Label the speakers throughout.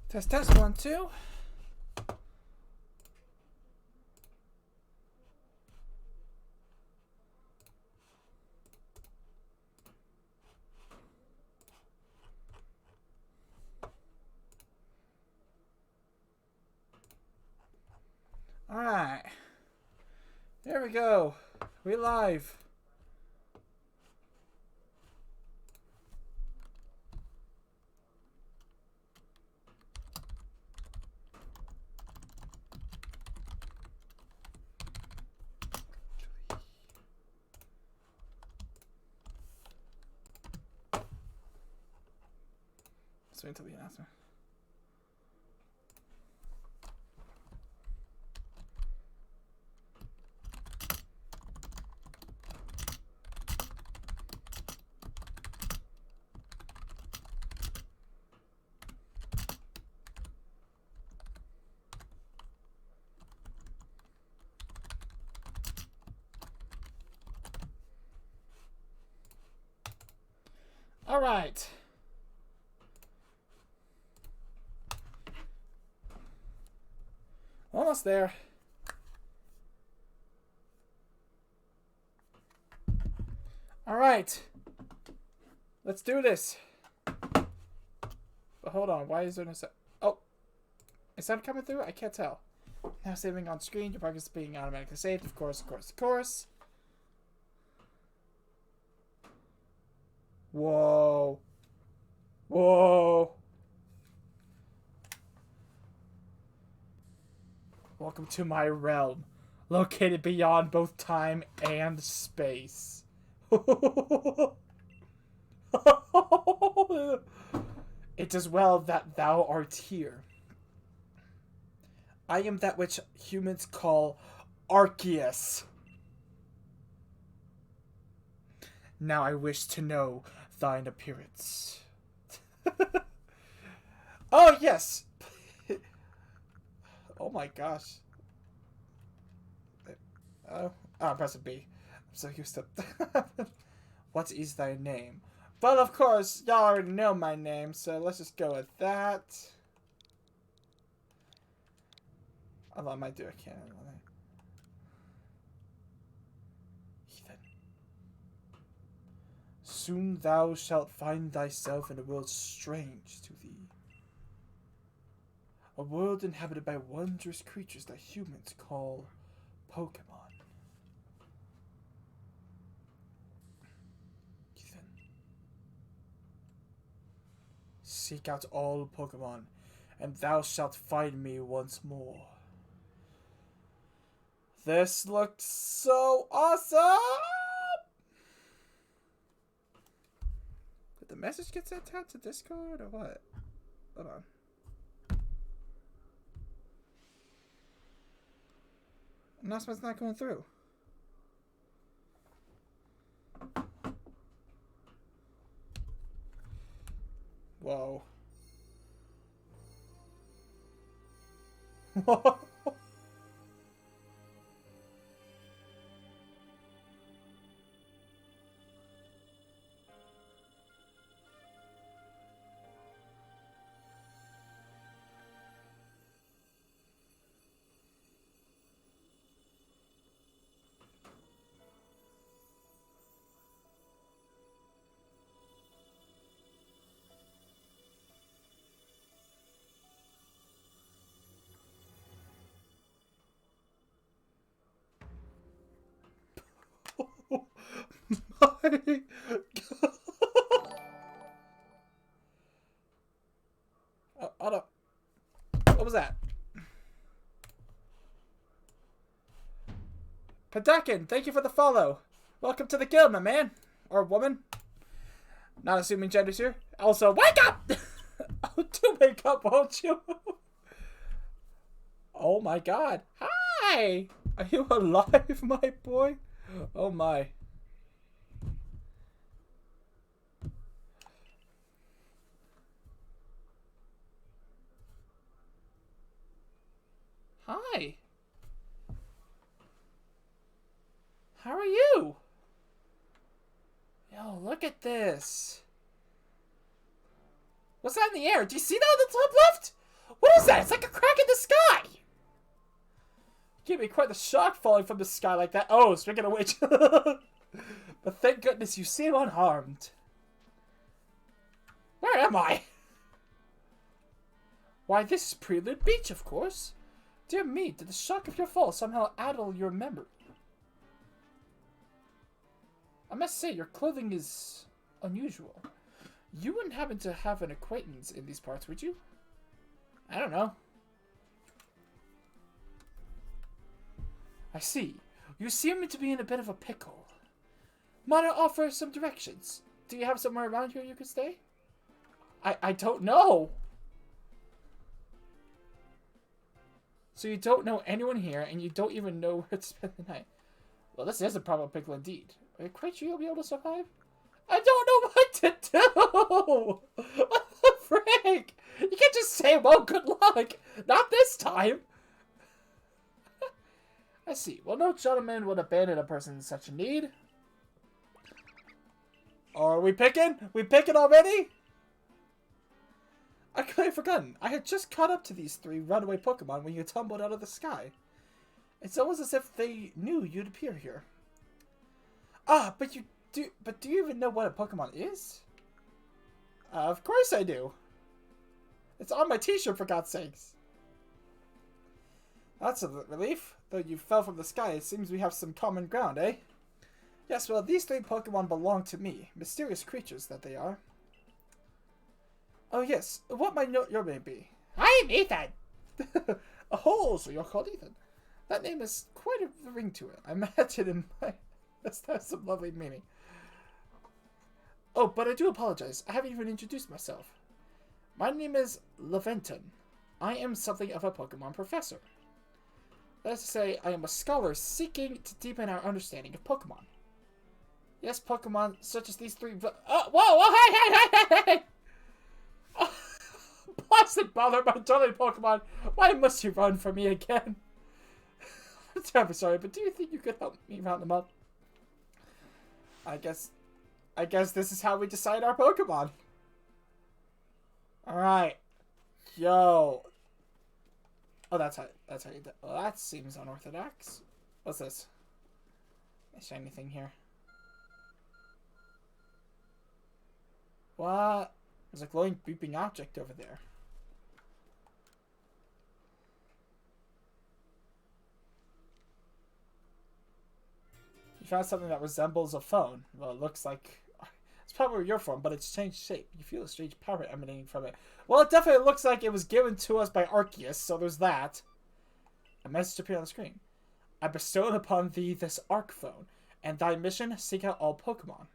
Speaker 1: Test, test, 1, 2. Alright. There we go. We live. Let's wait until the announcement. All right. Almost there. All right. Let's do this. But hold on. Why is there no sound? Oh. Is sound coming through? I can't tell. Now saving on screen. Your progress is being automatically saved. Of course, of course, of course. Whoa. Whoa. Welcome to my realm, located beyond both time and space. It is well that thou art here. I am that which humans call Arceus. Now I wish to know thine appearance. Oh, yes! Oh my gosh. Oh, I'm pressing B. I'm so used to... What is thy name? Well, of course, y'all already know my name, so let's just go with that. Although I might do a canon. Ethan. Soon thou shalt find thyself in a world strange to thee. A world inhabited by wondrous creatures that humans call Pokemon. Ethan. Seek out all Pokemon, and thou shalt find me once more. This looks so awesome! Did the message get sent out to Discord or what? Hold on. Announcement's not going through. Whoa. My God. Hold up. What was that? Padakin, thank you for the follow. Welcome to the guild, my man. Or woman. Not assuming genders here. Also, wake up! Oh, do wake up, won't you? Oh my God. Hi! Are you alive, my boy? Oh my. Hi. How are you? Yo, look at this. What's that in the air? Do you see that on the top left? What is that? It's like a crack in the sky! Gave me quite the shock falling from the sky like that. Oh, speaking of which. But thank goodness you seem unharmed. Where am I? Why, this is Prelude Beach, of course. Dear me, did the shock of your fall somehow addle your memory? I must say, your clothing is unusual. You wouldn't happen to have an acquaintance in these parts, would you? I don't know. I see. You seem to be in a bit of a pickle. Might I offer some directions? Do you have somewhere around here you could stay? I don't know. So you don't know anyone here, and you don't even know where to spend the night. Well, this is a proper pickle indeed. Are you quite sure you'll be able to survive? I don't know what to do! What the frick? You can't just say, well, good luck! Not this time! I see. Well, no gentleman would abandon a person in such a need. Are we picking? We picking already? I could have forgotten. I had just caught up to these 3 runaway Pokemon when you tumbled out of the sky. It's almost as if they knew you'd appear here. Ah, but do you even know what a Pokemon is? Of course I do. It's on my t-shirt, for God's sakes. That's a relief. Though you fell from the sky, it seems we have some common ground, eh? Yes, well, these 3 Pokemon belong to me. Mysterious creatures that they are. Oh, yes. What might your name be? I'm Ethan! Oh, so you're called Ethan. That name has quite a ring to it. I imagine it might have some lovely meaning. Oh, but I do apologize. I haven't even introduced myself. My name is Leventon. I am something of a Pokemon professor. That is to say, I am a scholar seeking to deepen our understanding of Pokemon. Yes, Pokemon such as these 3... whoa, hey! Oh, Blessed bother, my darling Pokemon! Why must you run from me again? I'm terribly sorry, but do you think you could help me round them up? I guess this is how we decide our Pokemon. Alright. Yo. Oh, that's how you do. Well, that seems unorthodox. What's this? A shiny thing here. What? There's a glowing beeping object over there. You found something that resembles a phone. Well, it looks like... It's probably your phone, but it's changed shape. You feel a strange power emanating from it. Well, it definitely looks like it was given to us by Arceus, so there's that. A message appeared on the screen. I bestowed upon thee this Arc phone, and thy mission, seek out all Pokemon.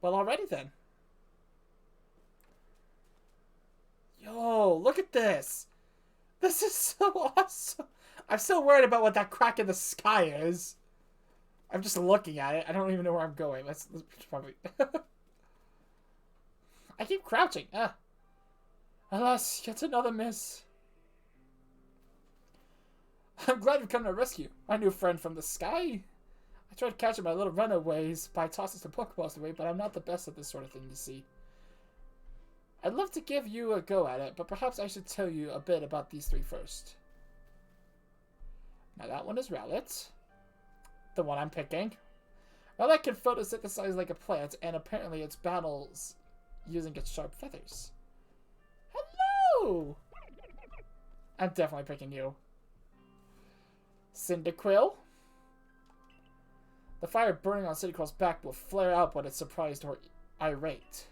Speaker 1: Well, alrighty then. Yo, look at this. This is so awesome. I'm still worried about what that crack in the sky is. I'm just looking at it. I don't even know where I'm going. Let's probably... I keep crouching. Alas, yet another miss. I'm glad you've come to rescue, my new friend from the sky. I tried catching my little runaways by tossing some Pokeballs away, but I'm not the best at this sort of thing, you see. I'd love to give you a go at it, but perhaps I should tell you a bit about these 3 first. Now that one is Rowlet. The one I'm picking. Rowlet can photosynthesize like a plant, and apparently it battles using its sharp feathers. Hello! I'm definitely picking you. Cyndaquil. The fire burning on Cyndaquil's back will flare out when it's surprised or irate.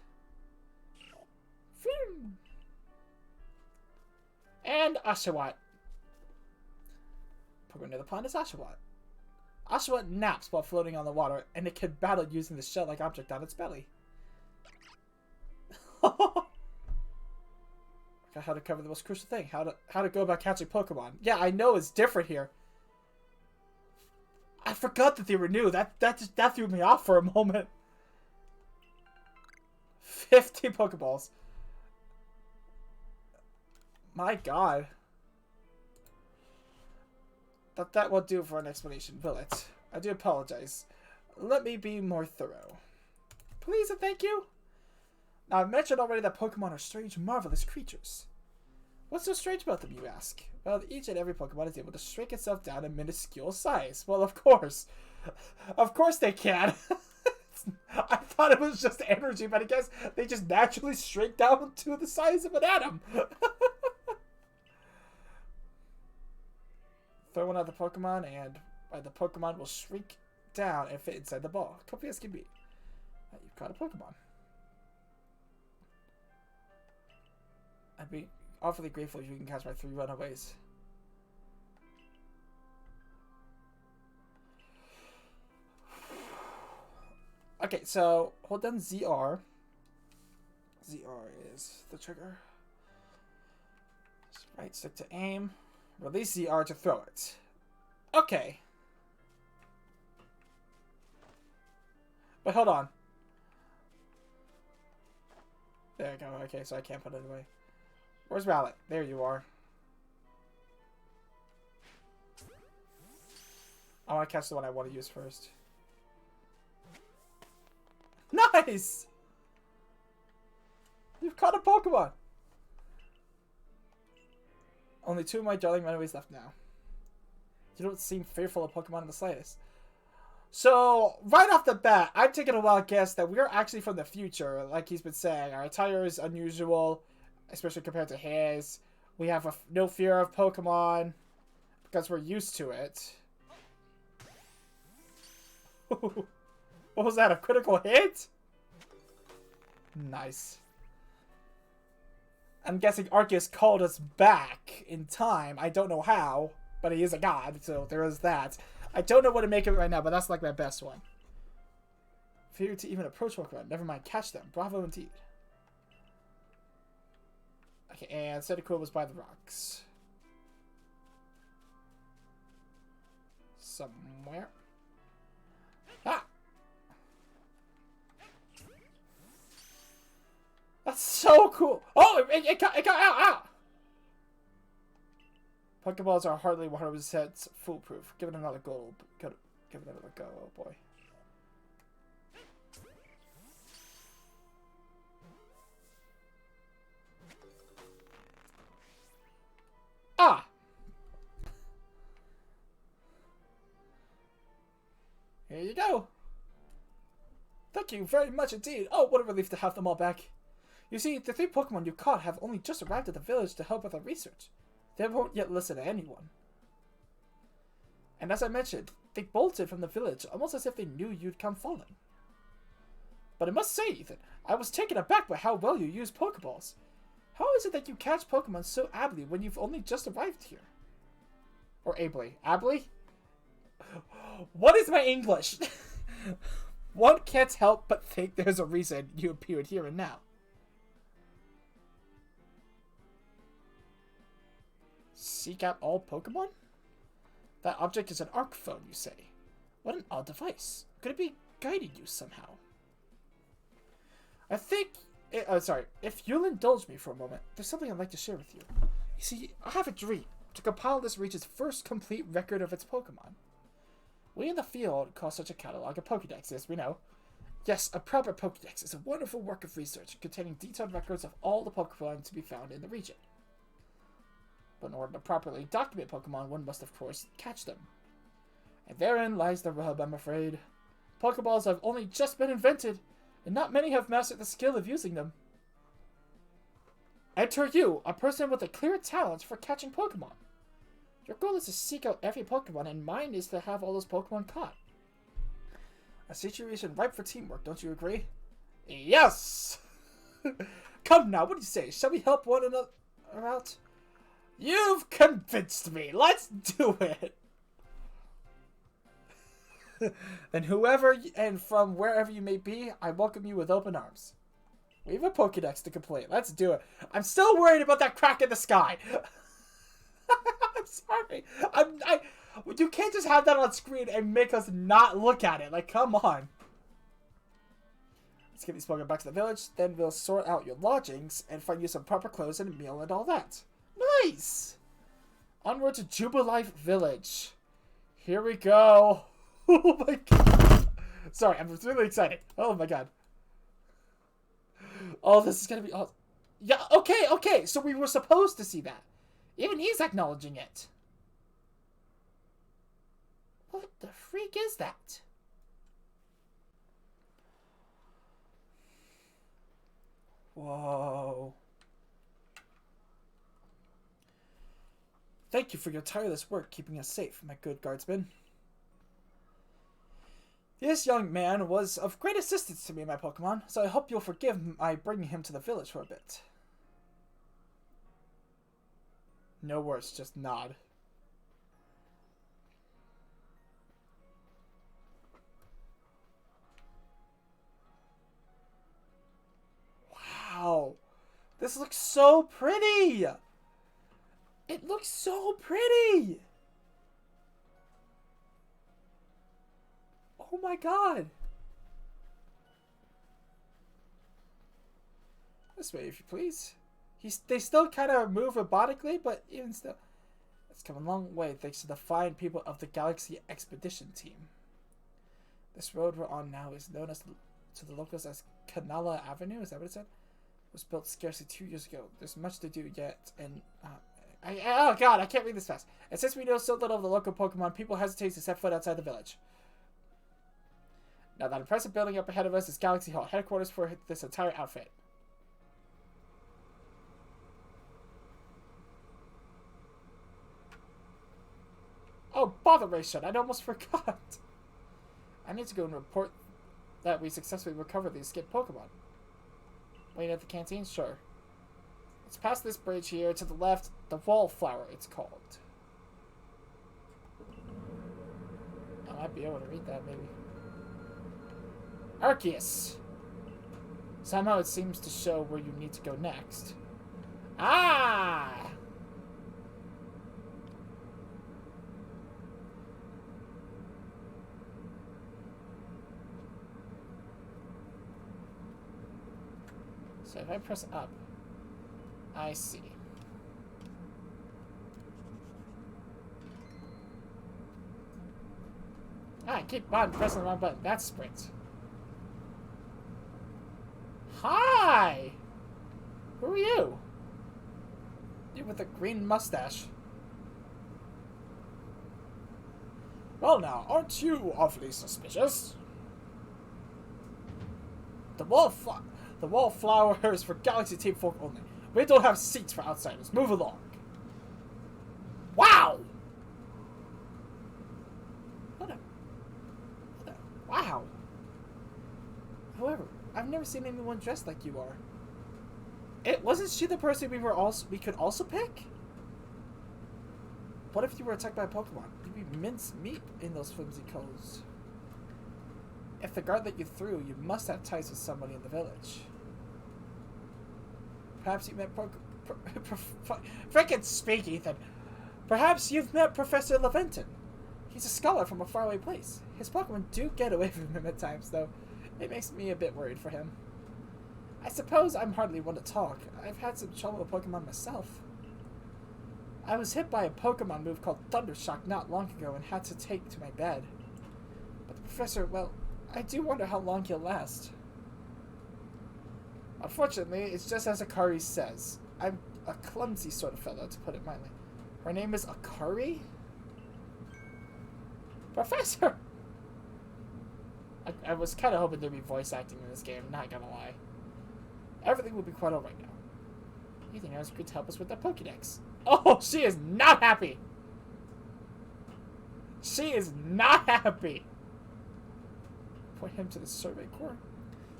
Speaker 1: And Oshawott. Pokemon near the pond is Oshawott. Oshawott naps while floating on the water, and it can battle using the shell-like object on its belly. Forgot how to cover the most crucial thing. How to go about catching Pokemon. Yeah, I know it's different here. I forgot that they were new. That threw me off for a moment. 50 Pokeballs. My God. That won't do for an explanation, will it? I do apologize. Let me be more thorough. Please and thank you. Now, I've mentioned already that Pokemon are strange, marvelous creatures. What's so strange about them, you ask? Well, each and every Pokemon is able to shrink itself down to minuscule size. Well, of course. Of course they can. I thought it was just energy, but I guess they just naturally shrink down to the size of an atom. Throw one at the Pokemon, and the Pokemon will shrink down and fit inside the ball. Comfy as can be. You've caught a Pokemon. I'd be awfully grateful if you can catch my 3 runaways. Okay, so hold down ZR. ZR is the trigger. Right stick to aim. Release ZR to throw it. Okay. But hold on. There we go. Okay, so I can't put it away. Where's Rowlet? There you are. I want to catch the one I want to use first. Nice! You've caught a Pokemon! Only 2 of my darling runaways left now. You don't seem fearful of Pokemon in the slightest. So, right off the bat, I'm taking a wild guess that we're actually from the future, like he's been saying. Our attire is unusual, especially compared to his. We have no fear of Pokemon, because we're used to it. What was that, a critical hit? Nice. I'm guessing Arceus called us back in time. I don't know how, but he is a god, so there is that. I don't know what to make of it right now, but that's like my best one. Fear to even approach Pokemon. Never mind, catch them. Bravo indeed. Okay, and Cyndaquil was by the rocks. Somewhere. Ah! That's so cool! Oh, it got out! Pokeballs are hardly 100% foolproof. Give it another go. Give it another go, oh boy. Ah! Here you go. Thank you very much indeed. Oh, what a relief to have them all back. You see, the 3 Pokemon you caught have only just arrived at the village to help with our research. They won't yet listen to anyone. And as I mentioned, they bolted from the village almost as if they knew you'd come falling. But I must say, Ethan, I was taken aback by how well you use Pokeballs. How is it that you catch Pokemon so ably when you've only just arrived here? Or ably. Ably? What is my English? One can't help but think there's a reason you appeared here and now. Seek out all Pokemon? That object is an arc phone, you say. What an odd device. Could it be guiding you somehow? I think... if you'll indulge me for a moment, there's something I'd like to share with you. You see, I have a dream to compile this region's first complete record of its Pokemon. We in the field call such a catalog a Pokédex, as we know. Yes, a proper Pokédex is a wonderful work of research containing detailed records of all the Pokemon to be found in the region. But in order to properly document Pokemon, one must, of course, catch them. And therein lies the rub, I'm afraid. Pokeballs have only just been invented, and not many have mastered the skill of using them. Enter you, a person with a clear talent for catching Pokemon. Your goal is to seek out every Pokemon, and mine is to have all those Pokemon caught. A situation ripe for teamwork, don't you agree? Yes! Come now, what do you say? Shall we help one another out? You've convinced me! Let's do it! Then whoever and from wherever you may be, I welcome you with open arms. We have a Pokédex to complete. Let's do it. I'm still worried about that crack in the sky. I'm sorry. You can't just have that on screen and make us not look at it. Like, come on. Let's get these Pokemon back to the village. Then we'll sort out your lodgings and find you some proper clothes and a meal and all that. Nice! Onward to Jubilife Village. Here we go. Oh my god. Sorry, I'm really excited. Oh my god. Oh, this is gonna be awesome. Yeah, okay, so we were supposed to see that. Even he's acknowledging it. What the freak is that? Whoa. Thank you for your tireless work keeping us safe, my good guardsman. This young man was of great assistance to me and my Pokemon, so I hope you'll forgive my bringing him to the village for a bit. No words, just nod. Wow. This looks so pretty! It looks so pretty! Oh my god! This way, if you please. They still kind of move robotically, but even still. It's come a long way thanks to the fine people of the Galaxy Expedition Team. This road we're on now is known to the locals as Canala Avenue, is that what it said? It was built scarcely 2 years ago. There's much to do yet, and... oh god, I can't read this fast. And since we know so little of the local Pokemon, people hesitate to set foot outside the village. Now that impressive building up ahead of us is Galaxy Hall, headquarters for this entire outfit. Oh, bother, Rayshun, I'd almost forgot. I need to go and report that we successfully recovered the escaped Pokemon. Waiting at the canteen? Sure. It's past this bridge here, to the left, the Wallflower, it's called. I might be able to read that, maybe. Arceus. Somehow it seems to show where you need to go next. Ah! So if I press up, I see. Ah, I keep on pressing the wrong button. That's sprint. Hi! Who are you? You with a green mustache. Well now, aren't you awfully suspicious? The wallflower is for Galaxy Team folk only. We don't have seats for outsiders. Move along. Wow! Wow! However, I've never seen anyone dressed like you are. Wasn't she the person we could also pick? What if you were attacked by a Pokemon? You'd be minced meat in those flimsy clothes. If the guard let you through, you must have ties with somebody in the village. Perhaps you met frickin' speak, Ethan. Perhaps you've met Professor Laventon. He's a scholar from a faraway place. His Pokemon do get away from him at times, though. It makes me a bit worried for him. I suppose I'm hardly one to talk. I've had some trouble with Pokemon myself. I was hit by a Pokemon move called Thundershock not long ago and had to take to my bed. But the professor, well, I do wonder how long he'll last. Unfortunately, it's just as Akari says. I'm a clumsy sort of fellow, to put it mildly. Her name is Akari? Professor! I was kind of hoping there'd be voice acting in this game, not gonna lie. Everything will be quite alright now. You think I was good to help us with the Pokédex? Oh, she is not happy! She is not happy! Point him to the Survey Corps.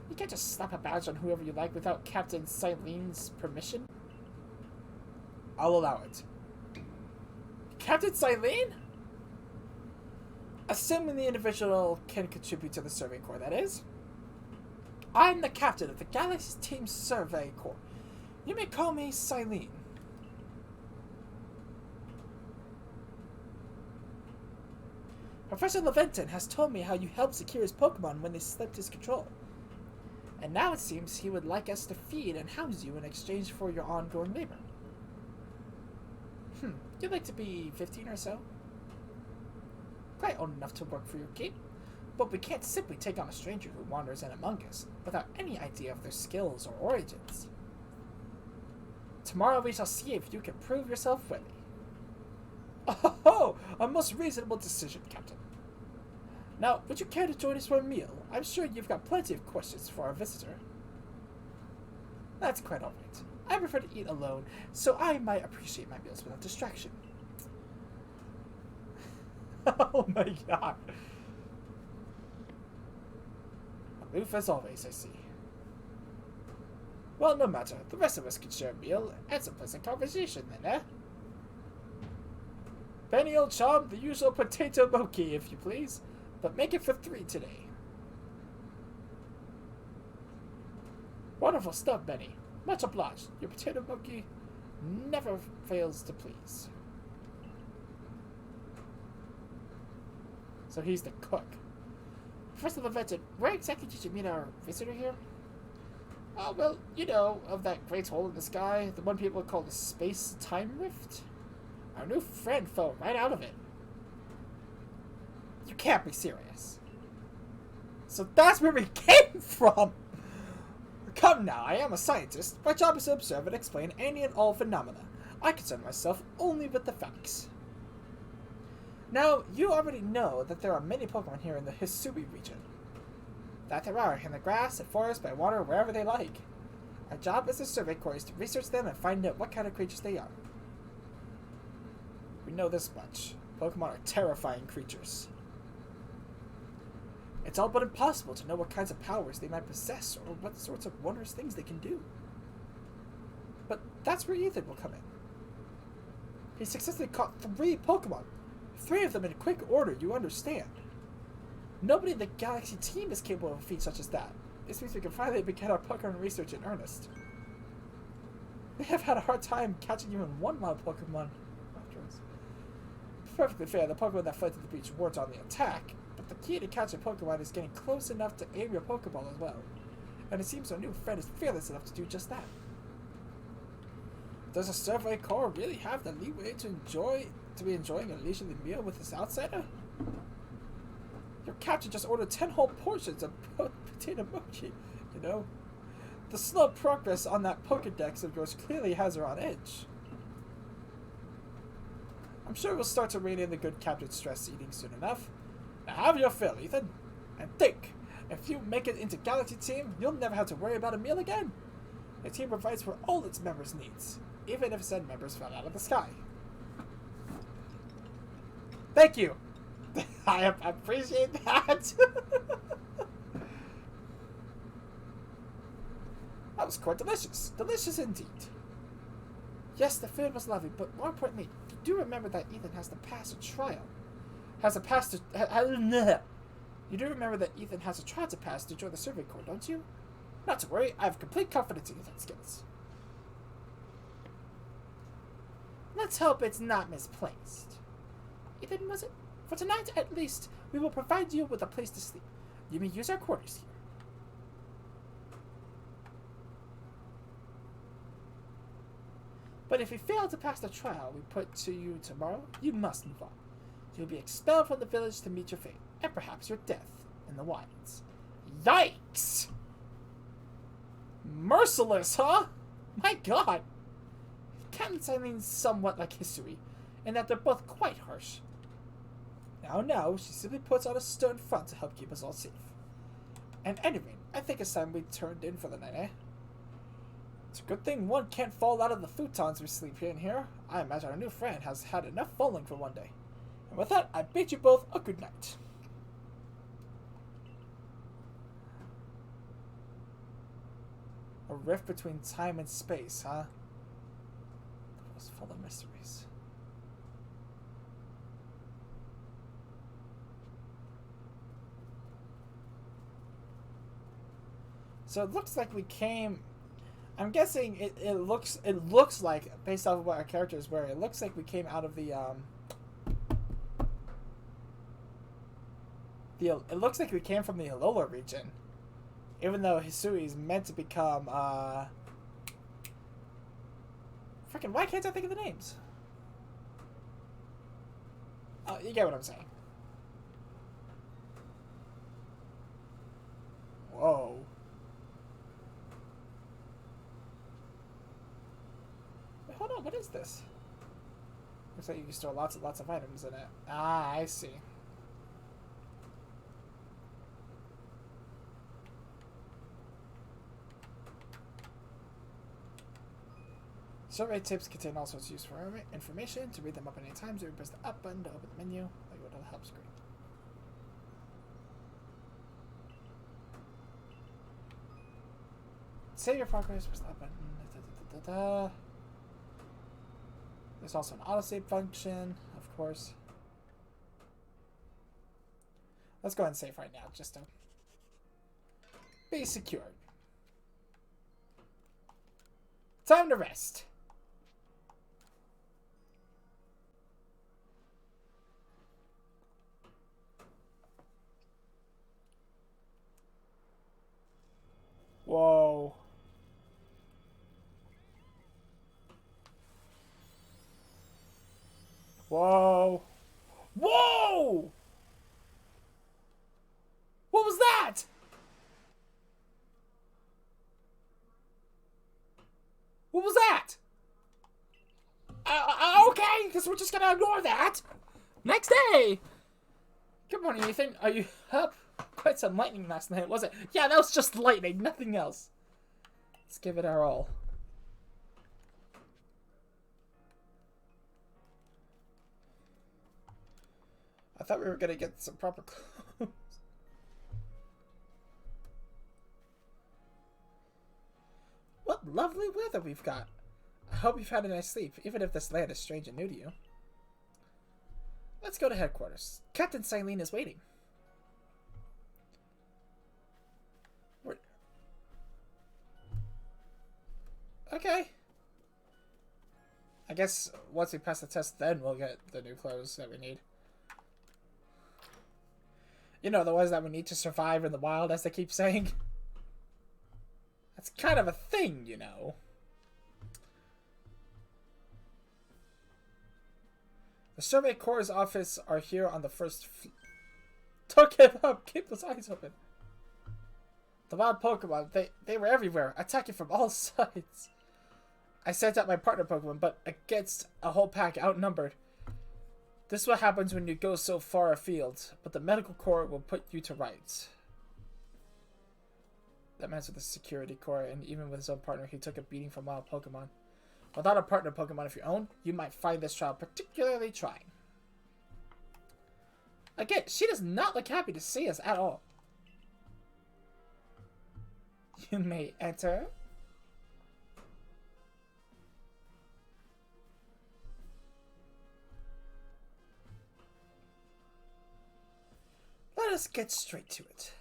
Speaker 1: You can't just slap a badge on whoever you like without Captain Cylene's permission. I'll allow it. Captain Cylene? Assuming the individual can contribute to the Survey Corps, that is. I'm the captain of the Galaxy Team Survey Corps. You may call me Cylene. Professor Laventon has told me how you helped secure his Pokemon when they slipped his control. And now it seems he would like us to feed and house you in exchange for your ongoing labor. You'd like to be 15 or so? Quite old enough to work for your keep, but we can't simply take on a stranger who wanders in among us without any idea of their skills or origins. Tomorrow we shall see if you can prove yourself worthy. Oh, a most reasonable decision, Captain. Now, would you care to join us for a meal? I'm sure you've got plenty of questions for our visitor. That's quite all right. I prefer to eat alone, so I might appreciate my meals without distraction. Oh my god. Aloof as always, I see. Well, no matter. The rest of us can share a meal and some pleasant conversation then, eh? Benny, old chum, the usual potato mochi, if you please. But make it for 3 today. Wonderful stuff, Benny. Much obliged. Your potato mochi never fails to please. So he's the cook. Professor Leventon, where exactly did you meet our visitor here? Oh, well, you know, of that great hole in the sky, the one people call the space-time rift. Our new friend fell right out of it. You can't be serious. So that's where we came from! Come now, I am a scientist. My job is to observe and explain any and all phenomena. I concern myself only with the facts. Now, you already know that there are many Pokemon here in the Hisui region. That there are, in the grass, in forest, by water, wherever they like. Our job as a survey corps is to research them and find out what kind of creatures they are. We know this much. Pokemon are terrifying creatures. It's all but impossible to know what kinds of powers they might possess or what sorts of wondrous things they can do. But that's where Ethan will come in. He successfully caught 3 Pokemon. 3 of them in quick order, you understand. Nobody in the Galaxy team is capable of a feat such as that. This means we can finally begin our Pokemon research in earnest. They have had a hard time catching even one wild Pokemon afterwards. Perfectly fair, the Pokemon that fled to the beach weren't on the attack, but the key to catching Pokemon is getting close enough to aim your Pokeball as well. And it seems our new friend is fearless enough to do just that. Does a survey corps really have the leeway to be enjoying a leisurely meal with this outsider? Your captain just ordered 10 whole portions of potato mochi, you know? The slow progress on that Pokedex of yours clearly has her on edge. I'm sure we'll start to rein in the good captain's stress eating soon enough. Now have your fill, Ethan. And think, if you make it into Galaxy Team, you'll never have to worry about a meal again. The team provides for all its members' needs, even if said members fell out of the sky. Thank you. I appreciate that. That was quite delicious. Delicious indeed. Yes, the food was lovely, but more importantly, you do remember that Ethan has to pass a trial. You do remember that Ethan has a trial to pass to join the survey corps, don't you? Not to worry, I have complete confidence in Ethan's skills. Let's hope it's not misplaced. Ethan, was it? For tonight, at least, we will provide you with a place to sleep. You may use our quarters here. But if you fail to pass the trial we put to you tomorrow, you must move on. You'll be expelled from the village to meet your fate, and perhaps your death in the wilds. Yikes! Merciless, huh? My god! Captain's I mean somewhat like history, in that they're both quite harsh. Now, she simply puts on a stern front to help keep us all safe. And anyway, I think it's time we turned in for the night, eh? It's a good thing one can't fall out of the futons we sleep in here. I imagine our new friend has had enough falling for one day. And with that, I bid you both a good night. A rift between time and space, huh? The most full of mysteries. So it looks like we came. I'm guessing it looks like, based off of what our characters were, it looks like we came out of the it looks like we came from the Alola region. Even though Hisui is meant to become freaking, why can't I think of the names? Oh, you get what I'm saying. Whoa. what is this? Looks like you can store lots and lots of items in it. Ah, I see. Survey tips contain all sorts of useful information. To read them up at any time, so you press the up button to open the menu, or go to the help screen. Save your progress, press the up button. There's also an autosave function, of course. Let's go ahead and save right now, just to be secure. Time to rest. Whoa. Whoa. Whoa! What was that? What was that? Okay, because we're just gonna ignore that. Next day. Good morning, Ethan. Are you up? Quite some lightning last night, was it? Yeah, that was just lightning, nothing else. Let's give it our all. I thought we were gonna get some proper clothes. What lovely weather we've got. I hope you've had a nice sleep, even if this land is strange and new to you. Let's go to headquarters. Captain Silene is waiting. Okay. I guess once we pass the test, then we'll get the new clothes that we need. You know, the ones that we need to survive in the wild, as they keep saying. That's kind of a thing, you know. The Survey Corps' office are here on the first floor. Don't give up. Keep those eyes open. The wild Pokemon, they were everywhere, attacking from all sides. I sent out my partner Pokemon, but against a whole pack outnumbered. This is what happens when you go so far afield, but the Medical Corps will put you to rights. That man's with the Security Corps, and even with his own partner, he took a beating from wild Pokemon. Without a partner Pokemon of your own, you might find this trial particularly trying. Again, she does not look happy to see us at all. You may enter. Let us get straight to it.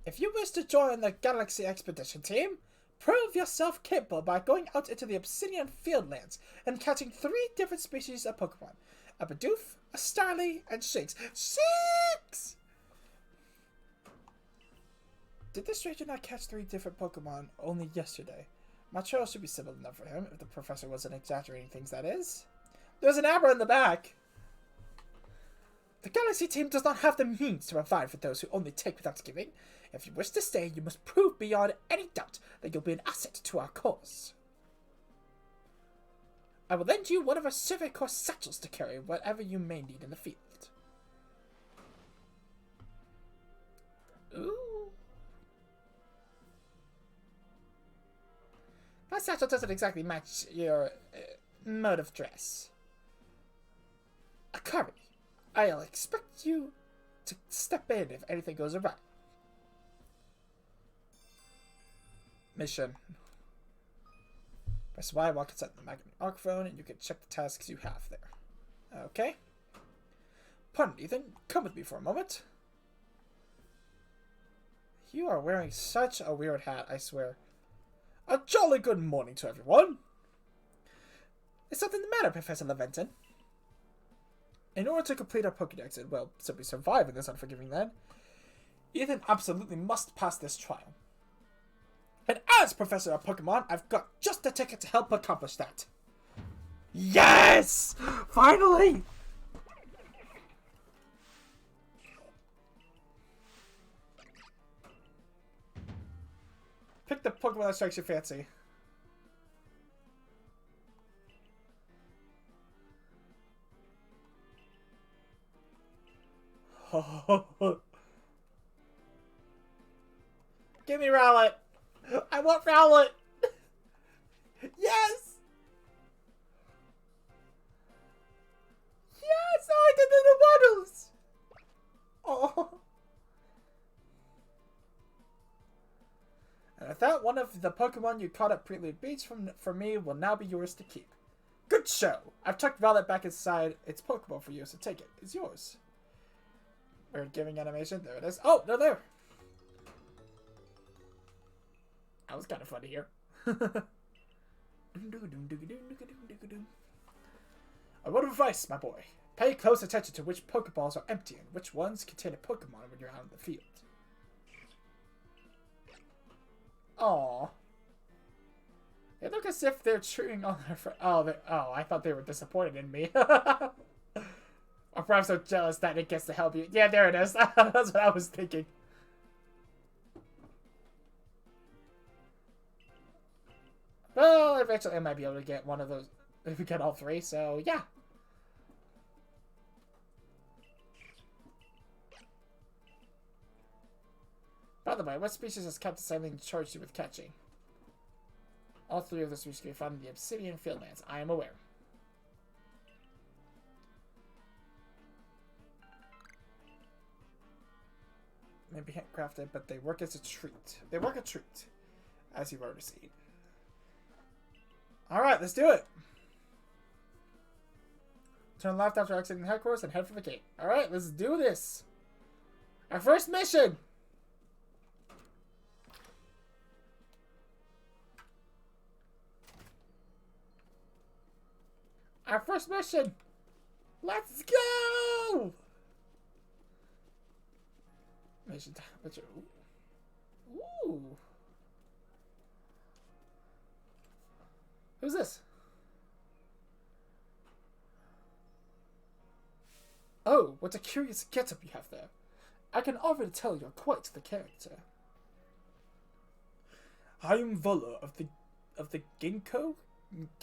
Speaker 1: If you wish to join the Galaxy Expedition team, prove yourself capable by going out into the Obsidian Fieldlands and catching 3 different species of Pokemon. A Bidoof, a Starly, and Shinx. 6! Did this stranger not catch 3 different Pokemon only yesterday? My trail should be simple enough for him, if the professor wasn't exaggerating things, that is. There's an Abra in the back! The Galaxy team does not have the means to provide for those who only take without giving. If you wish to stay, you must prove beyond any doubt that you'll be an asset to our cause. I will lend you one of our Survey Corps satchels to carry whatever you may need in the field. Ooh. My satchel doesn't exactly match your mode of dress. Akari, I'll expect you to step in if anything goes awry. Mission. Press Y while consent the magnet arcphone, and you can check the tasks you have there. Okay. Pardon, Ethan. Come with me for a moment. You are wearing such a weird hat, I swear. A jolly good morning to everyone. Is something the matter, Professor Leventon? In order to complete our Pokédex and, well, simply survive in this unforgiving land, Ethan absolutely must pass this trial. And as Professor of Pokemon, I've got just a ticket to help accomplish that. Yes! Finally! Pick the Pokemon that strikes your fancy. Give me Rowlet! I want Rowlet! Yes! Yes! Oh, I did the bottles! Oh. And with that, one of the Pokemon you caught at Prelude Beach for me will now be yours to keep. Good show! I've tucked Rowlet back inside its Pokeball for you, so take it. It's yours. Weird giving animation. There it is. Oh, they're there! That was kind of funny here. A word of advice, my boy. Pay close attention to which Pokeballs are empty and which ones contain a Pokemon when you're out in the field. Aww. They look as if they're cheering on their friend. Oh, I thought they were disappointed in me. Or perhaps they're jealous that it gets to help you. Yeah, there it is. That's what I was thinking. Well, eventually I might be able to get one of those if we get all three, so yeah. By the way, what species has Captain Silent charged you with catching? All three of the species can be found in the Obsidian Fieldlands. I am aware. Maybe handcrafted, but they work as a treat. They work a treat, as you've already seen. Alright, let's do it! Turn left after exiting the headquarters and head for the gate. Alright, let's do this! Our first mission! Our first mission! Let's go! Mission time. Ooh. Who's this? Oh, what a curious getup you have there. I can already tell you're quite the character. I am Volo of the Ginkgo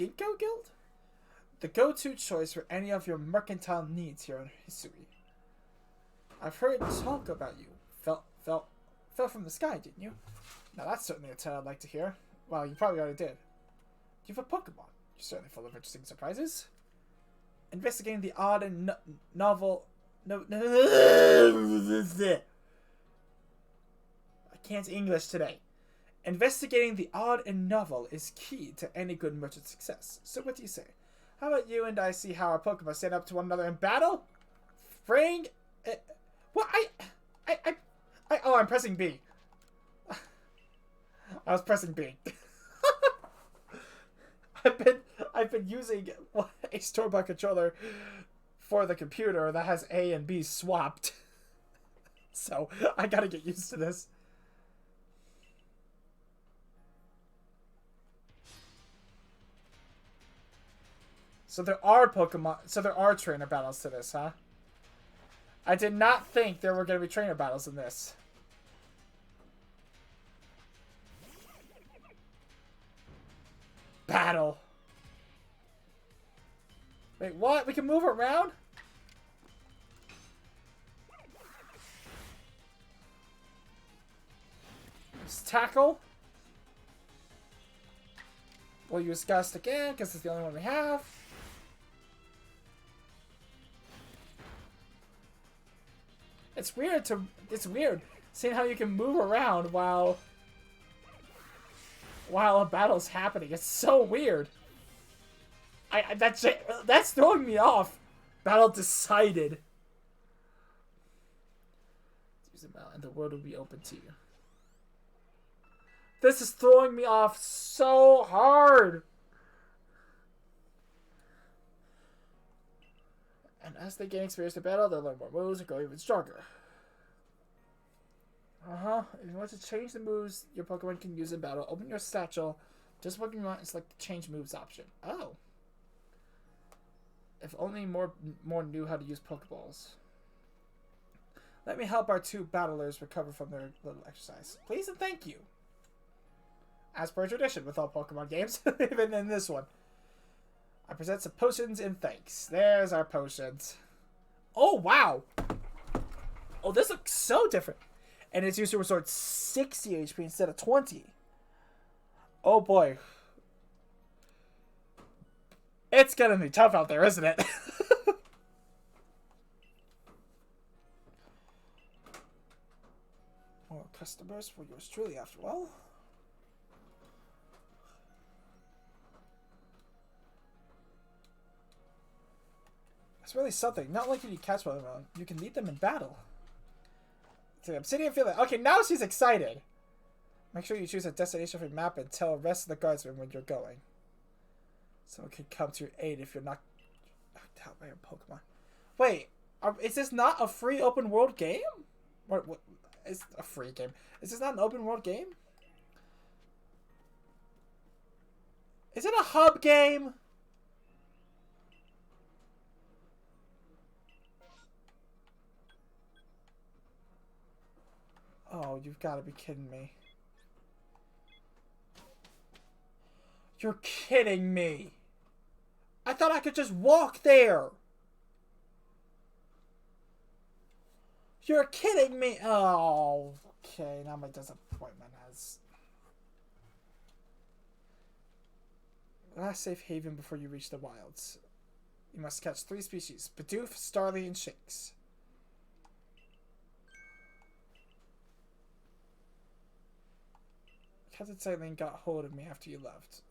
Speaker 1: Guild? The go-to choice for any of your mercantile needs here in history. I've heard talk about you. Fell from the sky, didn't you? Now that's certainly a tale I'd like to hear. Well, you probably already did. You have a Pokemon. You're certainly full of interesting surprises. Investigating the odd and novel... I can't English today. Investigating the odd and novel is key to any good merchant success. So what do you say? How about you and I see how our Pokemon stand up to one another in battle? Fraying... What? Oh, I'm pressing B. I was pressing B. I've been using a store-bought controller for the computer that has A and B swapped. So I gotta get used to this. So there are Pokemon. So there are trainer battles to this, huh? I did not think there were going to be trainer battles in this. Battle. Wait, what? We can move around? Let's tackle. We'll use Gust again, because it's the only one we have. It's weird seeing how you can move around while a battle's happening. It's so weird. That's throwing me off. Battle decided. Use it and the world will be open to you. This is throwing me off so hard. And as they gain experience in battle, they'll learn more moves and grow even stronger. If you want to change the moves your Pokemon can use in battle, open your satchel, just Pokemon and select the change moves option. Oh. If only more knew how to use Pokeballs. Let me help our two battlers recover from their little exercise. Please and thank you. As per tradition with all Pokemon games, even in this one. I present some potions in thanks. There's our potions. Oh, wow! Oh, this looks so different. And its user restored 60 HP instead of 20. Oh boy. It's gonna be tough out there, isn't it? More customers for yours truly, after all. It's really something. Not only can you catch Pokemon, you can meet them in battle. So Obsidian feeling. Okay, now she's excited. Make sure you choose a destination for your map and tell the rest of the guardsmen when you're going. Someone can come to your aid if you're not knocked out by a Pokemon. Wait, is this not a free open world game? What? It's a free game. Is this not an open world game? Is it a hub game? Oh, you've got to be kidding me. You're kidding me. I thought I could just walk there. You're kidding me. Oh, okay. Now my disappointment has... Last safe haven before you reach the wilds. You must catch 3 species. Bidoof, Starly, and Shinx. Captain Silene got hold of me after you left.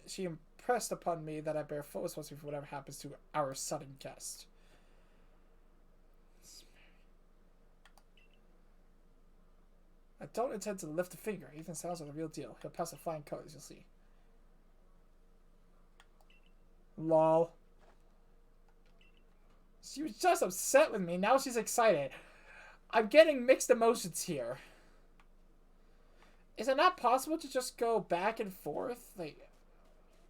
Speaker 1: She impressed upon me that I bear full responsibility for whatever happens to our sudden guest. I don't intend to lift a finger. Ethan sounds like the real deal. He'll pass with flying colors, you'll see. Lol. She was just upset with me. Now she's excited. I'm getting mixed emotions here. Is it not possible to just go back and forth? Like,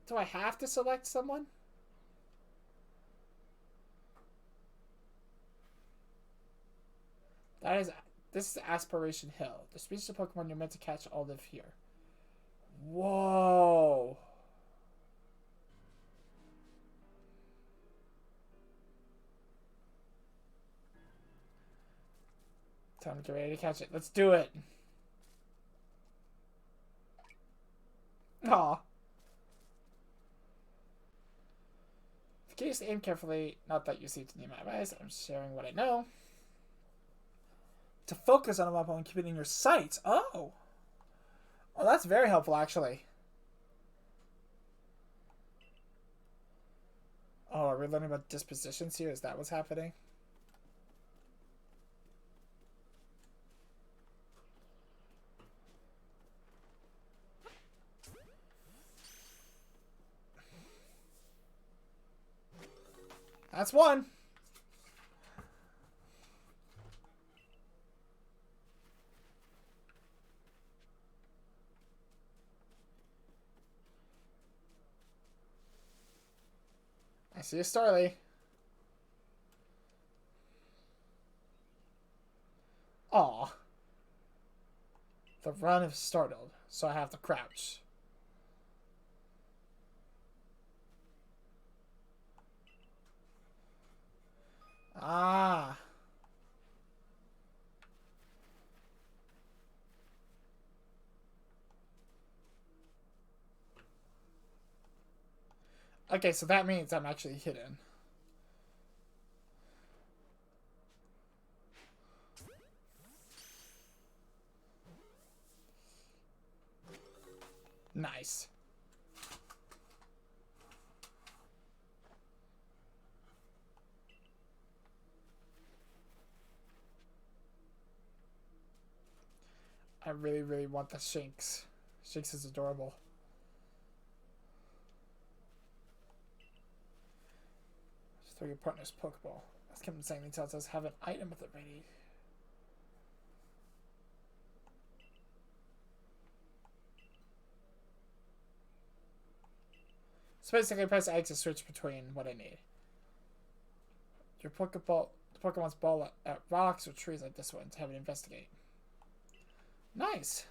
Speaker 1: do I have to select someone? This is Aspiration Hill. The species of Pokemon you're meant to catch all live here. Whoa. Time to get ready to catch it. Let's do it. Aw. The key is to aim carefully. Not that you see to need my advice. I'm sharing what I know. To focus on a weapon and keep it in your sights. Oh. Oh, that's very helpful, actually. Oh, are we learning about dispositions here? Is that what's happening? That's one. I see a Starly. Aw. The run is startled, so I have to crouch. Ah. Okay, so that means I'm actually hidden. Nice. I really, really want the Shinx. Shinx is adorable. Just throw your partner's Pokeball. As Captain Silene tells us, have an item with it ready. So basically, press X to switch between what I need. Your Pokeball, the Pokemon's ball at rocks or trees like this one to have it investigate. Nice.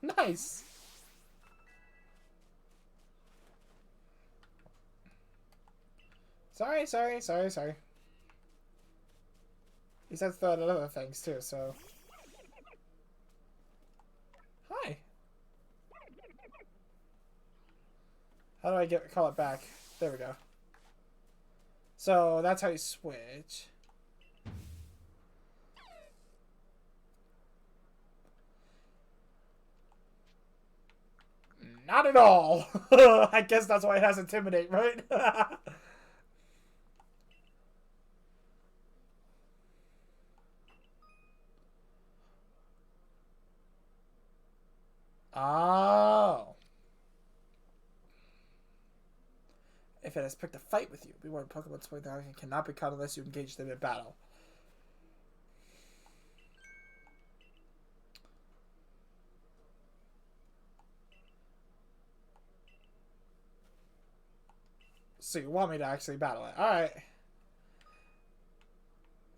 Speaker 1: Nice. Sorry. He said throw out other things too, so. Hi. How do I call it back? There we go. So that's how you switch. Not at all. I guess that's why it has Intimidate, right? Oh. If it has picked a fight with you, beware Pokemon swing down and cannot be caught unless you engage them in battle. So you want me to actually battle it. Alright.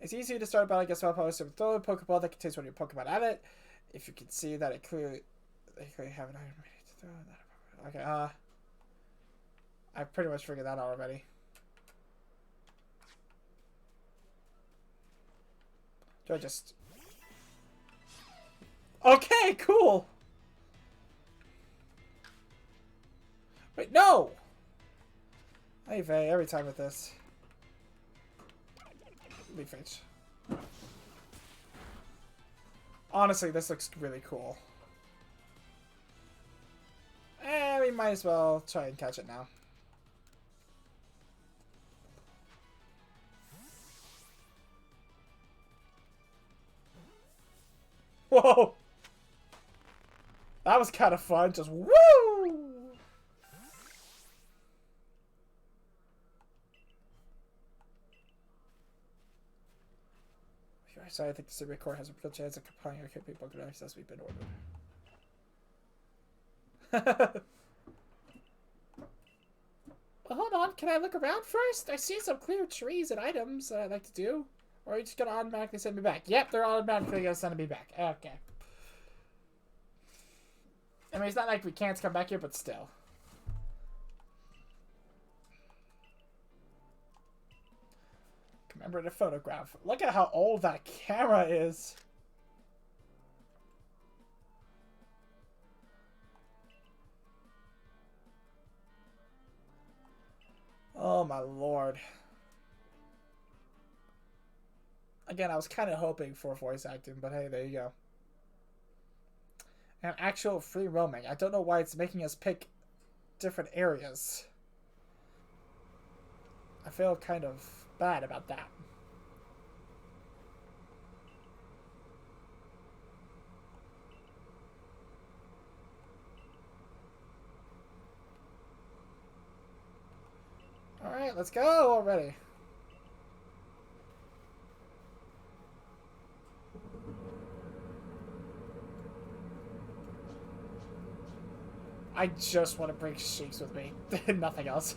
Speaker 1: It's easy to start a battle against Wild so throw a Pokeball that contains one of your Pokemon at it. If you can see that it clearly... They clearly have an item ready to throw that. Okay, I pretty much figured that out already. Do I just... Okay, cool! Wait, no! I evade every time with this. Leaf H. Honestly, this looks really cool. We might as well try and catch it now. Whoa! That was kind of fun. Just woo! So I think the Cyndaquil core has a real chance of complying with people could access we've been ordered. Well, hold on, can I look around first? I see some clear trees and items that I'd like to do. Or are you just gonna automatically send me back? Yep, they're automatically gonna send me back. Okay. I mean, it's not like we can't come back here, but still. Remember the photograph. Look at how old that camera is. Oh my lord. Again, I was kind of hoping for voice acting, but hey, there you go. And actual free roaming. I don't know why it's making us pick different areas. I feel kind of bad about that. Alright, let's go already. I just want to bring Shakes with me. Nothing else.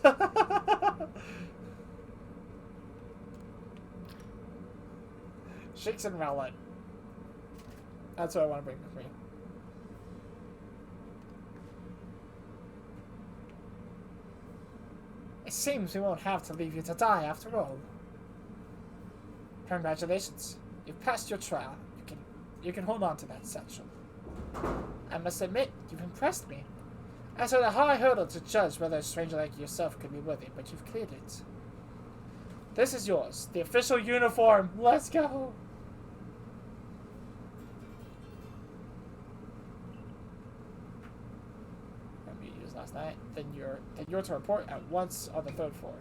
Speaker 1: Shakes and Rowlet. That's what I want to bring with me. It seems we won't have to leave you to die after all. Congratulations. You've passed your trial. You can hold on to that satchel. I must admit, you've impressed me. As for the high hurdle to judge whether a stranger like yourself could be worthy, but you've cleared it. This is yours, the official uniform. Let's go. Remember you used last night. Then you're to report at once on the 3rd floor.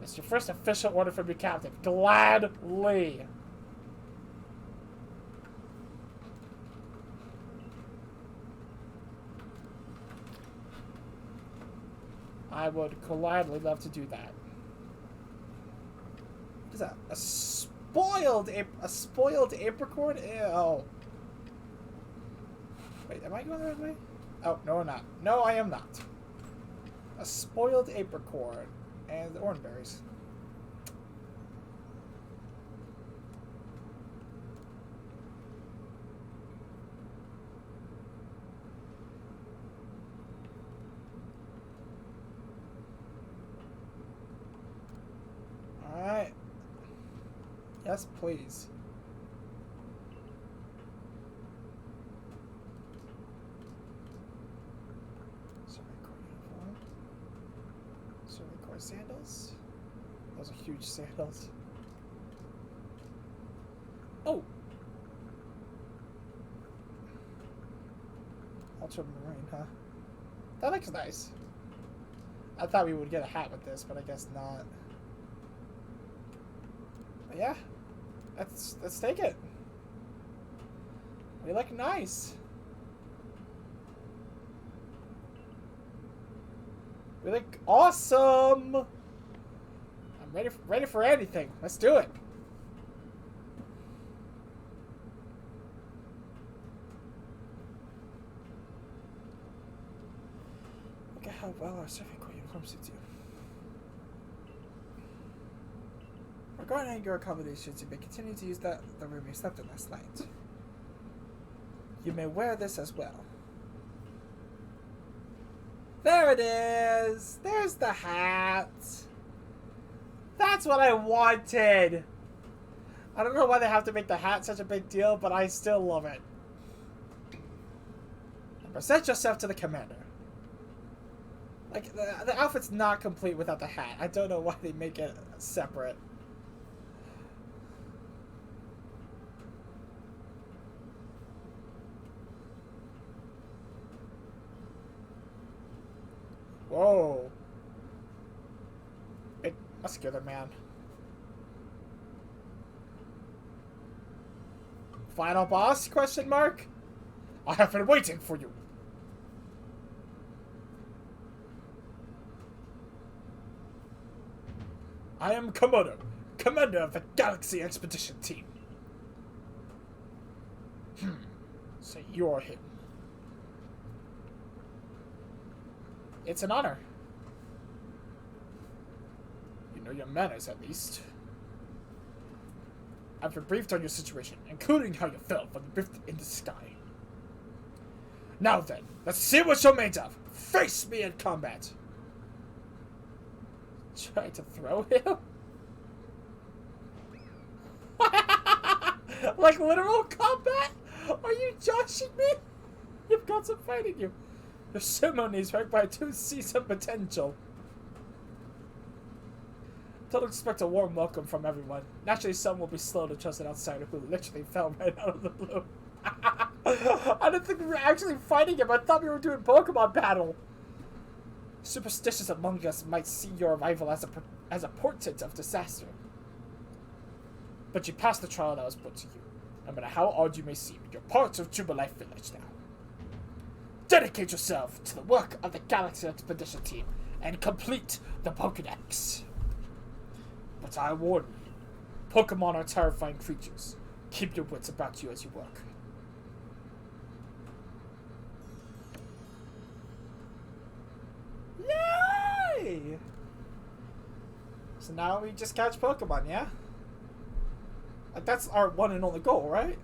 Speaker 1: It's your first official order from your captain. Gladly. I would gladly love to do that. What is that? A spoiled apricorn? Ew. Wait, am I going the right way? Oh, no, I'm not. No, I am not. A spoiled apricorn and orange berries. Yes, please. Sandals? Those are huge sandals. Oh! Ultramarine, huh? That looks nice. I thought we would get a hat with this, but I guess not. But yeah. Let's take it. We look nice. We look awesome! I'm ready for anything. Let's do it. Look at how well our Cyndaquil uniform suits you. Regarding your accommodations, you may continue to use the room you slept in last night. You may wear this as well. There it is! There's the hat! That's what I wanted! I don't know why they have to make the hat such a big deal, but I still love it. And present yourself to the commander. Like, the outfit's not complete without the hat. I don't know why they make it separate. Whoa. Big muscular man. Final boss? Question mark? I have been waiting for you. I am Komodo, commander of the Galaxy Expedition Team. So you're him. It's an honor. You know your manners, at least. I've been briefed on your situation, including how you fell from the rift in the sky. Now then, let's see what you're made of. Face me in combat. Try to throw him? Like literal combat? Are you joshing me? You've got some fight in you. Your ceremonies work, but I do see some potential. Don't expect a warm welcome from everyone. Naturally, some will be slow to trust an outsider who literally fell right out of the blue. I didn't think we were actually fighting him. I thought we were doing Pokemon battle. Superstitious among us might see your arrival as a portent of disaster. But you passed the trial that was put to you. No matter how odd you may seem, you're part of Jubilife Village now. Dedicate yourself to the work of the Galaxy Expedition Team and complete the Pokédex. But I warn you, Pokemon are terrifying creatures. Keep your wits about you as you work. Yay! So now we just catch Pokemon, yeah? Like, that's our one and only goal, right?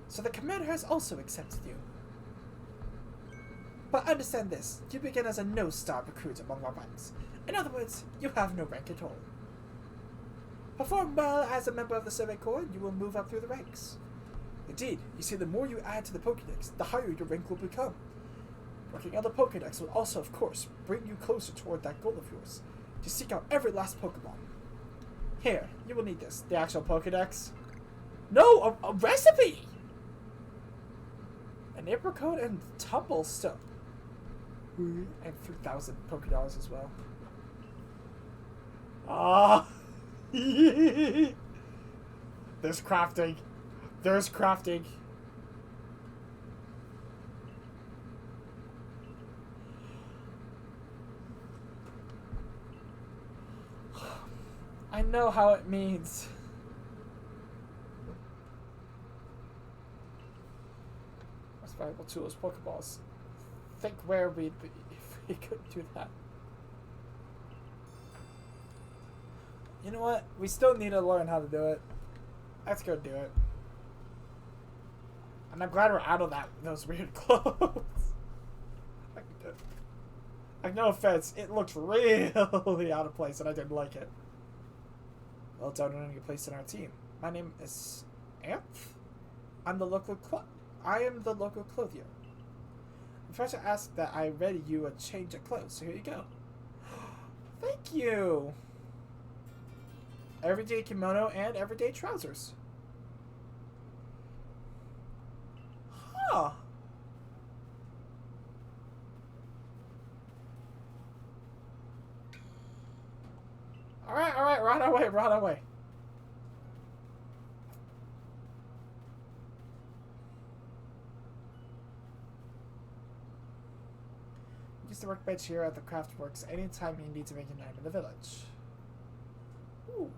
Speaker 1: So the commander has also accepted you. But understand this, you begin as a no-star recruit among our ranks. In other words, you have no rank at all. Perform well as a member of the Survey Corps, and you will move up through the ranks. Indeed, you see, the more you add to the Pokédex, the higher your rank will become. Working on the Pokédex will also, of course, bring you closer toward that goal of yours, to seek out every last Pokemon. Here, you will need this. The actual Pokédex? No, a recipe! An apricot and tumblestone. And 3,000 Pokédollars as well. Ah! There's crafting. There's crafting. I know how it means. Most valuable tool is Pokeballs. Think where we'd be if we could do that. You know what? We still need to learn how to do it. Let's go do it. And I'm glad we're out of those weird clothes. Like, no offense, it looked really out of place and I didn't like it. Well done earning a place in our team. My name is Anth. I am the local clothier. The professor asked that I ready you a change of clothes, so here you go. Thank you. Everyday kimono and everyday trousers. Huh. Alright, we're on our way. Use the workbench here at the craft works anytime you need to make an item in the village. Ooh.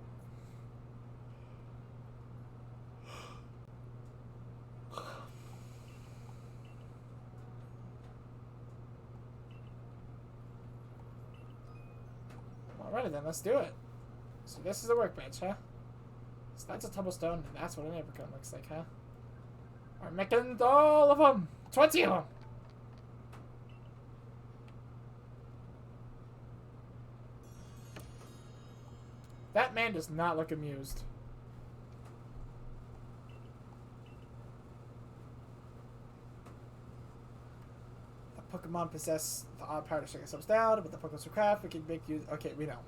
Speaker 1: Alrighty then, let's do it. So this is a workbench, huh? So that's a tumblestone, and that's what an apricot looks like, huh? We're making all of them! 20 of them! That man does not look amused. The Pokemon possess the odd power to shake ourselves down, but the Pokemon craft we can make use. Okay, we know.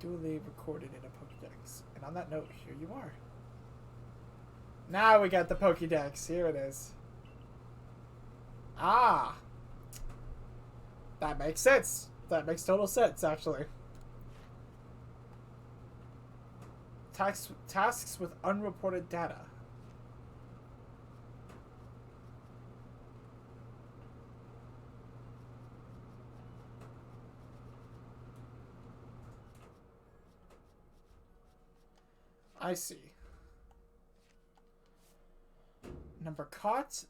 Speaker 1: Duly recorded in a Pokédex. And on that note, here you are. Now we got the Pokédex. Here it is. Ah! That makes sense. That makes total sense, actually. Tasks with unreported data. I see. Number caught.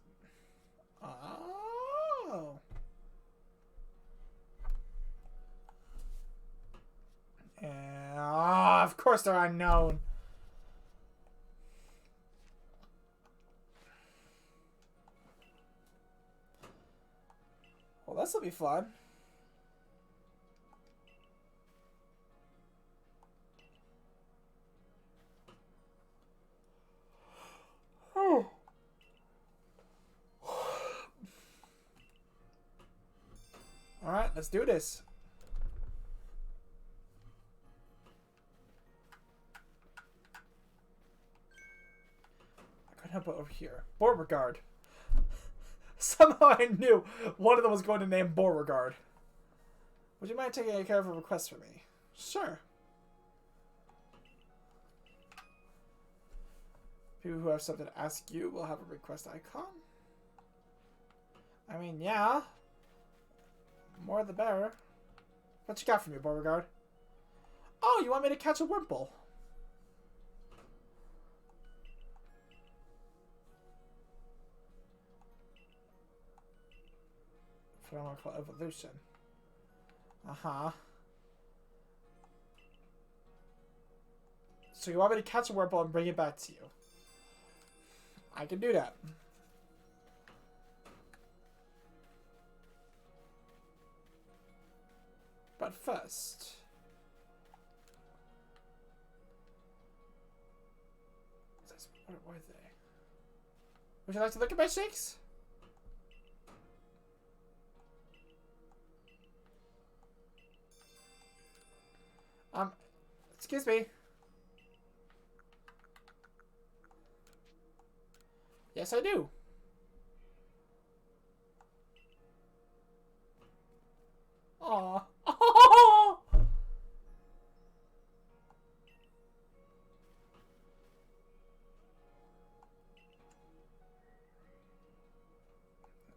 Speaker 1: Oh. Of course they're unknown. Well, this'll be fun. Alright, let's do this. I couldn't help it over here. Beauregard. Somehow I knew one of them was going to name Beauregard. Would you mind taking care of a request for me? Sure. People who have something to ask you will have a request icon. I mean, yeah. More the better. What you got for me, Beauregard? Oh, you want me to catch a Wimple? Phenomenal evolution. Uh-huh. So you want me to catch a Wimple and bring it back to you? I can do that. But first... What were they? Would you like to look at my shakes? Excuse me. Yes, I do. Aww.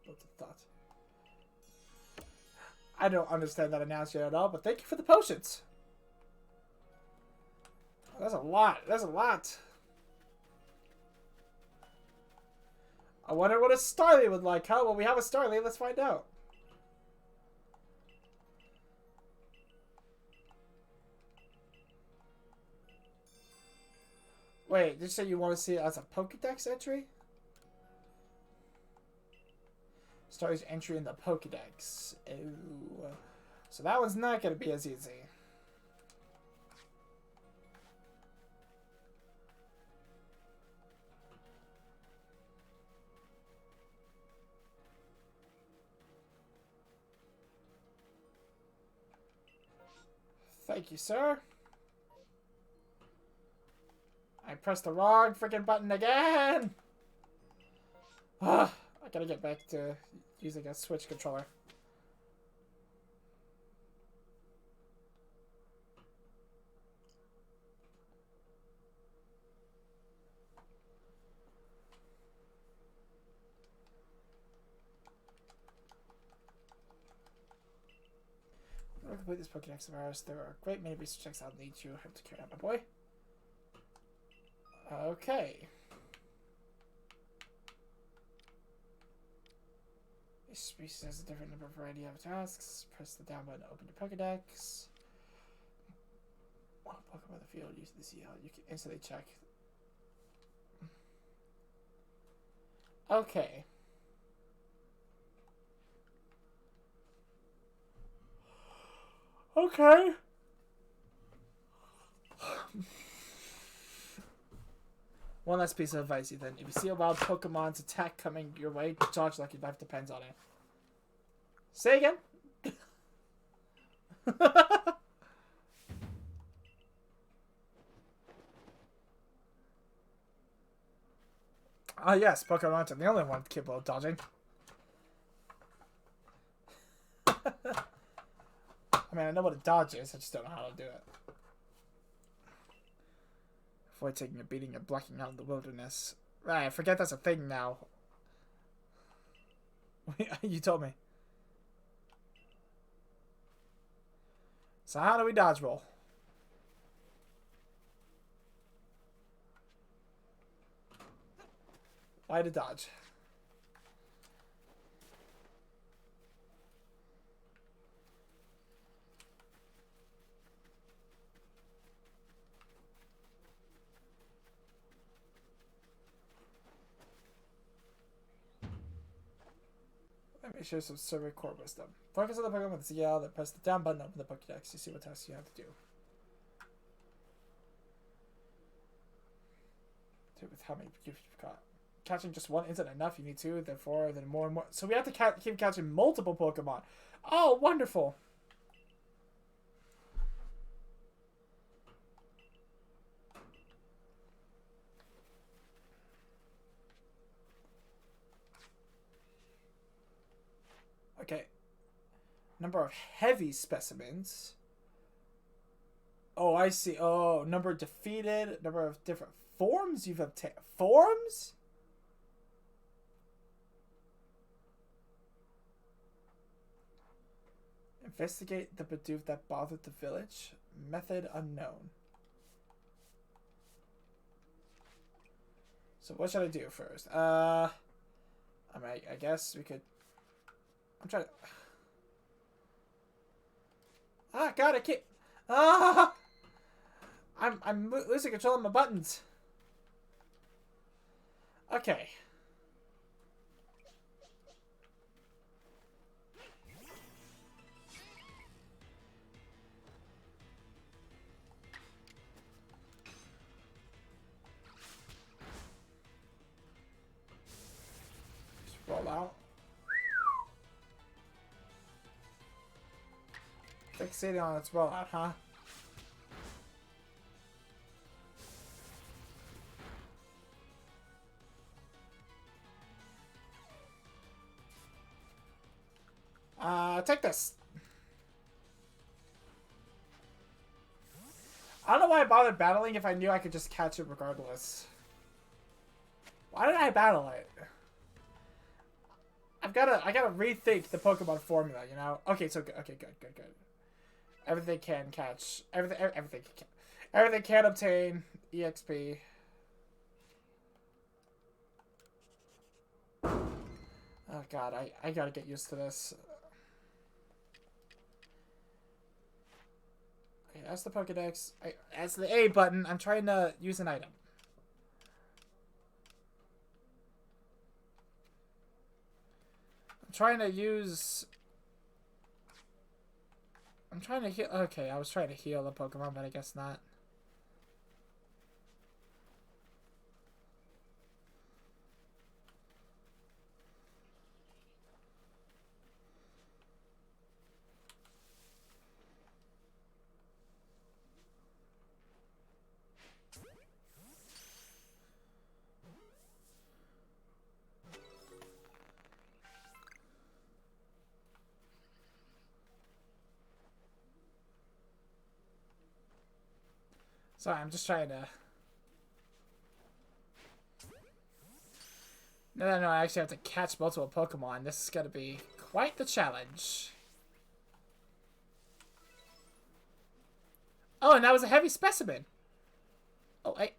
Speaker 1: What's a thought? I don't understand that announcement at all, but thank you for the potions. That's a lot. That's a lot. I wonder what a Starly would like, huh? Well, we have a Starly. Let's find out. Wait, did you say you want to see it as a Pokédex entry? Starly's entry in the Pokédex. Ooh. So that one's not going to be as easy. Thank you, sir. I pressed the wrong freaking button again! Ugh, I gotta get back to using a Switch controller. To complete this Pokédex of ours, there are a great many research checks I'll need you to carry out, my boy. Okay. Each species has a different number of variety of tasks. Press the down button to open your Pokédex. While Pokemon in the field using the CL, you can instantly check. Okay. Okay. One last piece of advice, Ethan. If you see a wild Pokemon's attack coming your way, dodge like your life depends on it. Say again? Yes, Pokemon are the only one capable of dodging. I mean, I know what a dodge is, I just don't know how to do it. Avoid taking a beating and blacking out in the wilderness. Right, I forget that's a thing now. You told me. So how do we dodge roll? Why to dodge? Let me share some survey core wisdom. Focus on the Pokemon with the CL, then press the down button to open the Pokédex to see what tasks you have to do. With how many you've got. Catching just one isn't enough. You need two, then four, then more and more. So we have to keep catching multiple Pokemon. Oh, wonderful. Okay. Number of heavy specimens. Oh, I see. Oh, number defeated. Number of different forms you've obtained. Forms? Investigate the Bidoof that bothered the village. Method unknown. So what should I do first? I mean, I guess we could... I'm trying to... Ah, God, I can't... Ah! I'm losing control of my buttons. Okay. Just roll out. Fixating on its rollout, huh? Take this. I don't know why I bothered battling if I knew I could just catch it regardless. Why did I battle it? I gotta rethink the Pokemon formula, you know? Okay, so good. Okay, good. Everything can catch. Everything can obtain EXP. Oh god, I gotta get used to this. Okay, that's the Pokedex. That's the A button. I'm trying to use an item. I'm trying to heal. Okay, I was trying to heal a Pokemon, but I guess not. Sorry, I'm just trying to... No, I actually have to catch multiple Pokemon. This is going to be quite the challenge. Oh, and that was a heavy specimen. Oh, hey.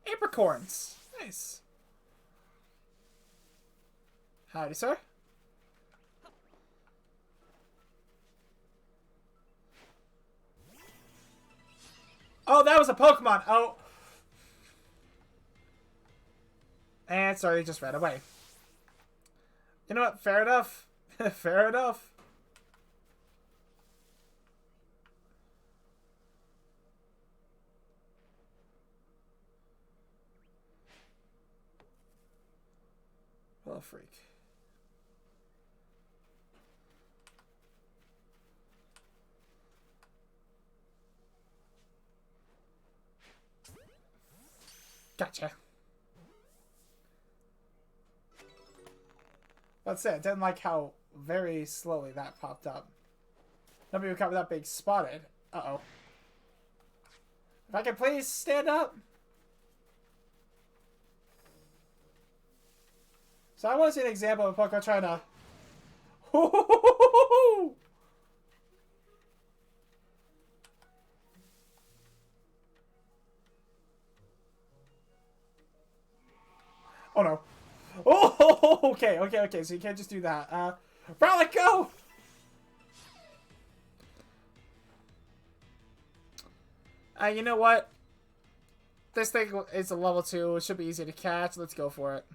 Speaker 1: Apricorns. Nice. Howdy, sir. Oh, that was a Pokemon. Oh. And sorry, he just ran away. You know what? Fair enough. Fair enough. Well, freak. Gotcha. That's it. I didn't like how very slowly that popped up. Nobody would cover that being spotted. Uh-oh. If I can please stand up. So I want to see an example of a Pokemon trying to... Oh no. Oh, okay. So you can't just do that. Rowlet, go! You know what? This thing is a level 2. It should be easy to catch. Let's go for it.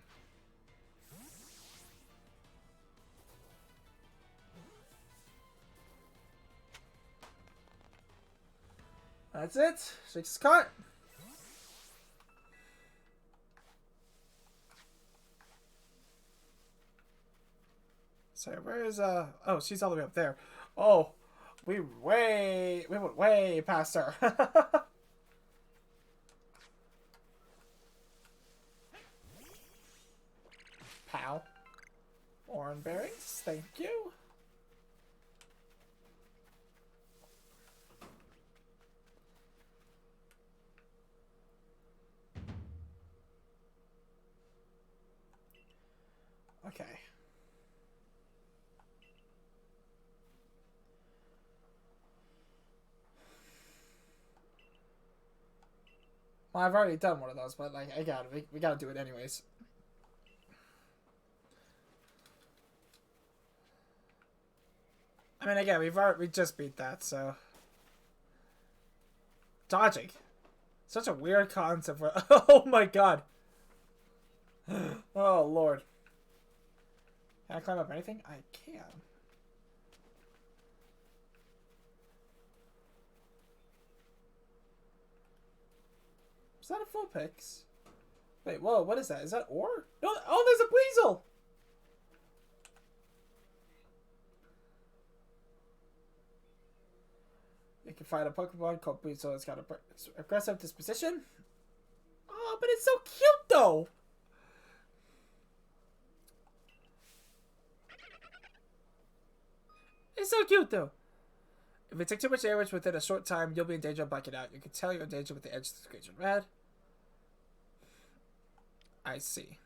Speaker 1: That's it. Shakes his cart. Sorry, where is oh, she's all the way up there. Oh, we went way past her. Pow. Orange berries, thank you. Okay. Well, I've already done one of those, but like we gotta do it anyways. I mean, again, we just beat that, so dodging, such a weird concept. For oh my god. Oh lord. Can I climb up anything? I can. Is that a full pix? Wait, whoa, what is that? Is that ore? No, oh, there's a weasel! You can find a Pokemon called Weasel. It's got a aggressive disposition. Oh, but it's so cute, though! It's so cute, though. If it takes too much damage within a short time, you'll be in danger of blacking out. You can tell you're in danger with the edge of the screen in red. I see.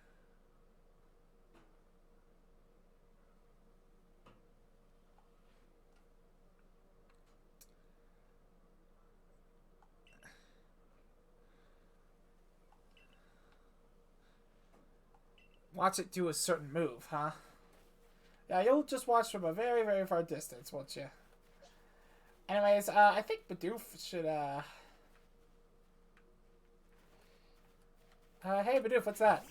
Speaker 1: Watch it do a certain move, huh? Yeah, you'll just watch from a very, very far distance, won't you? Anyways, I think Bidoof should, hey, Bidoof, what's that?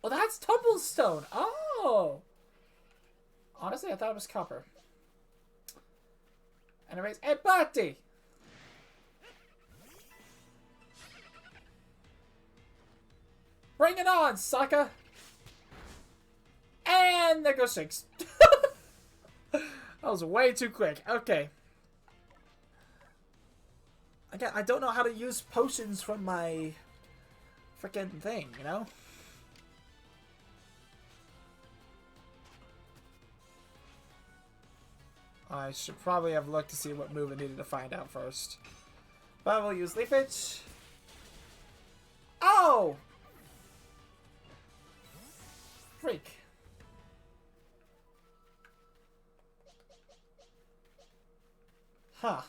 Speaker 1: Oh, that's Tumblestone! Oh! Honestly, I thought it was copper. Anyways, hey, Barty! Bring it on, sucker! And there goes Six. That was way too quick. Okay. Again, I don't know how to use potions from my freaking thing, you know? I should probably have looked to see what move I needed to find out first. But we'll use Leafage. Oh! Freak. Huh.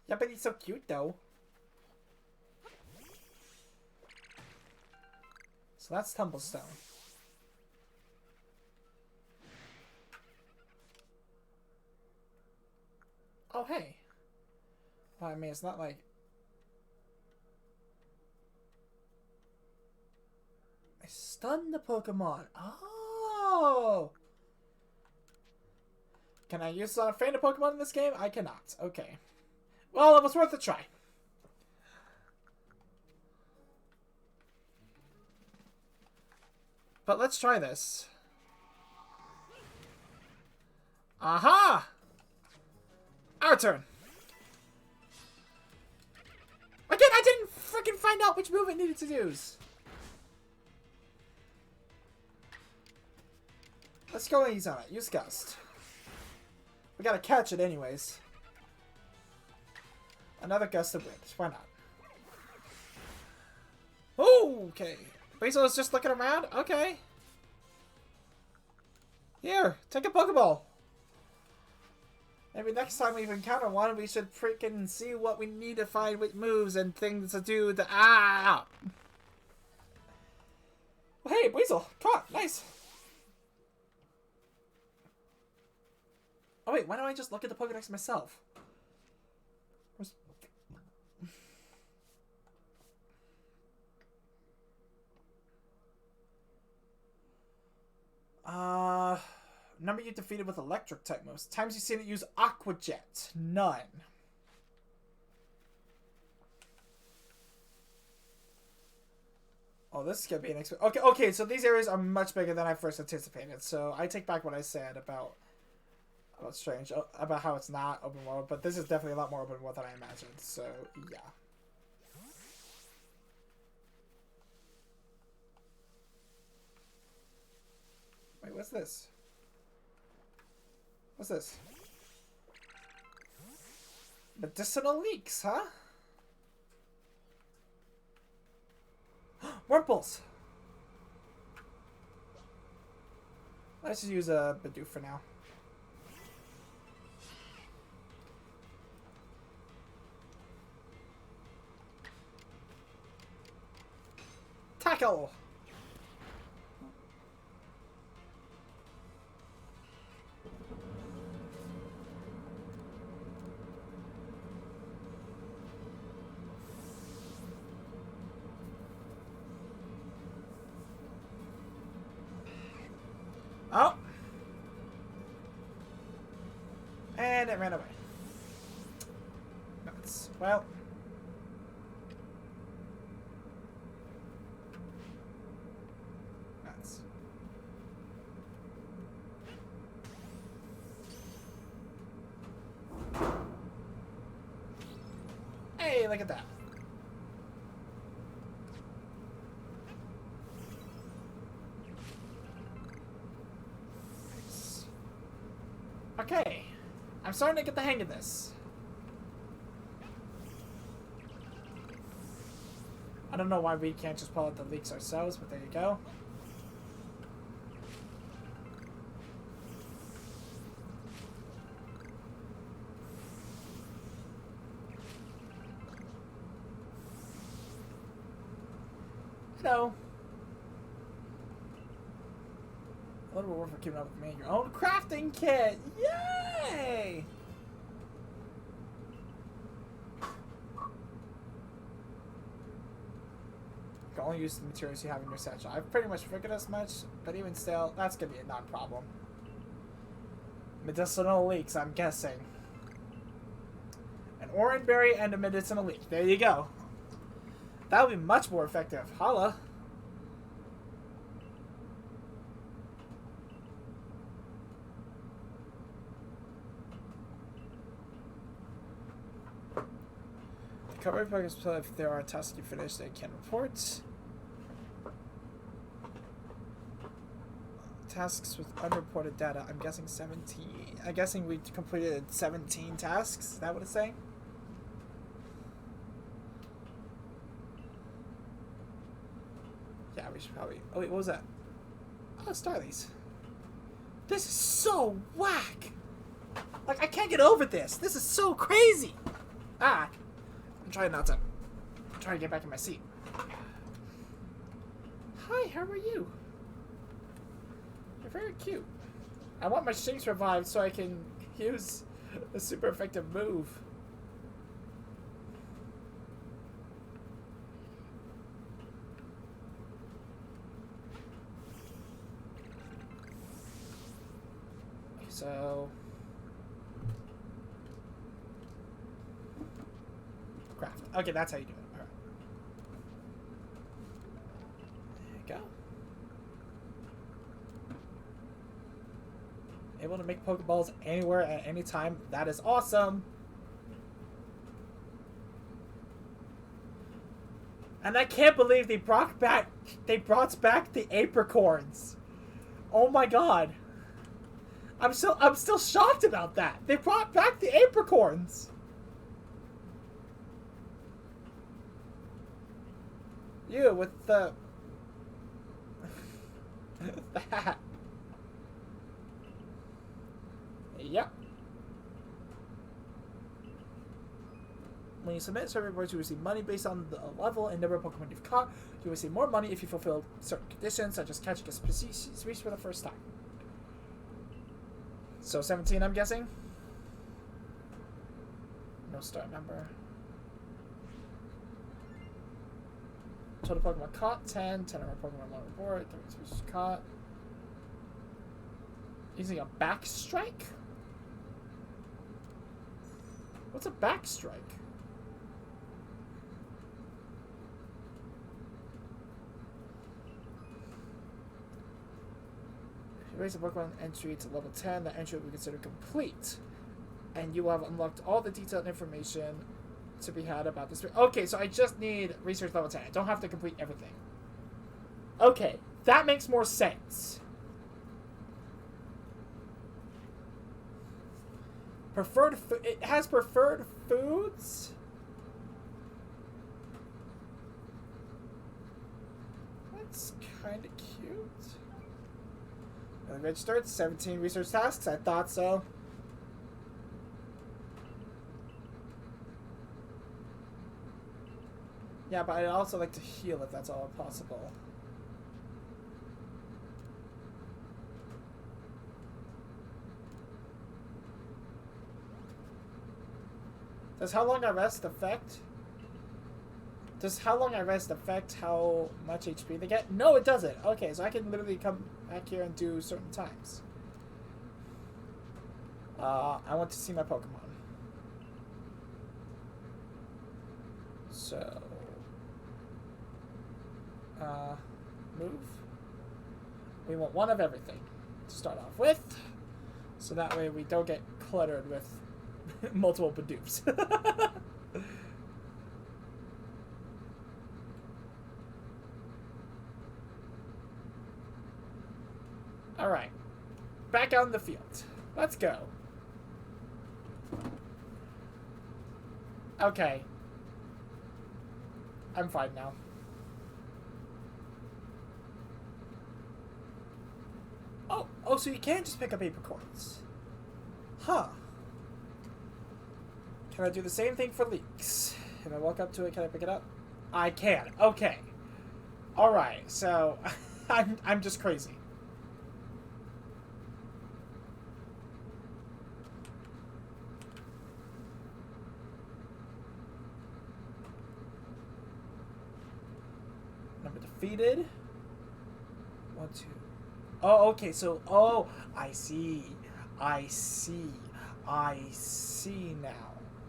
Speaker 1: Yeah, but he's so cute, though. So that's Tumblestone. Oh, hey. Well, I mean, it's not like... I stunned the Pokemon. Oh! Can I use Feint a Pokemon in this game? I cannot. Okay. Well, it was worth a try. But let's try this. Aha! Our turn. Again, I didn't freaking find out which move I needed to use. Let's go easy on it. Use Gust. We gotta catch it anyways. Another Gust of Wind. Why not? Okay. Basil is just looking around? Okay. Here, take a Pokeball. Maybe next time we encounter one, we should freaking see what we need to find with moves and things to do to... Ah! Hey, Weasel! Caught! Nice! Oh wait, why don't I just look at the Pokedex myself? Where's... Number you defeated with electric type moves. Times you've seen it use Aqua Jet. None. Oh, this is gonna be an experience. Okay, so these areas are much bigger than I first anticipated. So I take back what I said about Strange, about how it's not open world, but this is definitely a lot more open world than I imagined. So yeah. Wait, what's this? What's this? Medicinal leaks, huh? Wurmples! Let's just use a Bidoof for now. Tackle! Oh! And it ran away. Nuts. Well. Nuts. Hey, look at that. Okay, I'm starting to get the hang of this. I don't know why we can't just pull out the leaks ourselves, but there you go. Hello. A little more for keeping up with me. Your own crafting kit! Yay! You can only use the materials you have in your satchel. I've pretty much figured as much, but even still, that's gonna be a non-problem. Medicinal leeks, I'm guessing. An orange berry and a medicinal leek. There you go. That would be much more effective. Holla. Cover progress, if there are tasks you finish, they can report. tasks with unreported data. I'm guessing 17. I'm guessing we completed 17 tasks. Is that what it's saying? Yeah, we should probably... Oh, wait, what was that? Oh, Starlies. This is so whack! Like, I can't get over this. This is so crazy! Ah! I'm trying not to... I'm trying to get back in my seat. Hi, how are you? You're very cute. I want my Shinx revived so I can use a super effective move. So... Craft. Okay, that's how you do it. Alright. There you go. Able to make Pokeballs anywhere at any time. That is awesome. And I can't believe they brought back the apricorns. Oh my god. I'm still shocked about that. They brought back the apricorns. You with the that. Yep. When you submit survey reports, you receive money based on the level and number of Pokemon you've caught. You receive more money if you fulfill certain conditions, such as catching a species for the first time. So 17, I'm guessing? No start number. Total Pokemon caught, 10. 10 number of Pokemon on report. 30 species caught. Using a back strike? What's a back strike? Raise a Pokemon entry to level 10. The entry will be considered complete. And you will have unlocked all the detailed information to be had about this. Okay, so I just need research level 10. I don't have to complete everything. Okay, that makes more sense. Preferred food. It has preferred foods? That's kind of cute. Registered 17 research tasks. I thought so. Yeah, but I'd also like to heal if that's all possible. Does how long I rest affect? Does how long I rest affect how much HP they get? No, it doesn't. Okay, so I can literally come back here and do certain times. I want to see my Pokemon. So... move. We want one of everything to start off with. So that way we don't get cluttered with multiple Bidoofs. Alright. Back out in the field. Let's go. Okay. I'm fine now. Oh, so you can just pick up apricorns. Huh. Can I do the same thing for leeks? If I walk up to it, can I pick it up? I can. Okay. Alright, so I'm just crazy. Number defeated. 1, 2. Oh, okay, so, oh, I see now.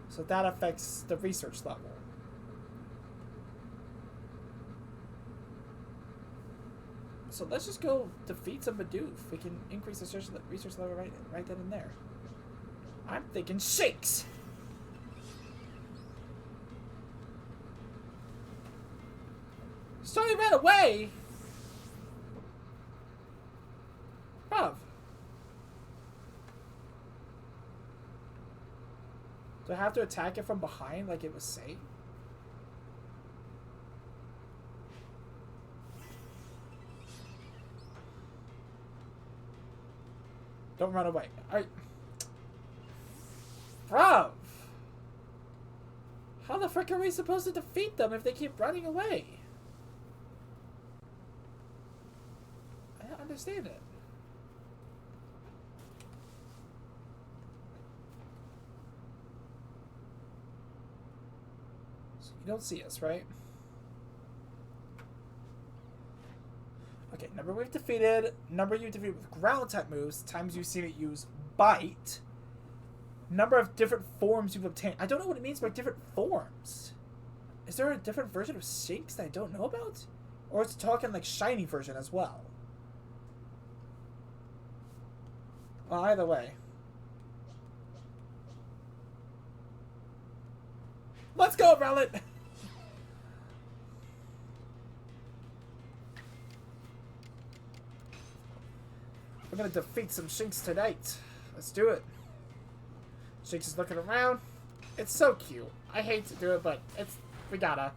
Speaker 1: So that affects the research level. So let's just go defeat some Bidoof. We can increase the research level right then and there. I'm thinking shakes! Starly ran away! Do I have to attack it from behind like it was saying? Don't run away. Alright. Bro! How the frick are we supposed to defeat them if they keep running away? I don't understand it. So you don't see us, right? Okay, number we've defeated, number you defeated with ground type moves, times you've seen it use bite, number of different forms you've obtained. I don't know what it means by different forms. Is there a different version of Shinx that I don't know about? Or it's talking like shiny version as well? Well, either way. Let's go, Rowlet! We're gonna defeat some Shinx tonight. Let's do it. Shinx is looking around. It's so cute. I hate to do it, but we gotta.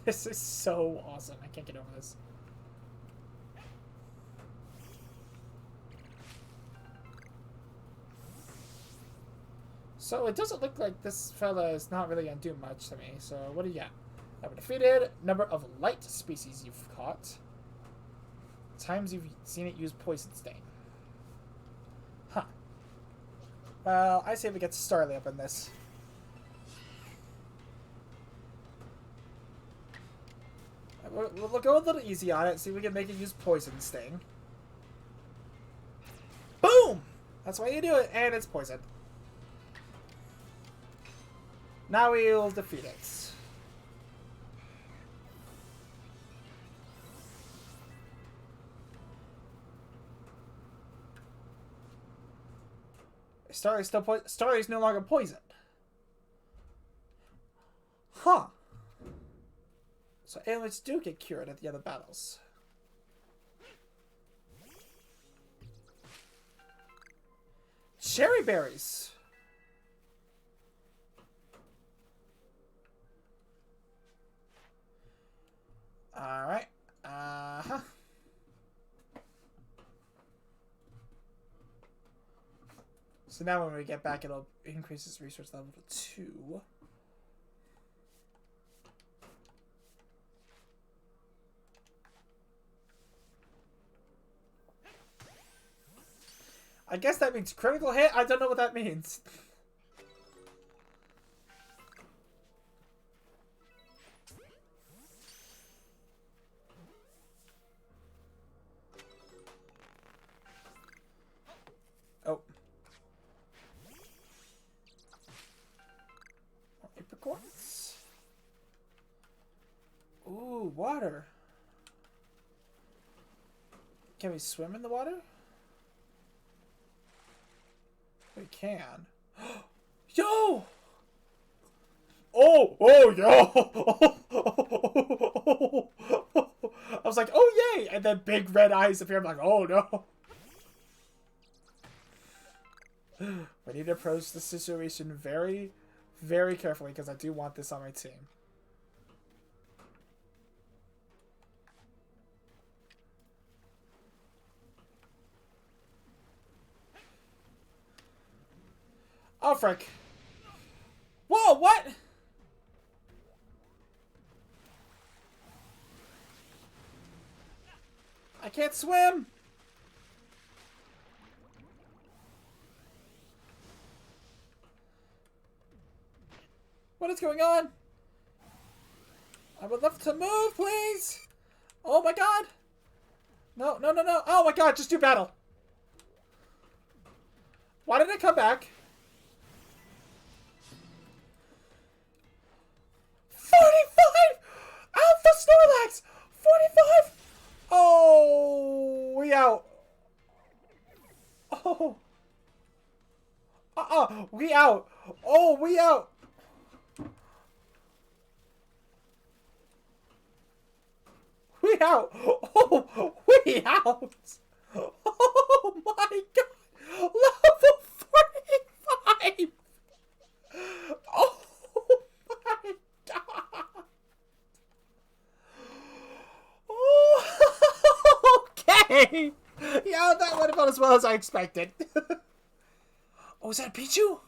Speaker 1: This is so awesome. I can't get over this. So it doesn't look like this fella is not really gonna do much to me. So what do you got? Number defeated, number of light species you've caught, times you've seen it use Poison Sting. Huh. Well, I say we get Starly up in this. We'll go a little easy on it, see if we can make it use Poison Sting. Boom! That's why you do it, and it's poison. Now we'll defeat it. Starly's no longer poisoned. Huh. So ailments do get cured at the other battles. Cherry berries. Alright. Uh-huh. So now when we get back, it'll increase its research level to 2. I guess that means critical hit? I don't know what that means. Oh. Apricots. Ooh, water. Can we swim in the water? We can. Yo! Oh, yo! I was like, oh, yay! And then big red eyes appear. I'm like, oh, no. We need to approach the situation very, very carefully because I do want this on my team. Oh, frick. Whoa, what? I can't swim. What is going on? I would love to move, please. Oh my god. No, no, no, no. Oh my god, just do battle. Why did it come back? 45! Alpha Snorlax! 45! Oh, we out. Oh. We out. Oh, we out. We way out! Oh, way out! Oh my god! Level 45! Oh my god! Oh, okay! Yeah, that went about as well as I expected. Oh, is that a Pichu?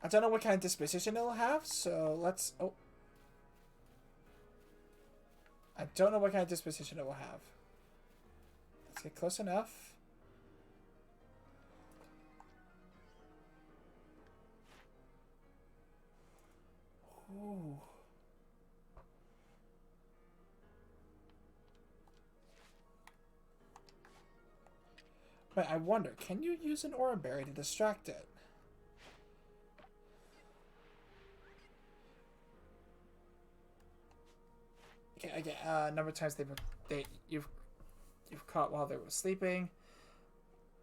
Speaker 1: I don't know what kind of disposition it'll have, so let's... Oh. I don't know what kind of disposition it will have. Let's get close enough. Ooh. But I wonder, can you use an Aura Berry to distract it? Okay, number of times you've caught while they were sleeping,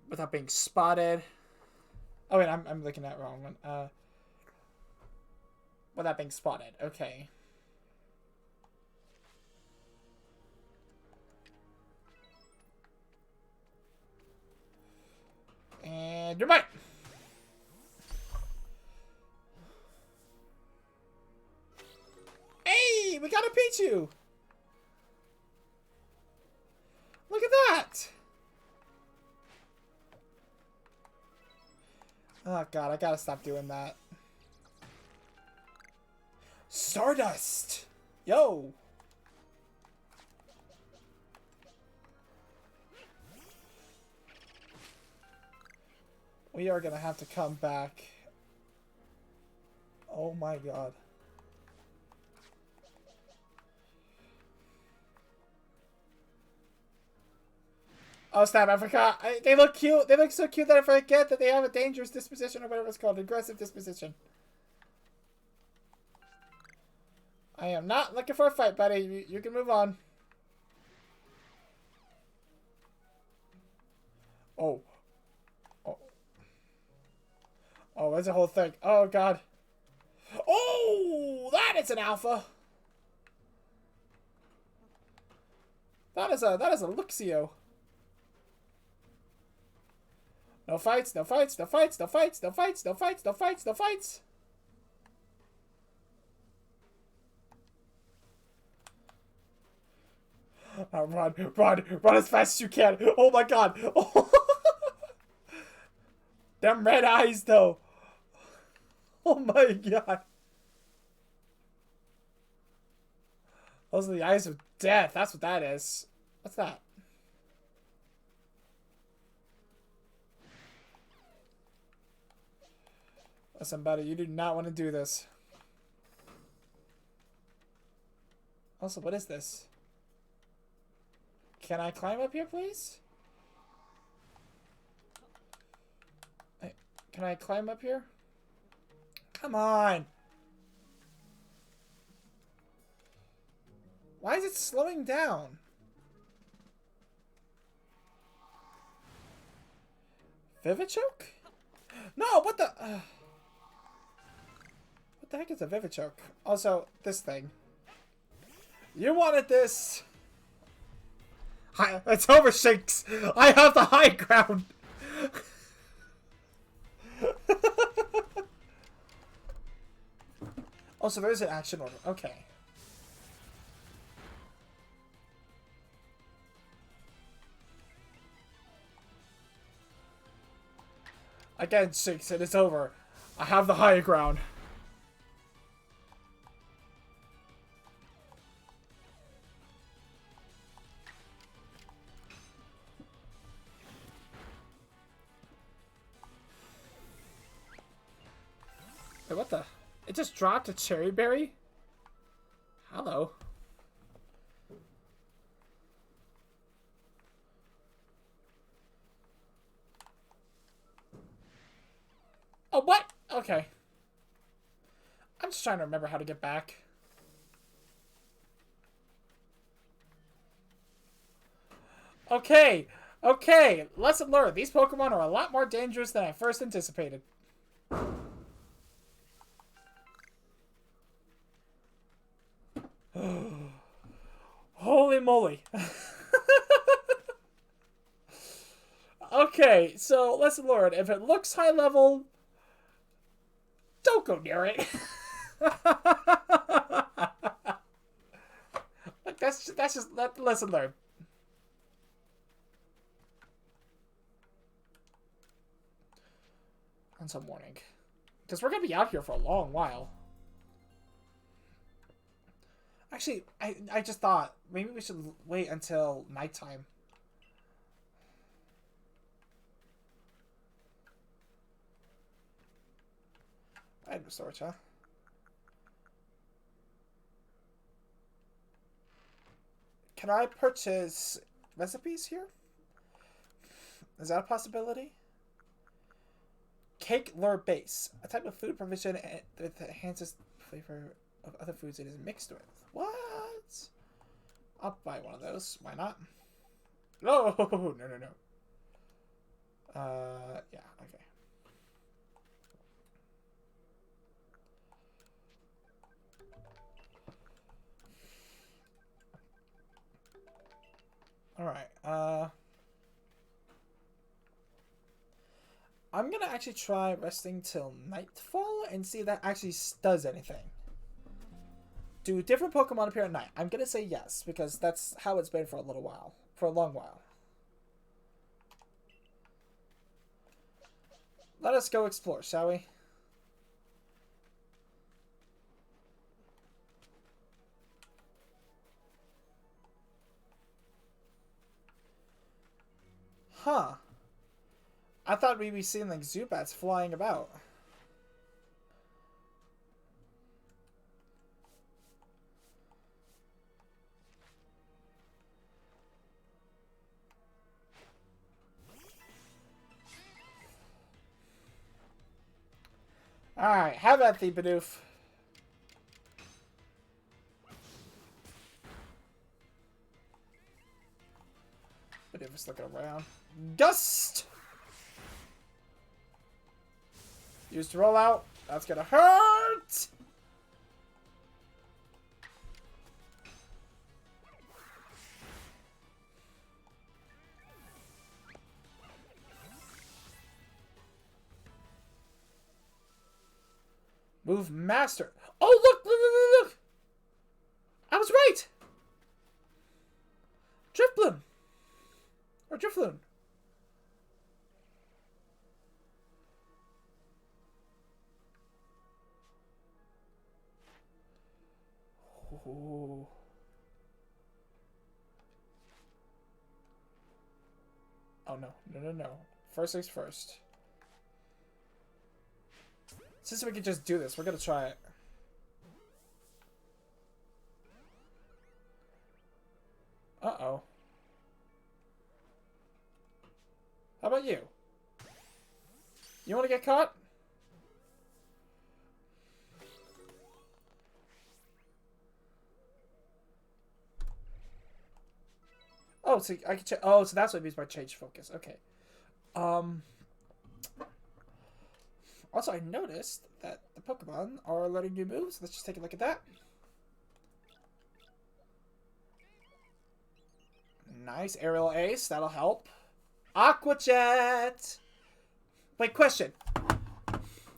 Speaker 1: without being spotted. Oh wait, I'm looking at the wrong one. Without being spotted. Okay. And you're mine. Hey, we got a Pichu. Look at that! Oh god, I gotta stop doing that. Stardust! Yo! We are gonna have to come back. Oh my god. Oh snap, I forgot. They look cute. They look so cute that I forget that they have a dangerous disposition or whatever it's called. Aggressive disposition. I am not looking for a fight, buddy. You can move on. Oh. Oh. Oh, there's a whole thing. Oh god. Oh, that is an alpha. That is a Luxio. No fights, no fights, no fights, no fights, no fights, no fights, no fights, no fights. Run as fast as you can. Oh my god. Oh. Them red eyes though. Oh my god. Those are the eyes of death. That's what that is. What's that? Listen, buddy, you do not want to do this. Also, what is this? Can I climb up here, please? Can I climb up here? Come on! Why is it slowing down? Vivichoke? No, what the... What the heck is a Vivichoke? Also, this thing. You wanted this! It's over, Shanks! I have the high ground! Oh, so there's an action order. Okay. Again, Shanks, it is over. I have the high ground. Wait, what the? It just dropped a cherry berry? Hello. Oh, what? Okay. I'm just trying to remember how to get back. Okay. Okay. Lesson learned. These Pokemon are a lot more dangerous than I first anticipated. Holy moly. Okay, so lesson learned. If it looks high level, don't go near it. Like that's just that lesson learned. On some warning. Because we're gonna be out here for a long while. Actually, I just thought maybe we should wait until nighttime. Item storage, huh? Can I purchase recipes here? Is that a possibility? Cake lure base. A type of food provision that enhances the flavor of other foods it is mixed with. What? I'll buy one of those. Why not? No, no, no, no. Yeah, okay. Alright, I'm gonna actually try resting till nightfall and see if that actually does anything. Do different Pokemon appear at night? I'm gonna say yes, because that's how it's been for a little while. For a long while. Let us go explore, shall we? Huh. I thought we'd be seeing like Zubats flying about. Alright, have at thee, Bidoof. Bidoof is looking around. Gust! Used to roll out. That's gonna hurt! Move master. Oh, look, look, look, look, look. I was right. Drifloon. Or Drifloon. Oh. Oh, no. No, no, no. First things first. Since we can just do this, we're gonna try it. Uh-oh. How about you? You wanna get caught? Oh, so I can oh, so that's what it means by change focus. Okay. Also, I noticed that the Pokemon are learning new moves. Let's just take a look at that. Nice. Aerial Ace. That'll help. Aqua Jet! Wait, question.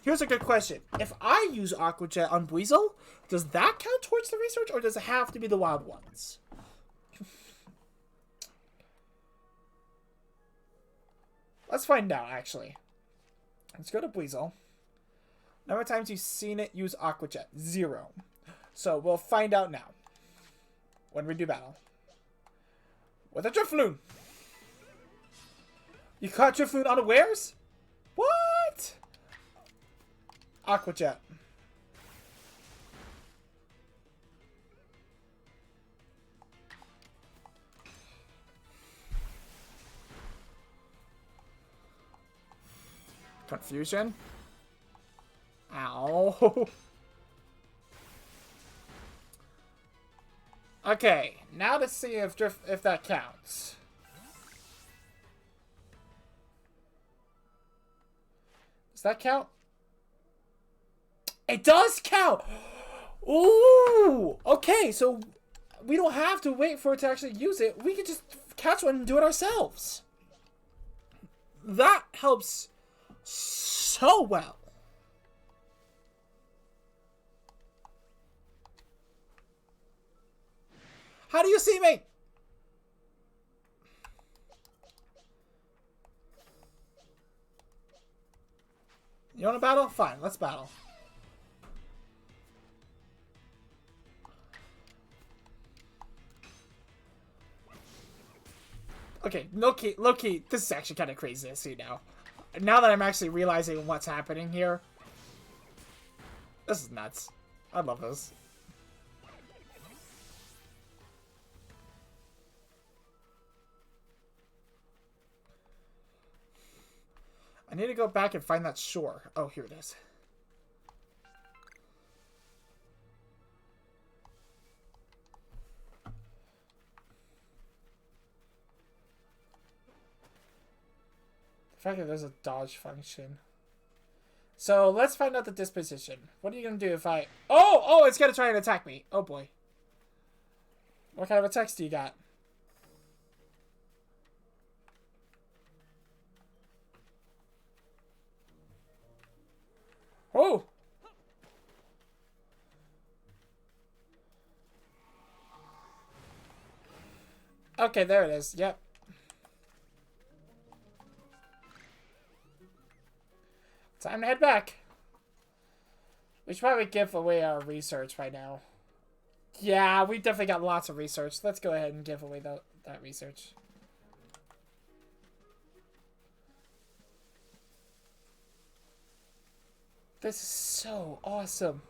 Speaker 1: Here's a good question. If I use Aqua Jet on Weasel, does that count towards the research, or does it have to be the wild ones? Let's find out, actually. Let's go to Weasel. Number of times you've seen it use Aqua Jet? 0. So we'll find out now. When we do battle. With a Drifloon! You caught Drifloon unawares? What? Aqua Jet. Confusion. Ow. Okay, now to see if that counts. Does that count? It does count! Ooh! Okay, so we don't have to wait for it to actually use it. We can just catch one and do it ourselves. That helps so well. How do you see me? You want to battle? Fine, let's battle. Okay, low-key, this is actually kind of crazy to see now. Now that I'm actually realizing what's happening here. This is nuts. I love this. I need to go back and find that shore. Oh, here it is. The fact that there's a dodge function. So, let's find out the disposition. What are you going to do if I... Oh, it's going to try and attack me. Oh, boy. What kind of attacks do you got? Oh! Okay, there it is. Yep. Time to head back. We should probably give away our research right now. Yeah, we definitely got lots of research. Let's go ahead and give away that research. This is so awesome.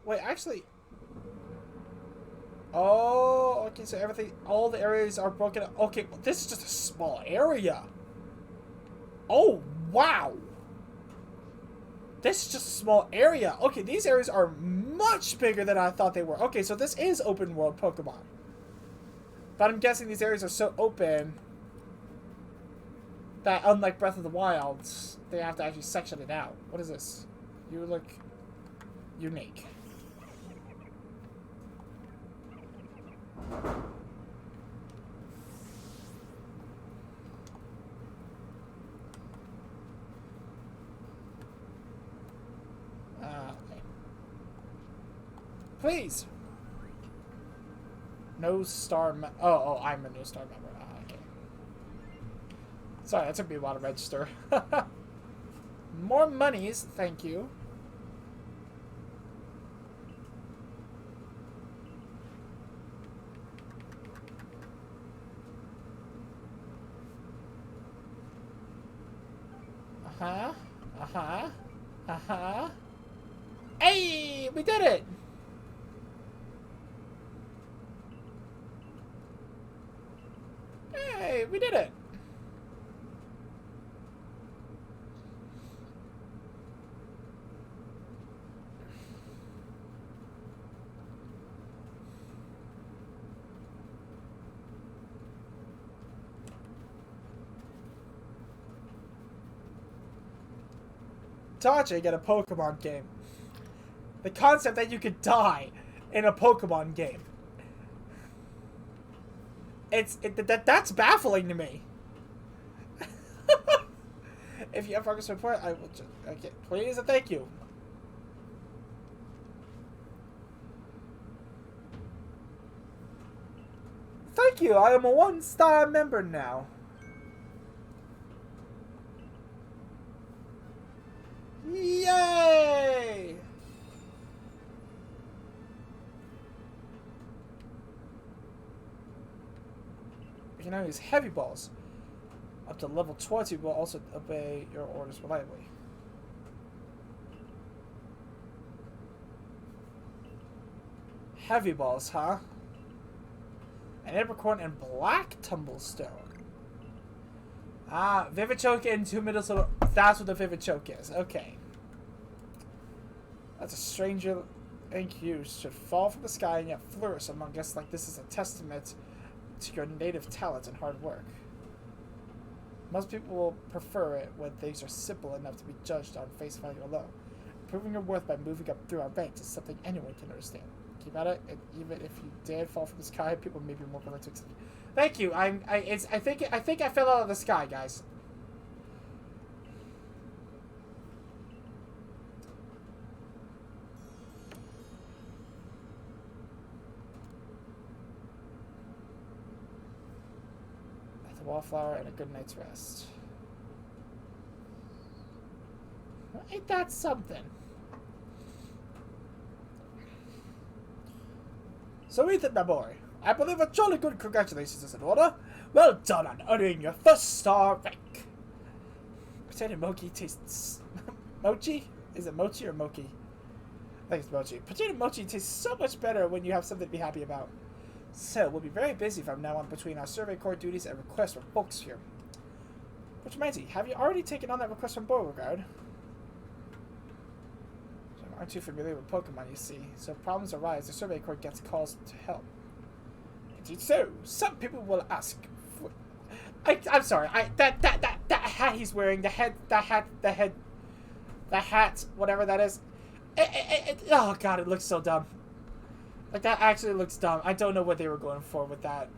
Speaker 1: Wait, actually... Oh, okay, so everything... All the areas are broken up. Okay, well, this is just a small area. Oh, wow. This is just a small area. Okay, these areas are much bigger than I thought they were. Okay, so this is open world Pokemon. But I'm guessing these areas are so open that, unlike Breath of the Wild, they have to actually section it out. What is this? You look unique. Okay. Please. No star. Oh, I'm a no star member. Okay. Sorry, that took me a while to register. More monies, thank you. Hey, we did it! Hey, we did it! Dodging in a Pokemon game. The concept that you could die in a Pokemon game. That's baffling to me. If you have progress report, I will just... Okay, please and thank you. Thank you, I am a 1-star member now. Yay! You can now use heavy balls. Up to level 20 will also obey your orders reliably. Heavy balls, huh? An apricorn and black tumblestone. Ah, Vivid Choke and 2 middle, so that's what the Vivid Choke is. Okay. That's a stranger like you should fall from the sky and yet flourish among us like this is a testament to your native talent and hard work. Most people will prefer it when things are simple enough to be judged on face value alone. Proving your worth by moving up through our ranks is something anyone can understand. Keep at it, and even if you did fall from the sky, people may be more willing to accept you. Thank you. I think I fell out of the sky, guys. The wallflower and a good night's rest. Well, ain't that something? So Ethan, my boy, I believe a jolly good congratulations is in order. Well done on earning your first star rank. Potato mochi tastes... mochi? Is it mochi or mochi? I think it's mochi. Potato mochi tastes so much better when you have something to be happy about. So, we'll be very busy from now on between our survey corps duties and requests from folks here. Which reminds me, have you already taken on that request from Beauregard? Aren't too familiar with Pokemon, you see. So if problems arise, the survey corps gets calls to help. Indeed so. Some people will ask for... I'm sorry, that hat he's wearing, the hat, whatever that is. Oh god, it looks so dumb. Like, that actually looks dumb. I don't know what they were going for with that.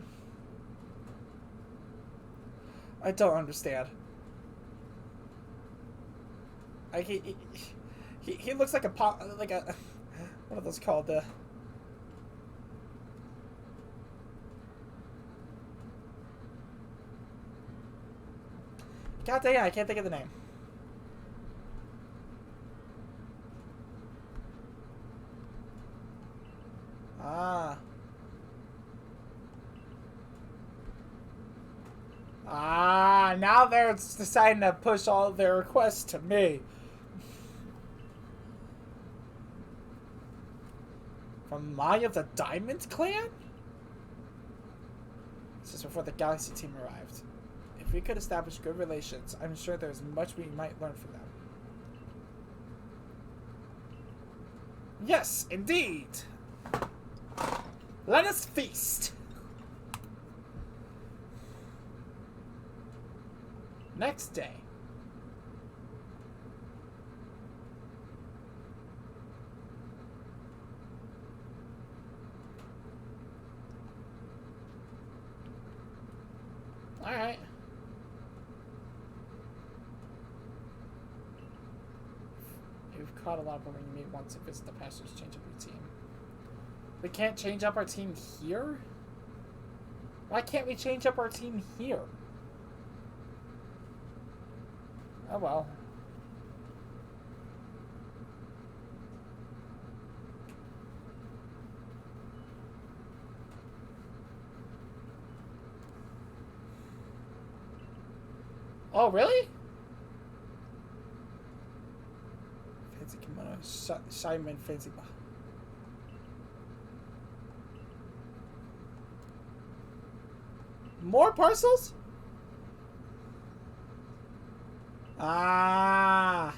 Speaker 1: I don't understand. Like, he looks like a pop, like a, what are those called? God damn, I can't think of the name. Now they're deciding to push all their requests to me. From Maya the Diamond Clan? This is before the Galaxy team arrived. If we could establish good relations, I'm sure there's much we might learn from them. Yes, indeed! Let us feast! Next day. Alright. You've caught a lot when you meet once if it's the pastures change up your team. We can't change up our team here? Why can't we change up our team here? Oh well. Oh, really? Fancy kimono. Simon fancy. More parcels? Ah.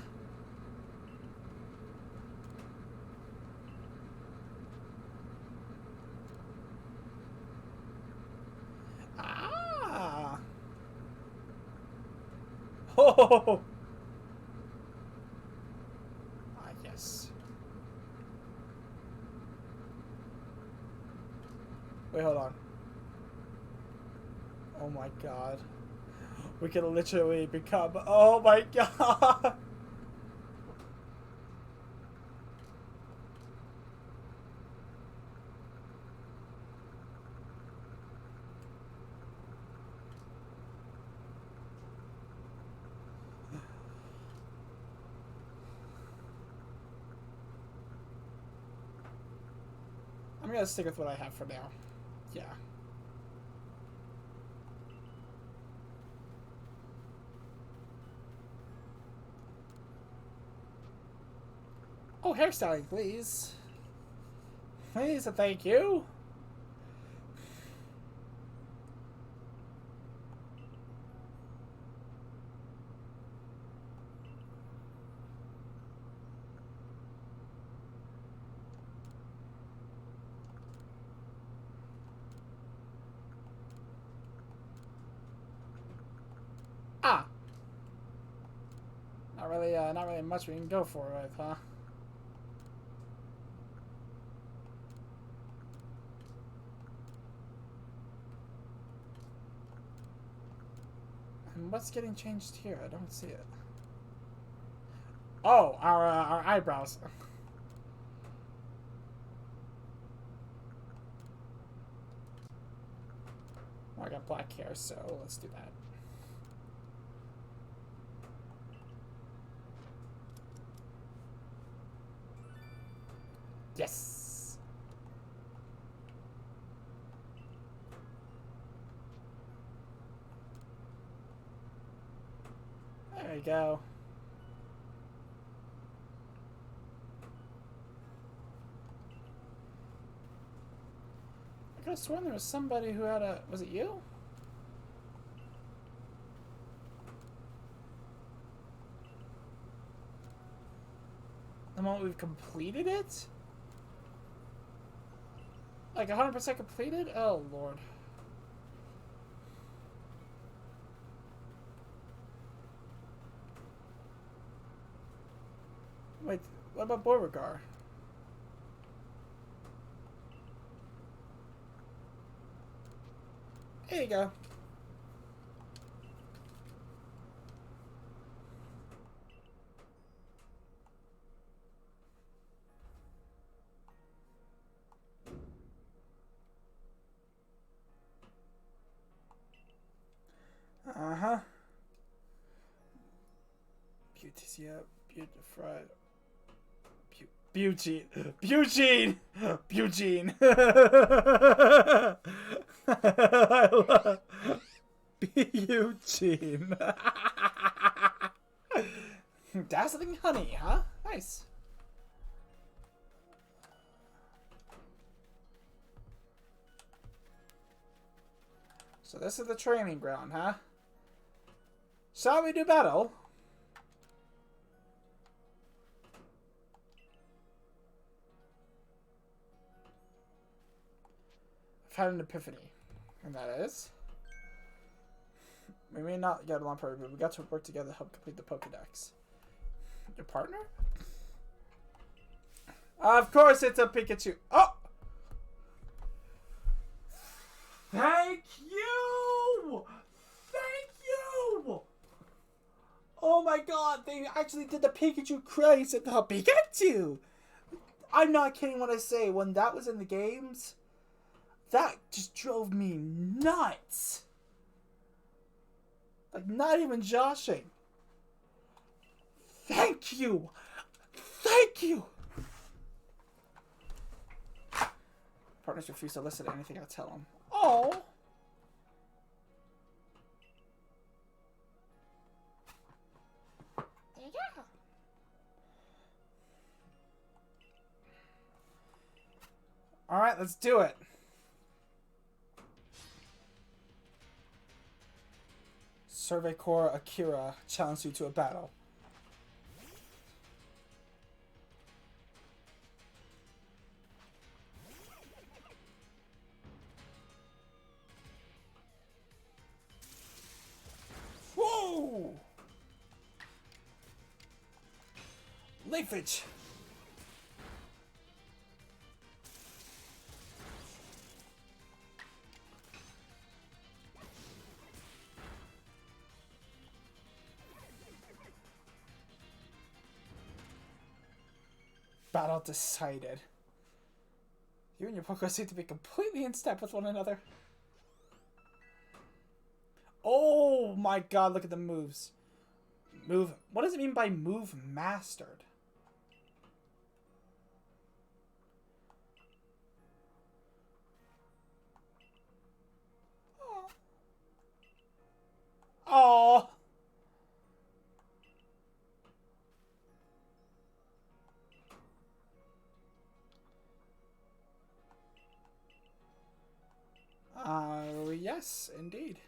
Speaker 1: Ah. Oh. Ah, yes. Wait, hold on. Oh my god. We can literally become... Oh my god! I'm gonna stick with what I have for now. Yeah. Oh, hairstyling, please. Please, and thank you. Ah! Not really much we can go for with, huh? And what's getting changed here? I don't see it. Oh, our eyebrows. I got black hair, so let's do that. Yes! There we go. I could have sworn there was somebody who had a... Was it you? The moment we've completed it? Like 100% completed? Oh, Lord. Wait, what about Beauregard? There you go. Uh-huh. Beauty's, yeah. Beautified. Butene. Butene! Butene. I love Butene. Dazzling honey, huh? Nice. So this is the training ground, huh? Shall we do battle? I've had an epiphany. And that is... We may not get along perfectly, but we got to work together to help complete the Pokedex. Your partner? Of course it's a Pikachu. Oh! Thank you! Thank you! Oh my god, they actually did the Pikachu craze at the Pikachu! I'm not kidding when I say, when that was in the games, that just drove me nuts. Like, not even joshing. Thank you! Thank you! Partners refuse to listen to anything I tell them. Oh! There you go. Alright, let's do it. Survey Corps Akira challenged you to a battle. Whoa! Leafage! Battle decided. You and your Pokemon seem to be completely in step with one another. Oh my god, look at the moves. Move. What does it mean by move mastered? Oh. Yes, indeed.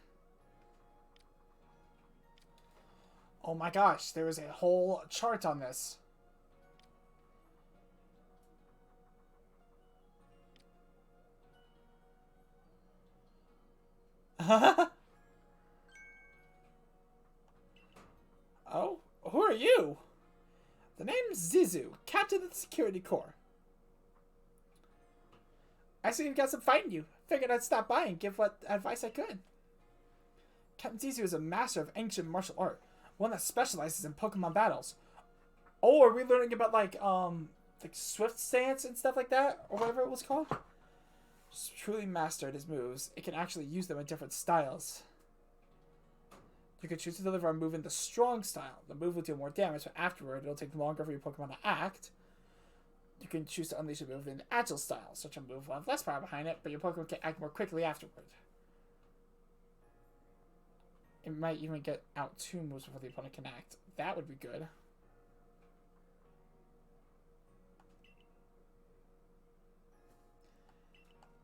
Speaker 1: Oh my gosh, there is a whole chart on this. Oh? Who are you? The name's Zizu, Captain of the Security Corps. I see you've got some fight in you. Figured I'd stop by and give what advice I could. Captain Zizu is a master of ancient martial art, one that specializes in Pokemon battles. Oh, are we learning about like Swift Stance and stuff like that, or whatever it was called? Just truly mastered his moves. It can actually use them in different styles. You can choose to deliver a move in the strong style. The move will do more damage, but afterward it'll take longer for your Pokemon to act. You can choose to unleash a move in the agile style. Such a move will have less power behind it, but your Pokemon can act more quickly afterward. It might even get out 2 moves before the opponent can act. That would be good.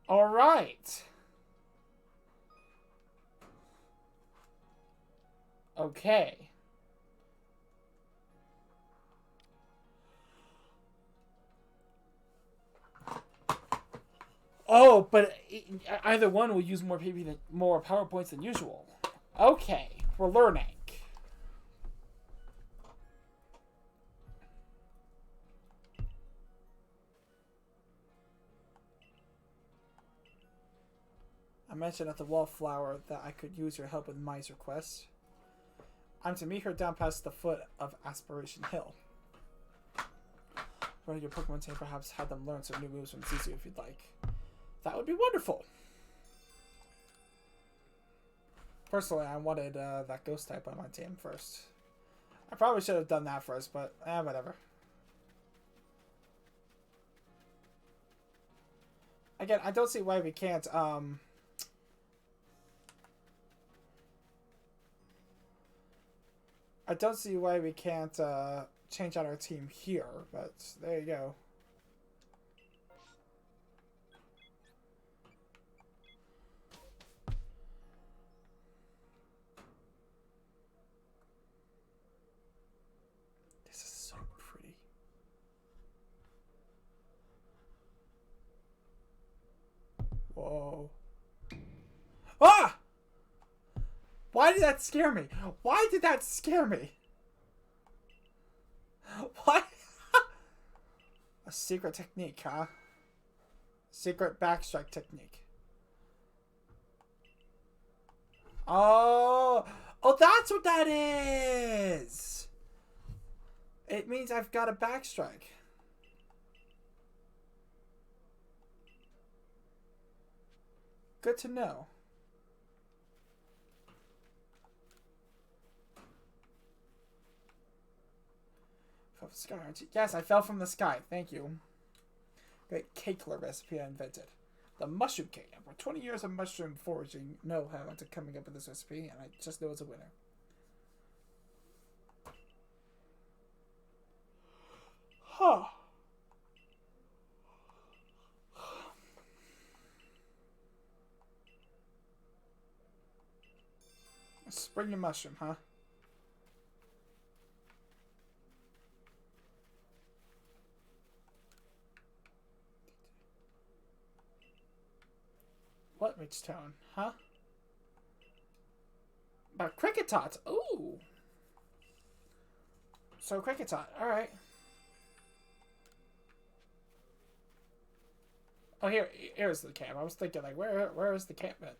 Speaker 1: Alright. Okay. Oh, but either one will use more more power points than usual. Okay, we're learning. I mentioned at the Wallflower that I could use your help with Mai's request. I'm to meet her down past the foot of Aspiration Hill. One of your Pokemon team perhaps had them learn some new moves from Zizu if you'd like. That would be wonderful. Personally, I wanted that ghost type on my team first. I probably should have done that first, but whatever. Again, I don't see why we can't change out our team here, but there you go. This is so pretty. Whoa. Ah! Why did that scare me? Why did that scare me? What? A secret technique, huh? Secret backstrike technique. Oh! Oh, that's what that is! It means I've got a backstrike. Good to know. Fell from the sky, aren't you? Yes, I fell from the sky. Thank you. Great cakeler recipe I invented. The mushroom cake. After 20 years of mushroom foraging, know how to coming up with this recipe, and I just know it's a winner. Huh. Spring mushroom, huh? What rich tone, huh? But Cricketot. Ooh. So Cricketot. All right. Oh, here's the camp. I was thinking, like, where is the camp at?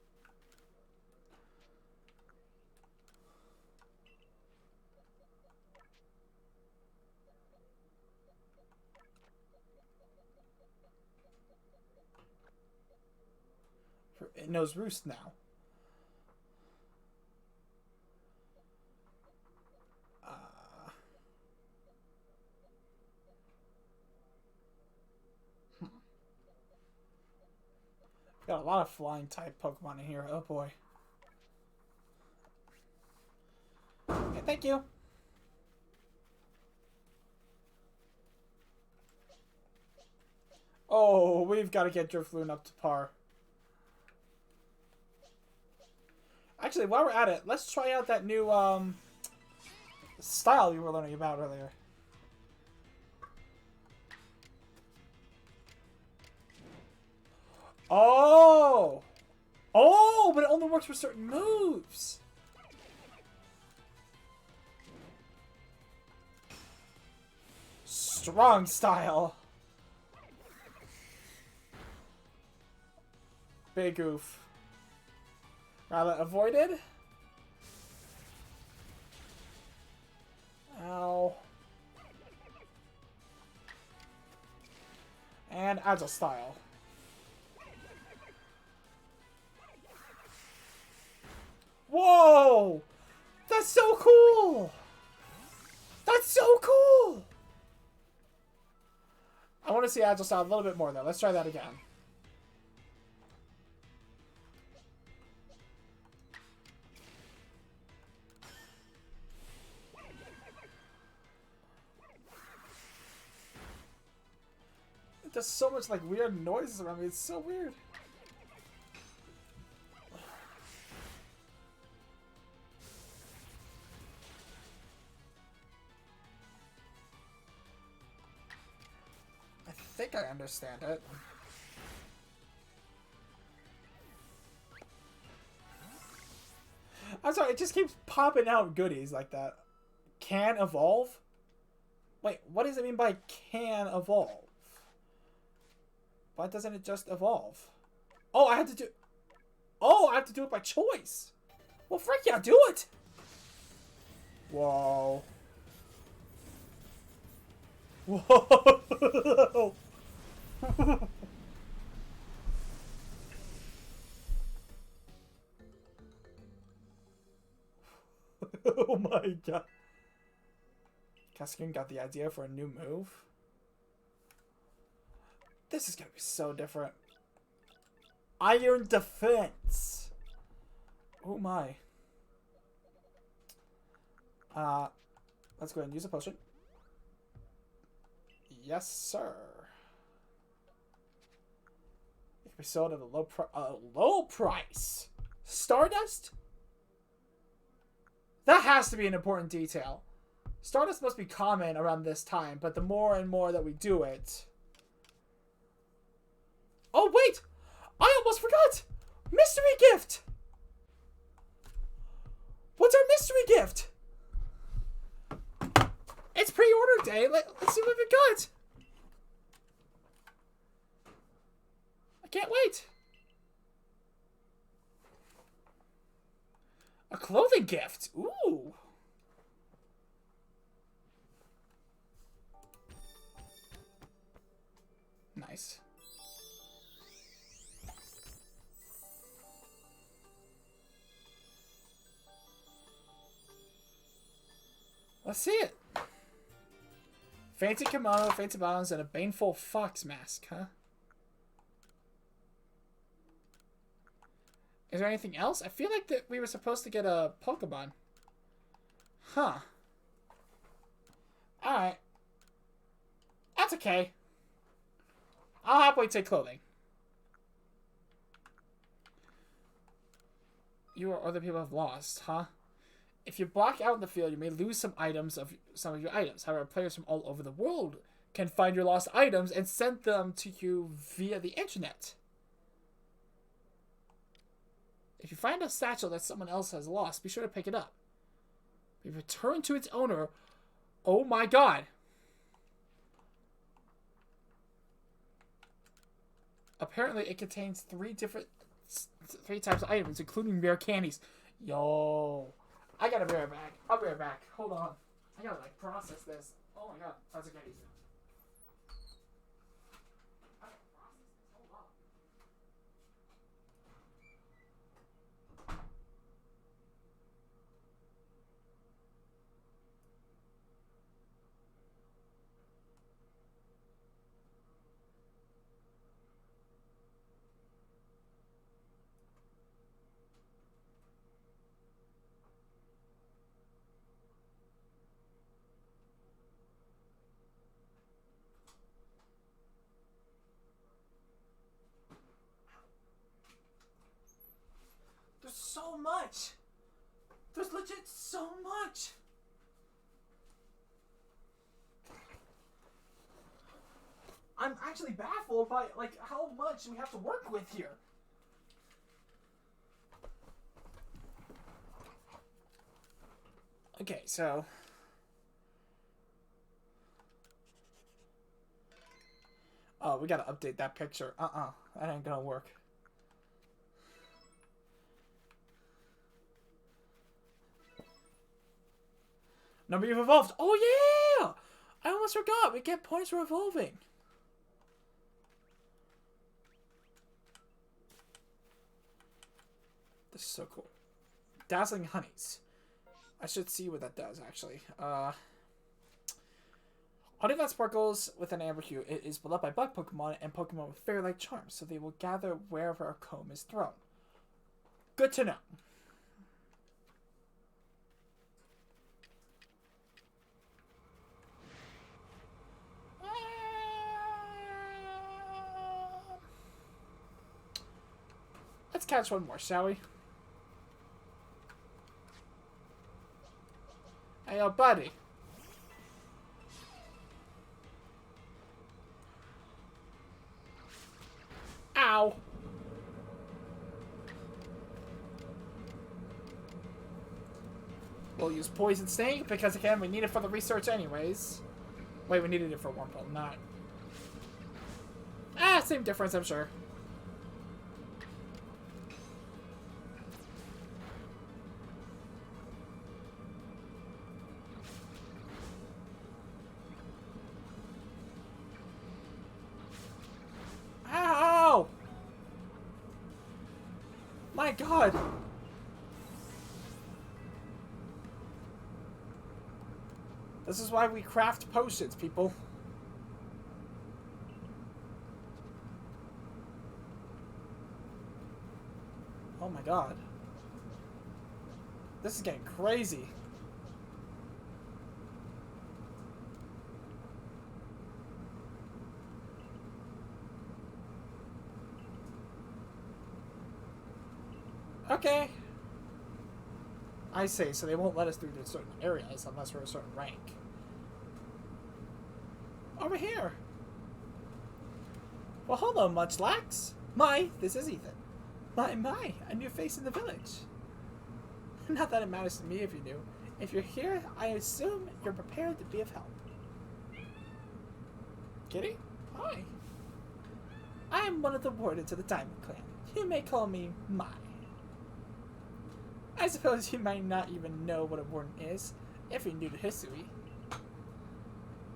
Speaker 1: It knows Roost now. Got a lot of flying type Pokemon in here. Oh boy. Okay, thank you. Oh, we've got to get Drifloon up to par. Actually, while we're at it, let's try out that new style you were learning about earlier. Oh! Oh, but it only works for certain moves. Strong style. Big oof. Rowlet avoided. Ow. And agile style. Whoa! That's so cool! That's so cool! I want to see agile style a little bit more though. Let's try that again. It does so much like weird noises around me. It's so weird. I think I understand it. I'm sorry, it just keeps popping out goodies like that. Can evolve? Wait, what does it mean by can evolve? Why doesn't it just evolve? Oh, I have to do... Oh, I have to do it by choice. Well, frick yeah, do it. Whoa. Whoa. Oh my god. Cascade got the idea for a new move. This is gonna be so different. Iron Defense. Oh my. Let's go ahead and use a potion. Yes, sir. It can be sold at a low price. Stardust? That has to be an important detail. Stardust must be common around this time, but the more and more that we do it... Oh, wait! I almost forgot! Mystery gift! What's our mystery gift? It's pre-order day. Let's see what we got. I can't wait. A clothing gift. Ooh. Nice. Let's see it. Fancy kimono, fancy bottoms, and a baneful fox mask, huh? Is there anything else? I feel like that we were supposed to get a Pokemon. Huh. Alright. That's okay. I'll happily take clothing. You or other people have lost, huh? If you block out in the field, you may lose some of your items. However, players from all over the world can find your lost items and send them to you via the internet. If you find a satchel that someone else has lost, be sure to pick it up. Be returned to its owner. Oh my god. Apparently, it contains three types of items, including rare candies. Yo. I gotta be right back. I'll be right back. Hold on. I gotta, like, process this. Oh my god. That's okay. I gotta process this. Hold on. There's so much. There's legit so much. I'm actually baffled by, like, how much we have to work with here. Okay, so... Oh, we gotta update that picture. That ain't gonna work. Number you've evolved. Oh, yeah! I almost forgot. We get points for evolving. This is so cool. Dazzling Honeys. I should see what that does, actually. Honey that sparkles with an amber hue. It is beloved by bug Pokemon and Pokemon with fairy-like charms, so they will gather wherever a comb is thrown. Good to know. Let's catch one more, shall we? Hey, yo, buddy. Ow. We'll use Poison Sting because, again, we need it for the research anyways. Wait, we needed it for 1.9. Ah, same difference, I'm sure. Ow! My God! This is why we craft potions, people. Oh my God. This is getting crazy. Okay. I say, so they won't let us through to certain areas unless we're a certain rank. Over here. Well, hello, Munchlax. This is Ethan. My, a new face in the village. Not that it matters to me if you knew. If you're here, I assume you're prepared to be of help. Kitty? Hi. I am one of the wardens of the Diamond Clan. You may call me Mai. I suppose you might not even know what a warden is, if you're new to history.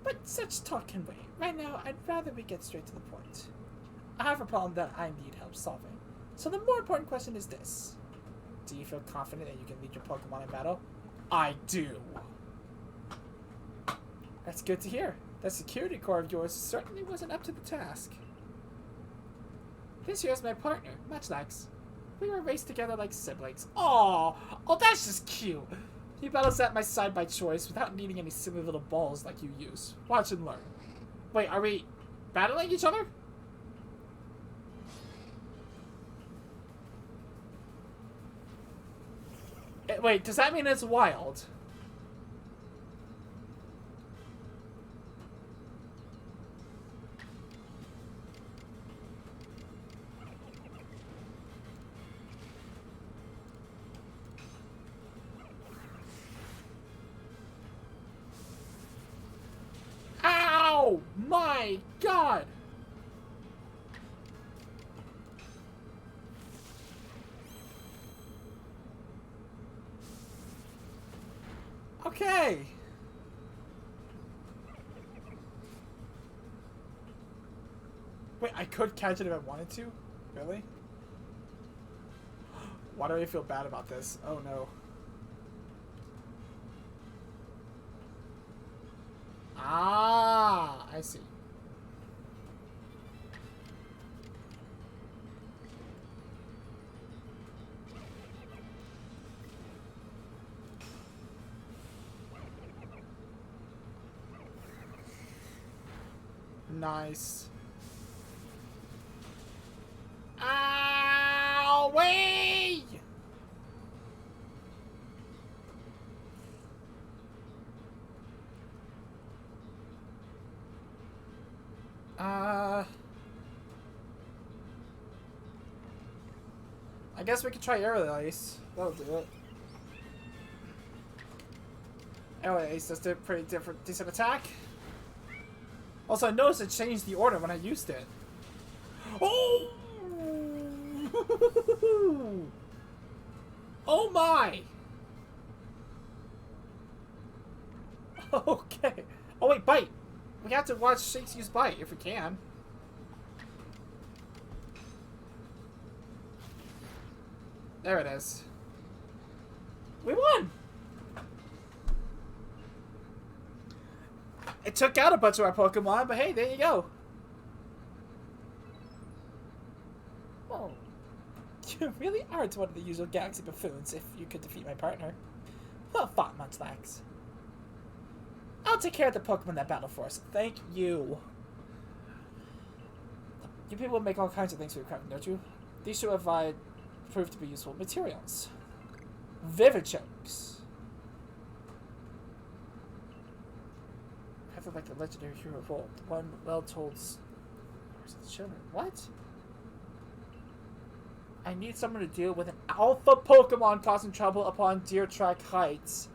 Speaker 1: But such talk can wait. Right now, I'd rather we get straight to the point. I have a problem that I need help solving. So the more important question is this. Do you feel confident that you can lead your Pokemon in battle? I do. That's good to hear. That security corps of yours certainly wasn't up to the task. This here's my partner, Munchlax. We were raised together like siblings. Aww! Oh, that's just cute! He battles at my side by choice without needing any silly little balls like you use. Watch and learn. Wait, are we battling each other? Wait, does that mean it's wild? Ow! My God! Okay. Wait, I could catch it if I wanted to? Really? Why do I feel bad about this? Oh no. Ah, I see. Nice. Ow-wee! I guess we could try Aerial Ace. That'll do it. Aerial Ace does do a pretty decent attack. Also, I noticed it changed the order when I used it. Oh! Oh my! Okay. Oh wait, bite! We have to watch Shakes use bite if we can. There it is. We won! It took out a bunch of our Pokemon, but hey, there you go. Oh. You really aren't one of the usual galaxy buffoons if you could defeat my partner. Well fought, Munchlax. I'll take care of the Pokemon that battle for us. Thank you. You people make all kinds of things for your crafting, don't you? These should have proved to be useful materials. Vivichokes. I feel like the legendary hero role. One well-told stories of the children. What? I need someone to deal with an alpha Pokemon causing trouble upon Deer Track Heights.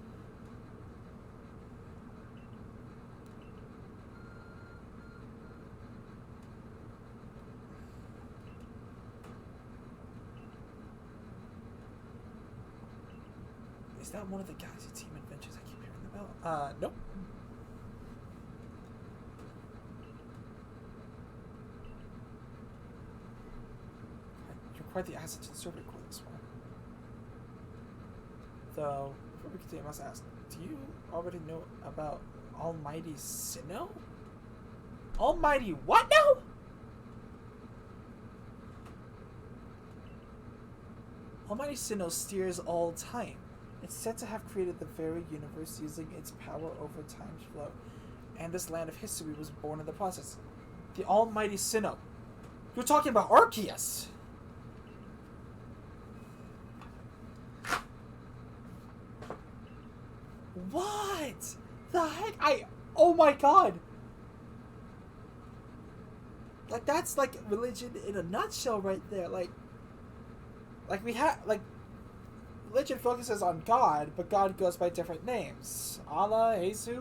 Speaker 1: Is that one of the Galaxy Team adventures I keep hearing about? Nope. You're quite the asset to the server core this one. Though, before we continue, I must ask, do you already know about Almighty Sinnoh? Almighty what now? Almighty Sinnoh steers all time. It's said to have created the very universe using its power over time's flow. And this land of history was born in the process. The Almighty Sinnoh. You're talking about Arceus! What? The heck? Oh my god! Like, that's like religion in a nutshell right there. Like we have, like, religion focuses on God, but God goes by different names. Allah, Jesus.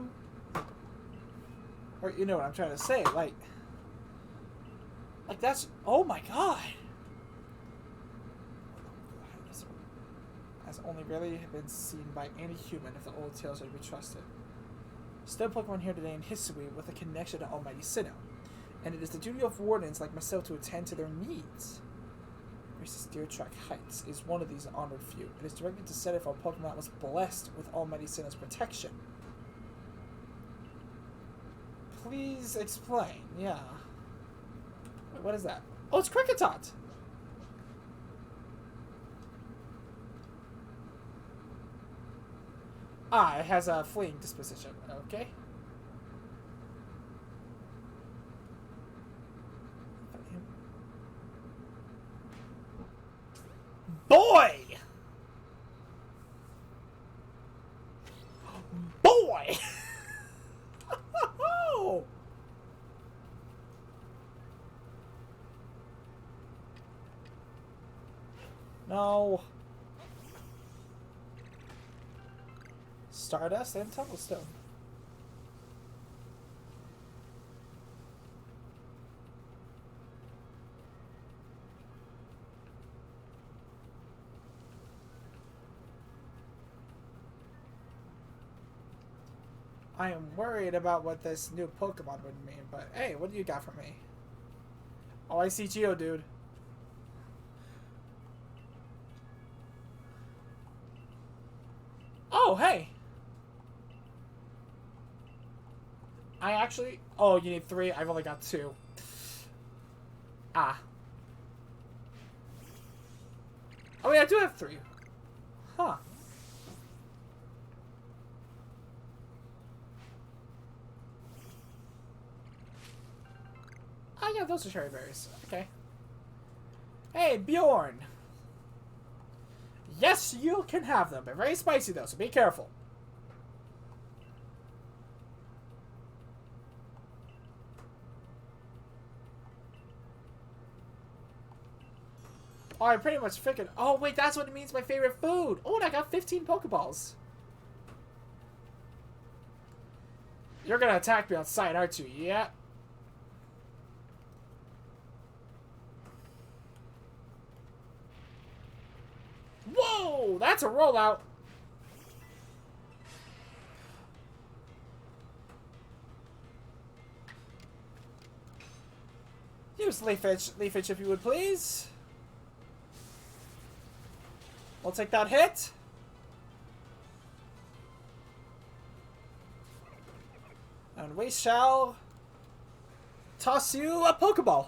Speaker 1: Or, you know what I'm trying to say. Like that's, oh my god. Has only rarely been seen by any human if the old tales are to be trusted. Still Pokemon here today in history with a connection to Almighty Sinnoh. And it is the duty of wardens like myself to attend to their needs. Grace's Deer Track Heights is one of these honored few. It is directly to set if our Pokemon was blessed with Almighty Sinnoh's protection. Please explain, yeah. Wait, what is that? Oh, it's Kricketot! Ah, it has a fleeing disposition. Okay. Boy! Boy! No. Stardust and Tumblestone. I am worried about what this new Pokemon would mean, but hey, what do you got for me? Oh, I see Geodude. Oh, hey! I actually... Oh, you need 3? I've only got 2. Ah. Oh, yeah, I do have 3. Huh. Oh, yeah, those are cherry berries. Okay. Hey, Bjorn! Yes, you can have them. They're very spicy, though, so be careful. Oh, I pretty much figured. Oh, wait, that's what it means, my favorite food. Oh, and I got 15 Pokeballs. You're gonna attack me on sight, aren't you? Yeah. that's a rollout. Use Leafage if you would please. We'll take that hit. And we shall toss you a Pokeball.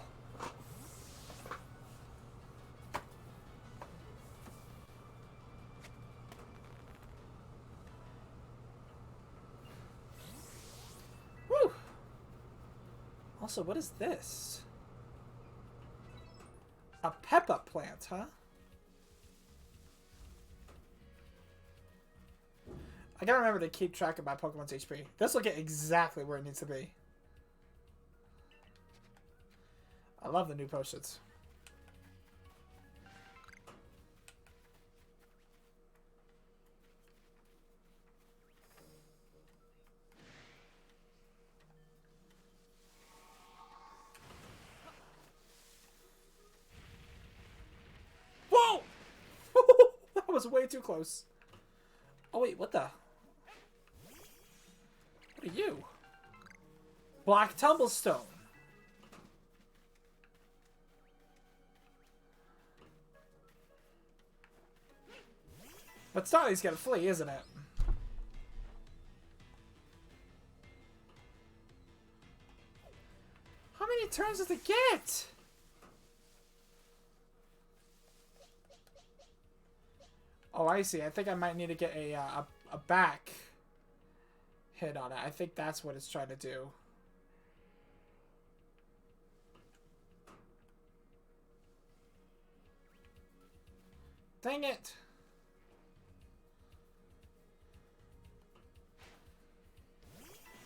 Speaker 1: Woo! Also, what is this? A Peppa plant, huh? I gotta remember to keep track of my Pokemon's HP. This will get exactly where it needs to be. I love the new potions. Whoa! That was way too close. Oh wait, what the? What are you? Black Tumblestone. But Starly's gonna flee, isn't it? How many turns does it get? Oh, I see. I think I might need to get a back hit on it. I think that's what it's trying to do. Dang it.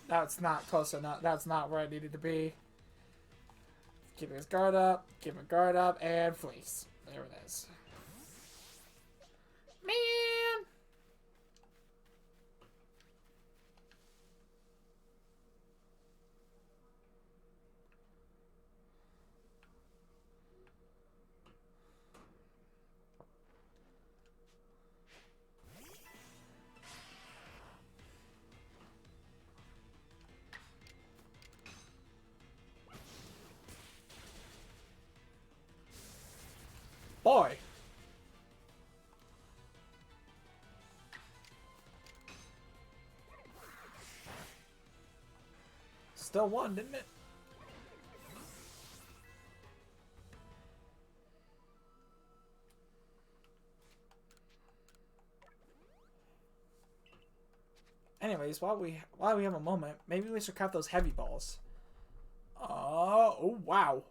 Speaker 1: That's not close enough. That's not where I needed to be. Keep his guard up. Keep his guard up. And fleece. There it is. Man! Boy! Still won, didn't it? Anyways, while we have a moment, maybe we should craft those heavy balls. Oh wow.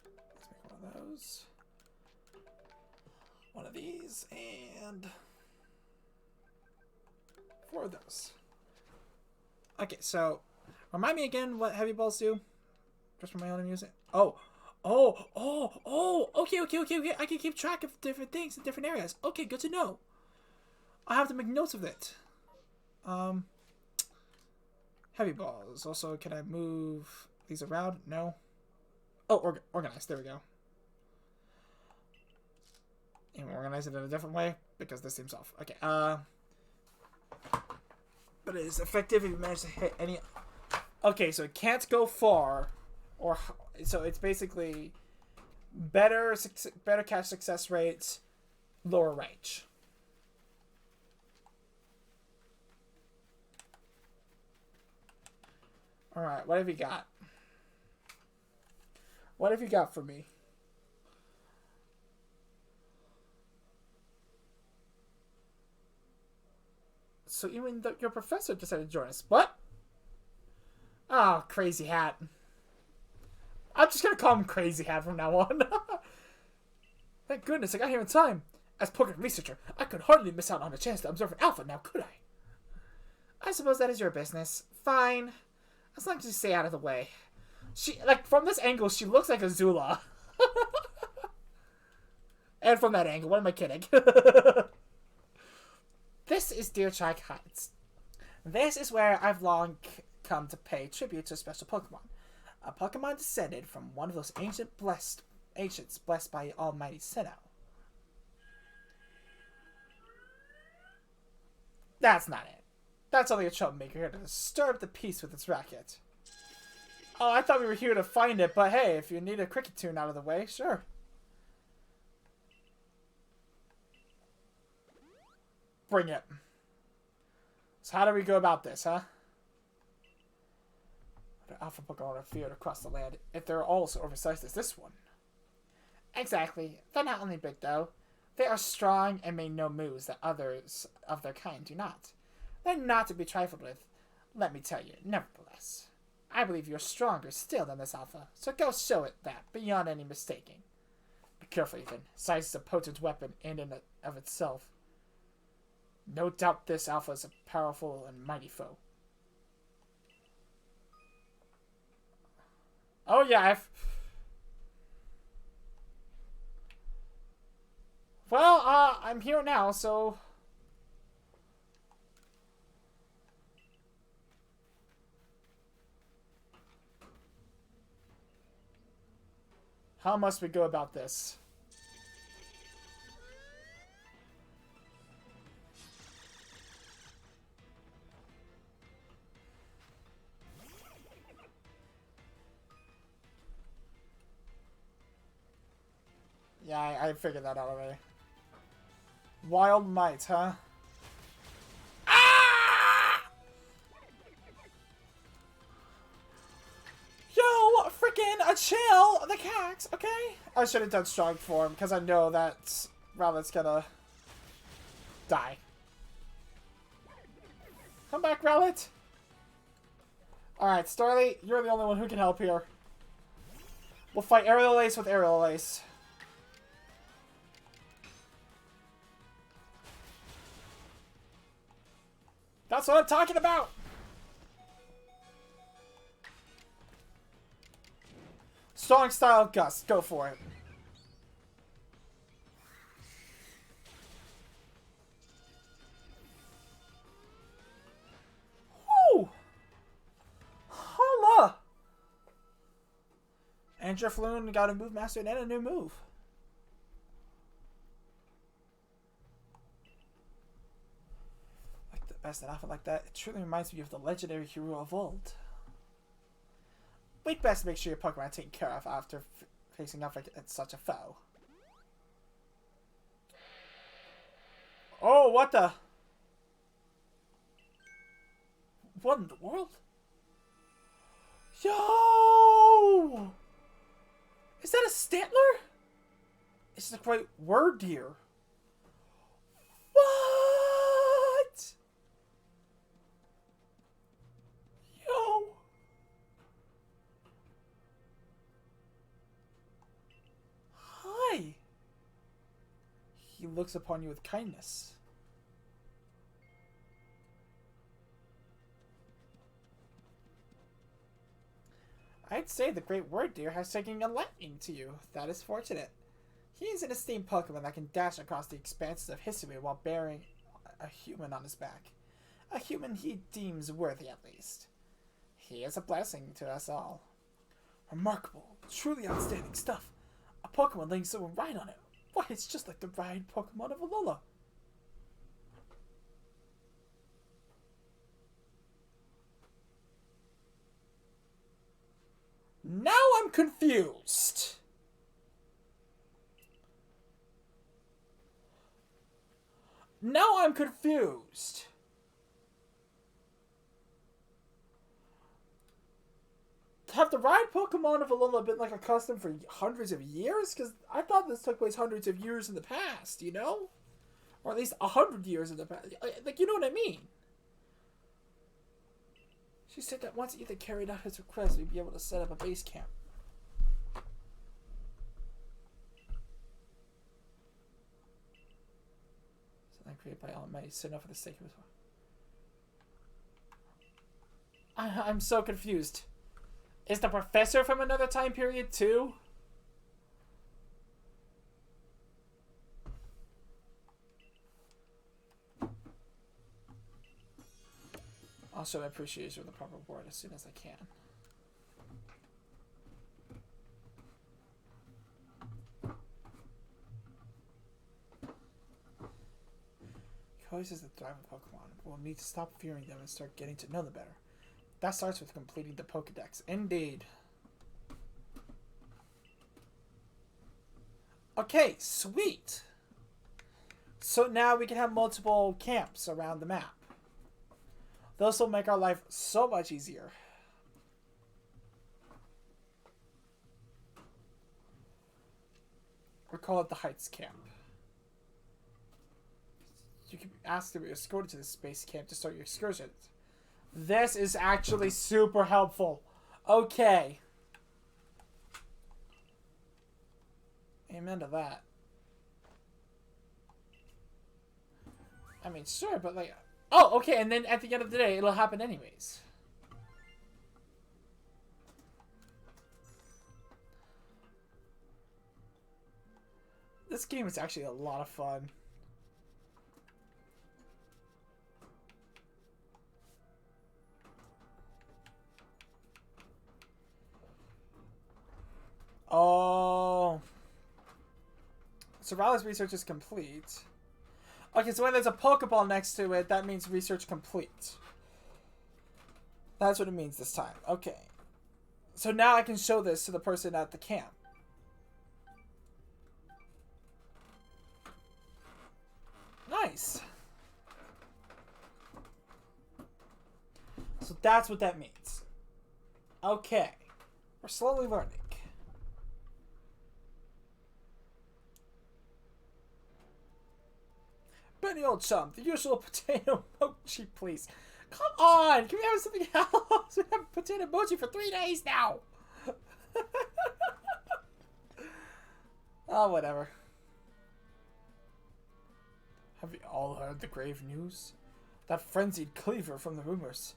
Speaker 1: Let's make one of those. One of these, and 4 of those. Okay, so remind me again what heavy balls do, just for my own amusement. Oh, okay. I can keep track of different things in different areas. Okay, good to know. I have to make notes of it. Heavy balls. Also, can I move these around? No. Oh, organized. There we go. And organize it in a different way because this seems off. Okay. But it is effective if you manage to hit any. Okay, so it can't go far, or so it's basically better catch success rates, lower range. All right, what have you got? What have you got for me? So even your professor decided to join us. What? Oh, Crazy Hat. I'm just gonna call him Crazy Hat from now on. Thank goodness I got here in time. As Pokemon researcher, I could hardly miss out on a chance to observe an alpha now, could I? I suppose that is your business. Fine. As long as you stay out of the way. From this angle, she looks like a Zula. And from that angle, what am I kidding? This is Deer Heights. This is where I've long come to pay tribute to a special Pokemon. A Pokemon descended from one of those ancients blessed by Almighty Sinnoh. That's not it. That's only a troublemaker here to disturb the peace with its racket. Oh, I thought we were here to find it, but hey, if you need a cricket tune out of the way, sure. Bring it. So how do we go about this, huh? The alpha Pokemon are feared across the land if they're all so oversized as this one. Exactly. They're not only big, though. They are strong and may know moves that others of their kind do not. They're not to be trifled with, let me tell you, nevertheless. I believe you're stronger still than this alpha, so go show it that, beyond any mistaking. Be careful, Ethan. Size is a potent weapon in and of itself. No doubt this alpha is a powerful and mighty foe. Oh yeah, Well, I'm here now, so... How must we go about this? Yeah, I figured that out already. Wild Might, huh? Ah! Yo, freaking a chill the Cax, okay? I should have done strong form because I know that Rowlet's gonna die. Come back, Rowlet. Alright, Starly, you're the only one who can help here. We'll fight Aerial Ace with Aerial Ace. That's what I'm talking about! Strong Style Gust, go for it. Woo! Holla! And Drifloon got a move mastered and a new move. Like the best an alpha like that, it truly reminds me of the legendary hero of old. We'd best make sure your Pokemon are taken care of after facing off against such a foe. Oh, what the? What in the world? Yo! Is that a Stantler? It's a great word deer. What? Yo! Hi. He looks upon you with kindness. I'd say the great word deer has taken a liking to you. That is fortunate. He is an esteemed Pokemon that can dash across the expanses of history while bearing a human on his back. A human he deems worthy, at least. He is a blessing to us all. Remarkable, truly outstanding stuff. A Pokemon laying someone ride on it. Why, it's just like the ride Pokemon of Alola. Now I'm confused. Now I'm confused. Have the ride Pokemon of Alola been like a custom for hundreds of years? Because I thought this took place hundreds of years in the past, you know? Or at least 100 years in the past. Like, you know what I mean? She said that once Ethan carried out his request, we'd be able to set up a base camp. Something created by Almighty Sinnoh for the sake of his... I'm so confused. Is the professor from another time period too? I'll show my appreciation with the proper word as soon as I can.
Speaker 2: Voices that thrive with Pokemon. We'll need to stop fearing them and start getting to know them better. That starts with completing the Pokedex. Indeed. Okay, sweet. So now we can have multiple camps around the map. Those will make our life so much easier. We call it the Heights Camp. You can be asked to be escorted to the space camp to start your excursion. This is actually super helpful. Okay. Amen to that. I mean, sure, but like... Oh, okay, and then at the end of the day, it'll happen anyways. This game is actually a lot of fun. Oh. So Rowlet's research is complete. Okay, so when there's a Pokeball next to it, that means research complete. That's what it means this time. Okay. So now I can show this to the person at the camp. Nice. So that's what that means. Okay. We're slowly learning. Benny, old chum, the usual potato mochi, please. Come on! Can we have something else? We have potato mochi for 3 days now! Oh, whatever. Have you all heard the grave news? That frenzied cleaver from the rumors.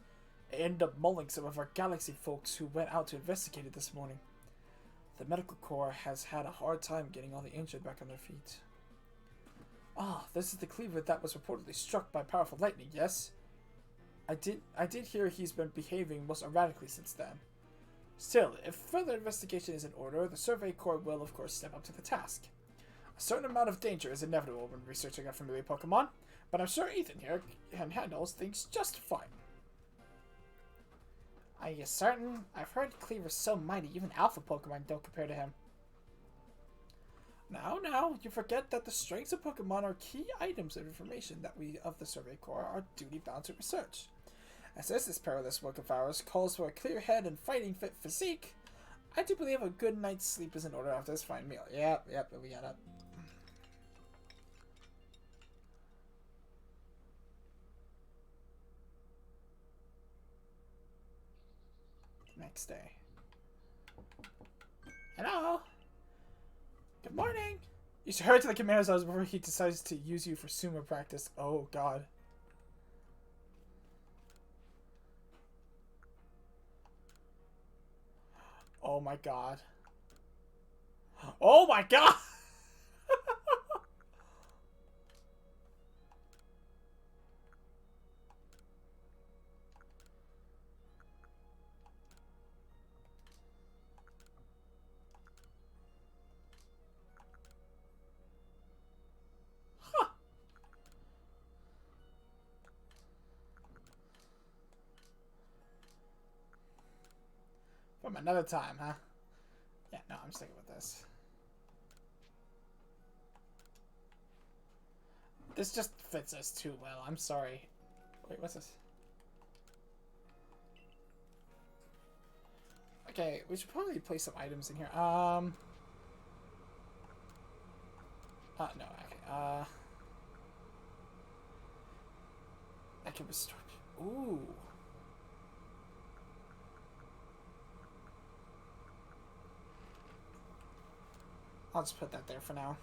Speaker 2: It ended up mauling some of our galaxy folks who went out to investigate it this morning. The medical corps has had a hard time getting all the injured back on their feet. Ah, this is the cleaver that was reportedly struck by powerful lightning, yes? I did hear he's been behaving most erratically since then. Still, if further investigation is in order, the Survey Corps will, of course, step up to the task. A certain amount of danger is inevitable when researching a familiar Pokemon, but I'm sure Ethan here handles things just fine. Are you certain? I've heard Cleaver's so mighty, even Alpha Pokemon don't compare to him. Now, you forget that the strengths of Pokemon are key items of information that we of the Survey Corps are duty-bound to research. As this perilous work of ours calls for a clear head and fighting-fit physique, I do believe a good night's sleep is in order after this fine meal. Yep, we got up. Next day. Hello? Good morning! You should hurry to the commander's office before he decides to use you for sumo practice. Oh, God. Oh, my God. Oh, my God! From another time, huh? Yeah, no, I'm sticking with this. This just fits us too well. I'm sorry. Wait, what's this? Okay, we should probably place some items in here. No, okay, I can restore. Ooh. I'll just put that there for now.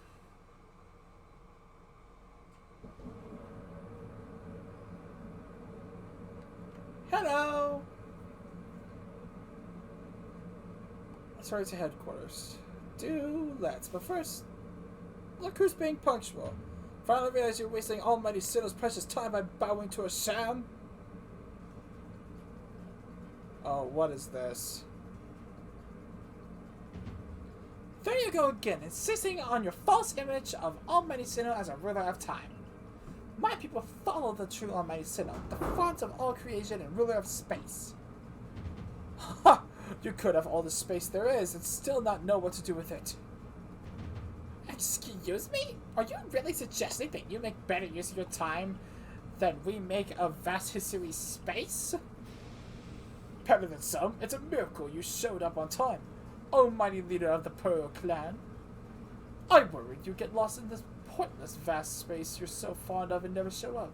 Speaker 2: Hello! Let's hurry to headquarters. Let's. But first, look who's being punctual. Finally realize you're wasting Almighty Sinnoh's precious time by bowing to a sham? Oh, what is this? There you go again, insisting on your false image of Almighty Sinnoh as a ruler of time. My people follow the true Almighty Sinnoh, the font of all creation and ruler of space. Ha! You could have all the space there is and still not know what to do with it. Excuse me? Are you really suggesting that you make better use of your time than we make of vast history space? Better than some. It's a miracle you showed up on time, almighty leader of the Pearl clan. I worried you'd get lost in this pointless vast space you're so fond of and never show up.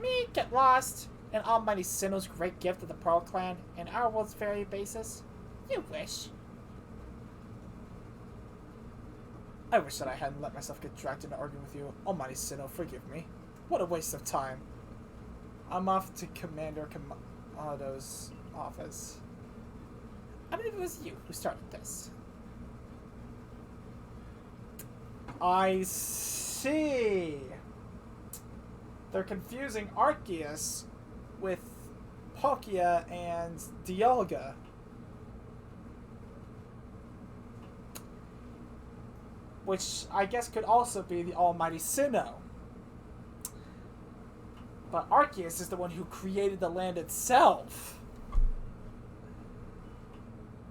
Speaker 2: Me get lost in almighty Sinnoh's great gift of the Pearl clan and our world's very basis? You wish. I wish that I hadn't let myself get dragged into arguing with you. Almighty Sinnoh, forgive me. What a waste of time. I'm off to Commander Kamado's office. I believe it was you who started this. I see. They're confusing Arceus with Palkia and Dialga. Which I guess could also be the Almighty Sinnoh. But Arceus is the one who created the land itself.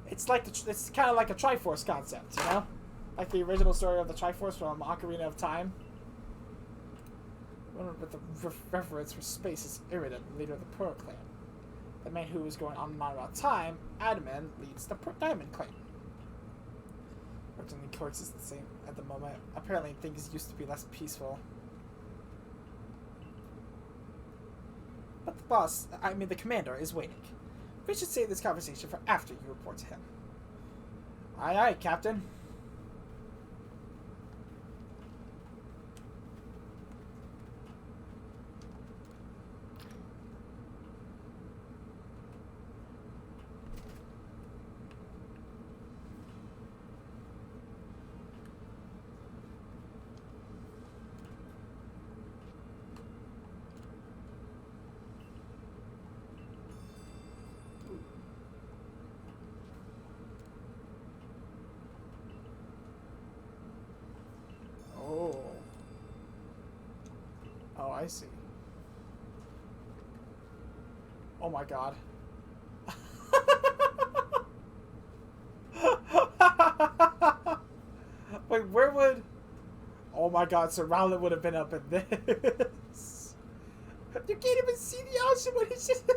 Speaker 2: It's like it's kind of like a Triforce concept, you know, like the original story of the Triforce from Ocarina of Time. With the reverence for space is Iridan, leader of the Pearl clan. The man who is going on and on about time, Adaman, leads the Diamond clan. Fortunately, Courts is the same at the moment. Apparently, things used to be less peaceful. But the boss, the commander, is waiting. We should save this conversation for after you report to him. Aye, aye, Captain. Oh, I see. Oh my god. Wait, where would... Oh my god, so Rowlet would have been up in this. You can't even see the ocean when he's just...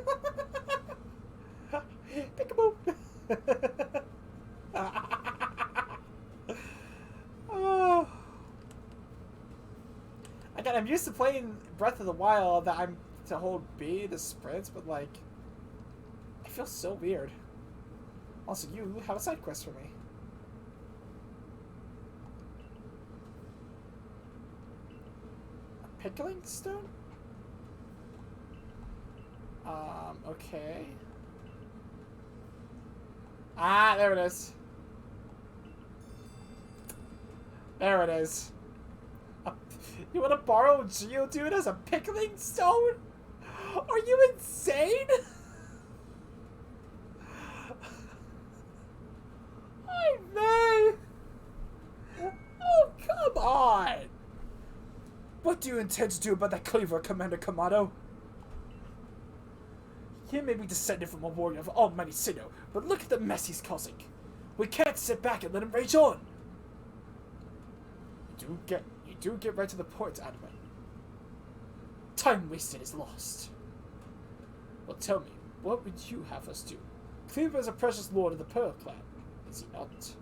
Speaker 2: Peekaboo. Oh. Again, I'm used to playing Breath of the Wild that I'm to hold B to sprint, but like, it feels so weird. Also, you have a side quest for me. A pickling stone? Okay. Ah, there it is. There it is. You want to borrow Geodude as a pickling stone? Are you insane? I may. Oh, come on. What do you intend to do about that cleaver, Commander Kamado? He may be descended from a warrior of Almighty Sinnoh, but look at the mess he's causing. We can't sit back and let him rage on. You do get right to the point, Adaman. Time wasted is lost. Well, tell me, what would you have us do? Cleaver is a precious lord of the Pearl clan, is he not?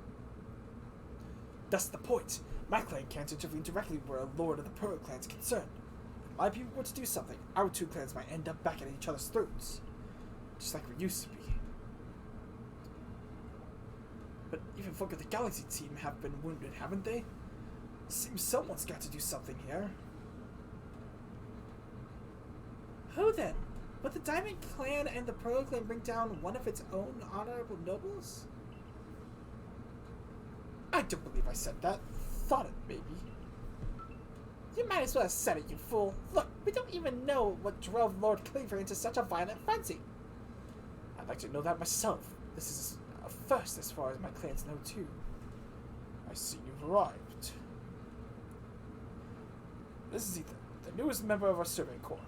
Speaker 2: That's the point. My clan can't intervene directly where a lord of the Pearl clan is concerned. If my people were to do something, our two clans might end up back at each other's throats. Just like we used to be. But even folk of the Galaxy team have been wounded, haven't they? Seems someone's got to do something here. Who then? Would the Diamond Clan and the Pearl Clan bring down one of its own honorable nobles? I don't believe I said that. Thought it, maybe. You might as well have said it, you fool. Look, we don't even know what drove Lord Cleaver into such a violent frenzy. I'd like to know that myself. This is a first as far as my clans know, too. I see you've arrived. This is the newest member of our survey corps.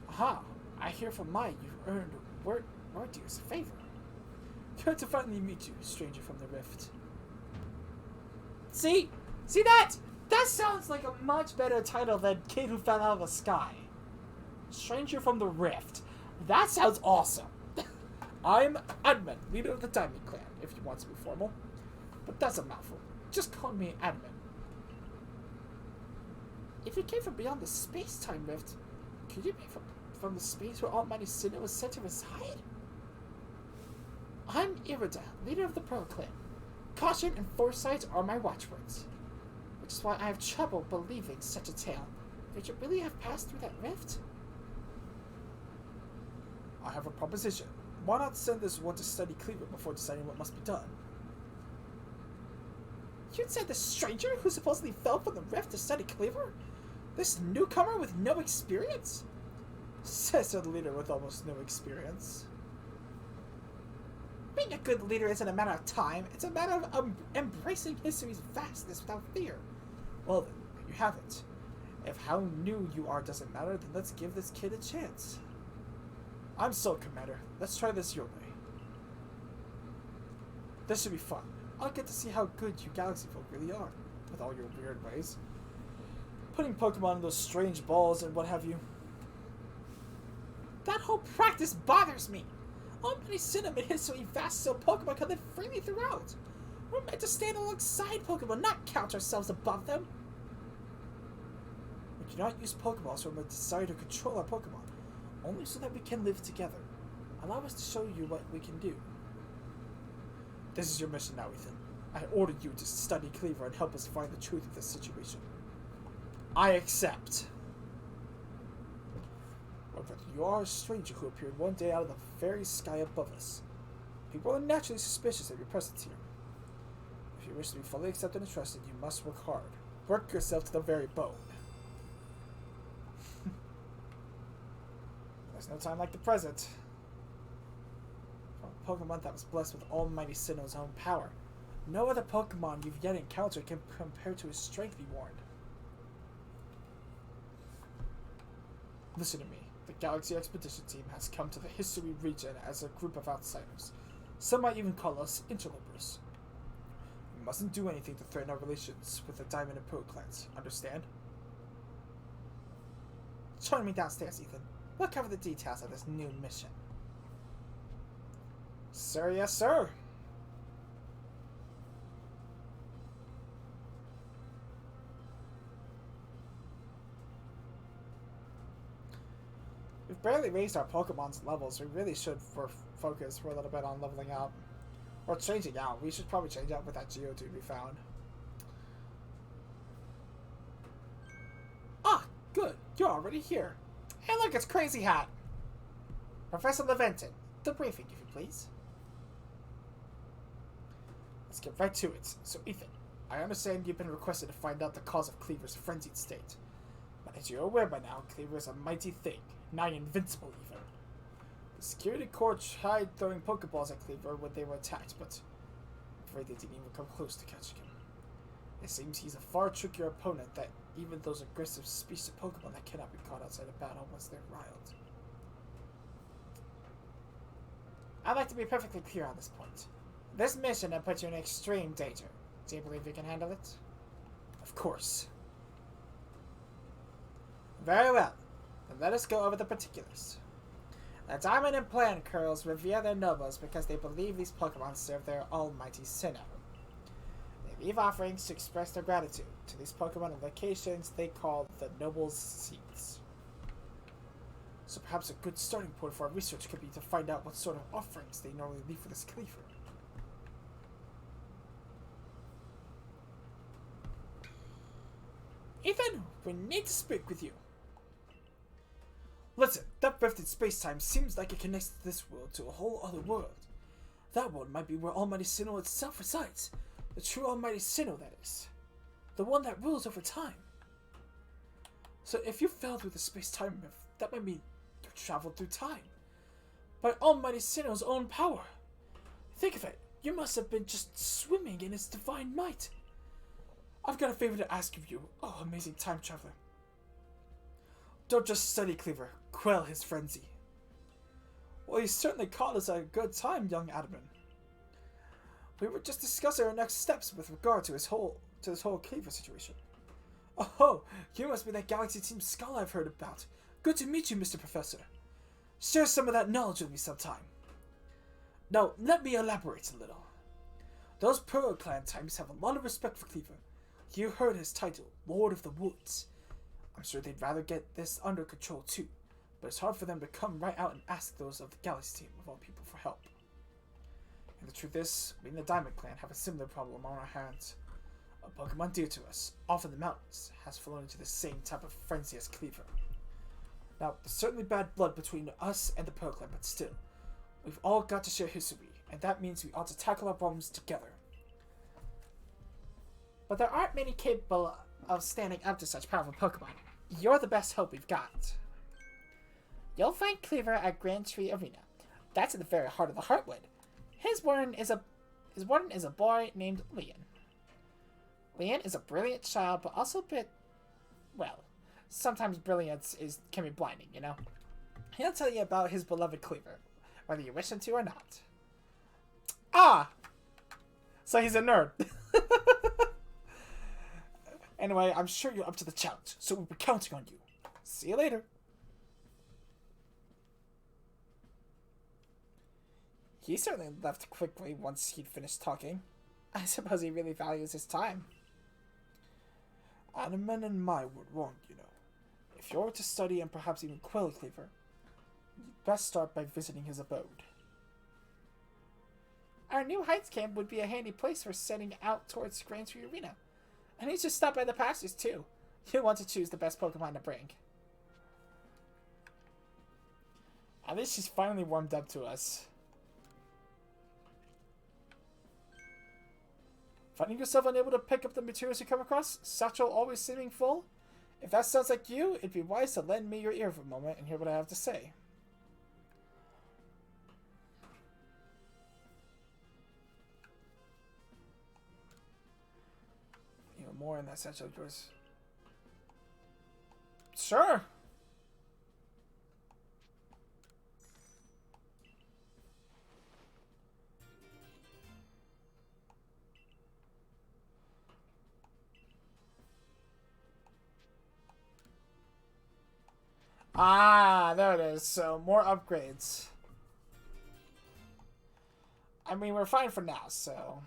Speaker 2: Aha! I hear from Mai you've earned Wardeer's favor. Good to finally meet you, stranger from the rift. See that? That sounds like a much better title than Kid Who Fell Out of the Sky. Stranger from the Rift. That sounds awesome. I'm Admin, leader of the Diamond Clan, if you want to be formal. But that's a mouthful. Just call me Admin. If you came from beyond the space-time rift, could you be from the space where Almighty Sinnoh was set to reside? I'm Irida, leader of the Pearl Clan. Caution and foresight are my watchwords. Which is why I have trouble believing such a tale. Could you really have passed through that rift? I have a proposition. Why not send this one to study Cleaver before deciding what must be done? You'd send the stranger who supposedly fell from the rift to study Cleaver? This newcomer with no experience? Says the leader with almost no experience. Being a good leader isn't a matter of time, it's a matter of embracing history's vastness without fear. Well then, you have it. If how new you are doesn't matter, then let's give this kid a chance. I'm Soul Commander. Let's try this your way. This should be fun. I'll get to see how good you Galaxy folk really are, with all your weird ways. Putting Pokemon in those strange balls and what have you. That whole practice bothers me. Almighty Sinnoh made history vast so Pokemon can live freely throughout. We're meant to stand alongside Pokemon, not count ourselves above them. We cannot use Pokeballs from a desire to control our Pokemon, only so that we can live together. Allow us to show you what we can do. This is your mission now, Ethan. I ordered you to study Cleaver and help us find the truth of this situation. I accept. But you are a stranger who appeared one day out of the very sky above us. People are naturally suspicious of your presence here. If you wish to be fully accepted and trusted, you must work hard. Work yourself to the very bone. There's no time like the present. From a Pokemon that was blessed with Almighty Sinnoh's own power, no other Pokemon you've yet encountered can compare to his strength, be warned. Listen to me. The Galaxy Expedition Team has come to the History region as a group of outsiders. Some might even call us interlopers. We mustn't do anything to threaten our relations with the Diamond and Pearl clans. Understand? Join me downstairs, Ethan. We'll cover the details of this new mission. Sir, yes, sir. We've barely raised our Pokemon's levels. We really should focus for a little bit on leveling up. Or changing out. We should probably change out with that Geodude we found. Ah, good. You're already here. Hey look, it's Crazy Hat. Professor Leventon, the briefing, if you please. Let's get right to it. So, Ethan, I understand you've been requested to find out the cause of Cleaver's frenzied state. But as you're aware by now, Cleaver is a mighty thing, nigh invincible even. The security corps tried throwing Pokeballs at Cleaver when they were attacked, but I'm afraid they didn't even come close to catching him. It seems he's a far trickier opponent than even those aggressive species of Pokemon that cannot be caught outside of battle once they're riled. I'd like to be perfectly clear on this point. This mission will put you in extreme danger. Do you believe you can handle it? Of course. Very well. Then let us go over the particulars. The Diamond and Plant Curls revere their nobles because they believe these Pokemon serve their almighty Sinnoh. They leave offerings to express their gratitude to these Pokemon in locations they call the Nobles' Seats. So perhaps a good starting point for our research could be to find out what sort of offerings they normally leave for this Cleaver. Ethan, we need to speak with you. Listen, that rift in space-time seems like it connects this world to a whole other world. That world might be where Almighty Sinnoh itself resides. The true Almighty Sinnoh, that is. The one that rules over time. So if you fell through the space-time rift, that might mean you traveled through time. By Almighty Sinnoh's own power. Think of it. You must have been just swimming in its divine might. I've got a favor to ask of you, oh amazing time traveler. Don't just study Cleaver, quell his frenzy. Well, you certainly caught us at a good time, young Adamant. We were just discussing our next steps with regard to this whole Cleaver situation. Oh, you must be that Galaxy Team Skull I've heard about. Good to meet you, Mr. Professor. Share some of that knowledge with me sometime. Now, let me elaborate a little. Those Pearl Clan types have a lot of respect for Cleaver. You heard his title, Lord of the Woods. I'm sure they'd rather get this under control too, but it's hard for them to come right out and ask those of the Galaxy Team, of all people, for help. And the truth is, we in the Diamond Clan have a similar problem on our hands. A Pokemon dear to us, off in the mountains, has fallen into the same type of frenzy as Cleaver. Now, there's certainly bad blood between us and the Pearl Clan, but still, we've all got to share history, and that means we ought to tackle our problems together. But there aren't many capable of standing up to such powerful Pokemon. You're the best hope we've got. You'll find Cleaver at Grand Tree Arena. That's in the very heart of the Heartwood. His warden is a boy named Leon. Leon is a brilliant child, but also a bit, well, sometimes brilliance can be blinding, you know? He'll tell you about his beloved Cleaver, whether you wish him to or not. Ah! So he's a nerd. Anyway, I'm sure you're up to the challenge, so we'll be counting on you. See you later. He certainly left quickly once he'd finished talking. I suppose he really values his time. Adamant and my word wrong, you know. If you're to study and perhaps even quell Cleaver, you'd best start by visiting his abode. Our New Heights camp would be a handy place for setting out towards Grand Tree Arena. And he's just stopped by the pastures too. You'll want to choose the best Pokemon to bring. At least she's finally warmed up to us. Finding yourself unable to pick up the materials you come across? Satchel always seeming full? If that sounds like you, it'd be wise to lend me your ear for a moment and hear what I have to say. Even more in that satchel of yours. Sure! Ah, there it is. So, more upgrades. I mean, we're fine for now, so...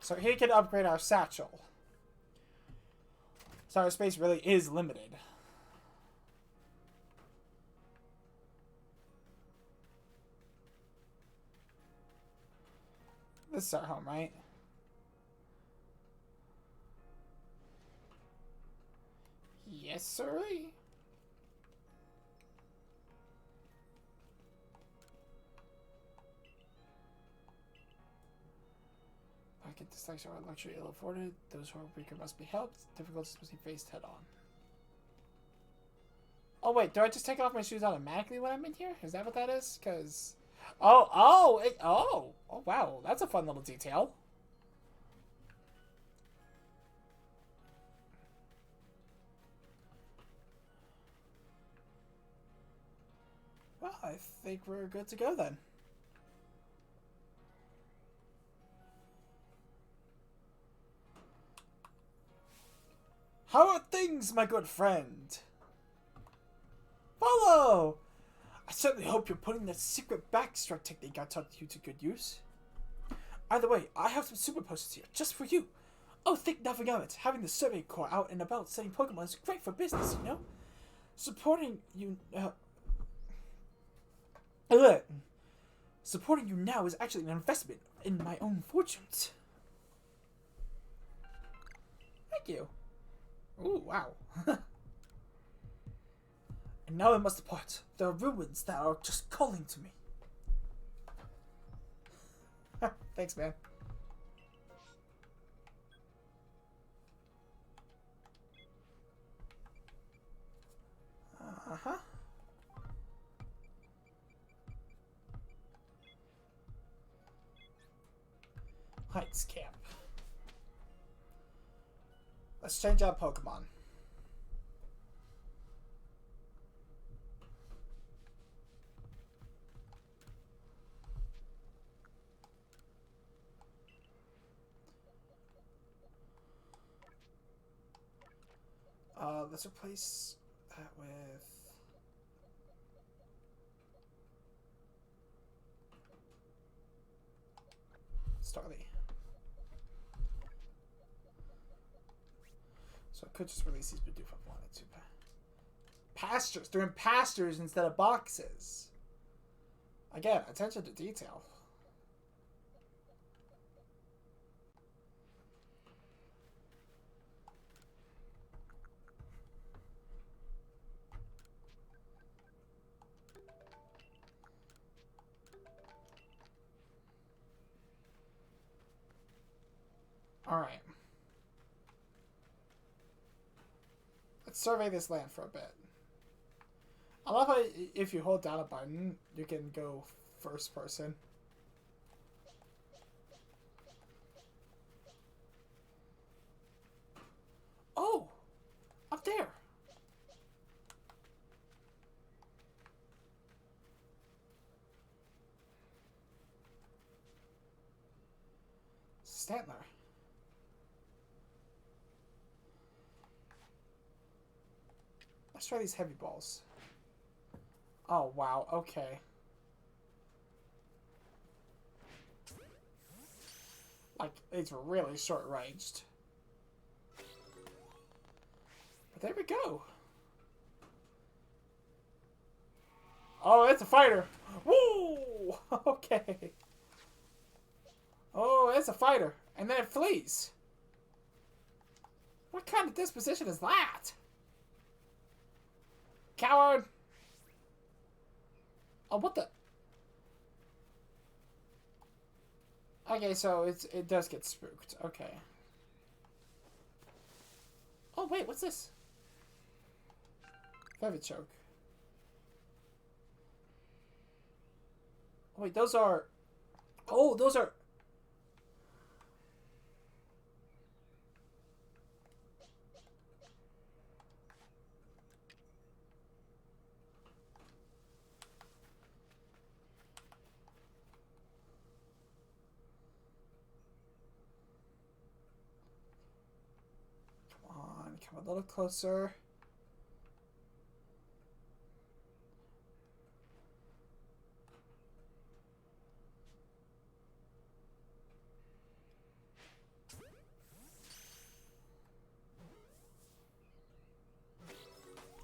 Speaker 2: So he can upgrade our satchel. So our space really is limited. This is our home, right? Yes, sir. Pocket dislikes are luxury ill afforded. Those who are weaker must be helped. Difficulties must be faced head on. Oh wait, do I just take off my shoes automatically when I'm in here? Is that what that is? Because... Oh, wow, that's a fun little detail. Well, I think we're good to go then. How are things, my good friend? Follow! I certainly hope you're putting that secret backstrike technique I taught you to good use. Either way, I have some super posters here, just for you. Oh, think nothing of it. Having the Survey Corps out and about selling Pokemon is great for business, you know? Supporting you now is actually an investment in my own fortunes. Thank you. Ooh, wow. And now I must depart. There are ruins that are just calling to me. Thanks, man. Uh-huh.
Speaker 1: Let's camp. Let's change out Pokemon. Let's replace that with Starly. So I could just release these Bidoof if I wanted to. Pastures. They're in pastures instead of boxes. Again, attention to detail. Alright. Let's survey this land for a bit. I love how if you hold down a button, you can go first person. Oh! Up there! Stantler. Let's try these heavy balls. Oh, wow. Okay. Like, it's really short-ranged. But there we go. Oh, it's a fighter. Woo! Okay. Oh, it's a fighter. And then it flees. What kind of disposition is that? Coward! Oh, what the? Okay, so it does get spooked. Okay. Oh, wait, what's this? Choke. Oh, wait, those are... Oh, those are... Come a little closer.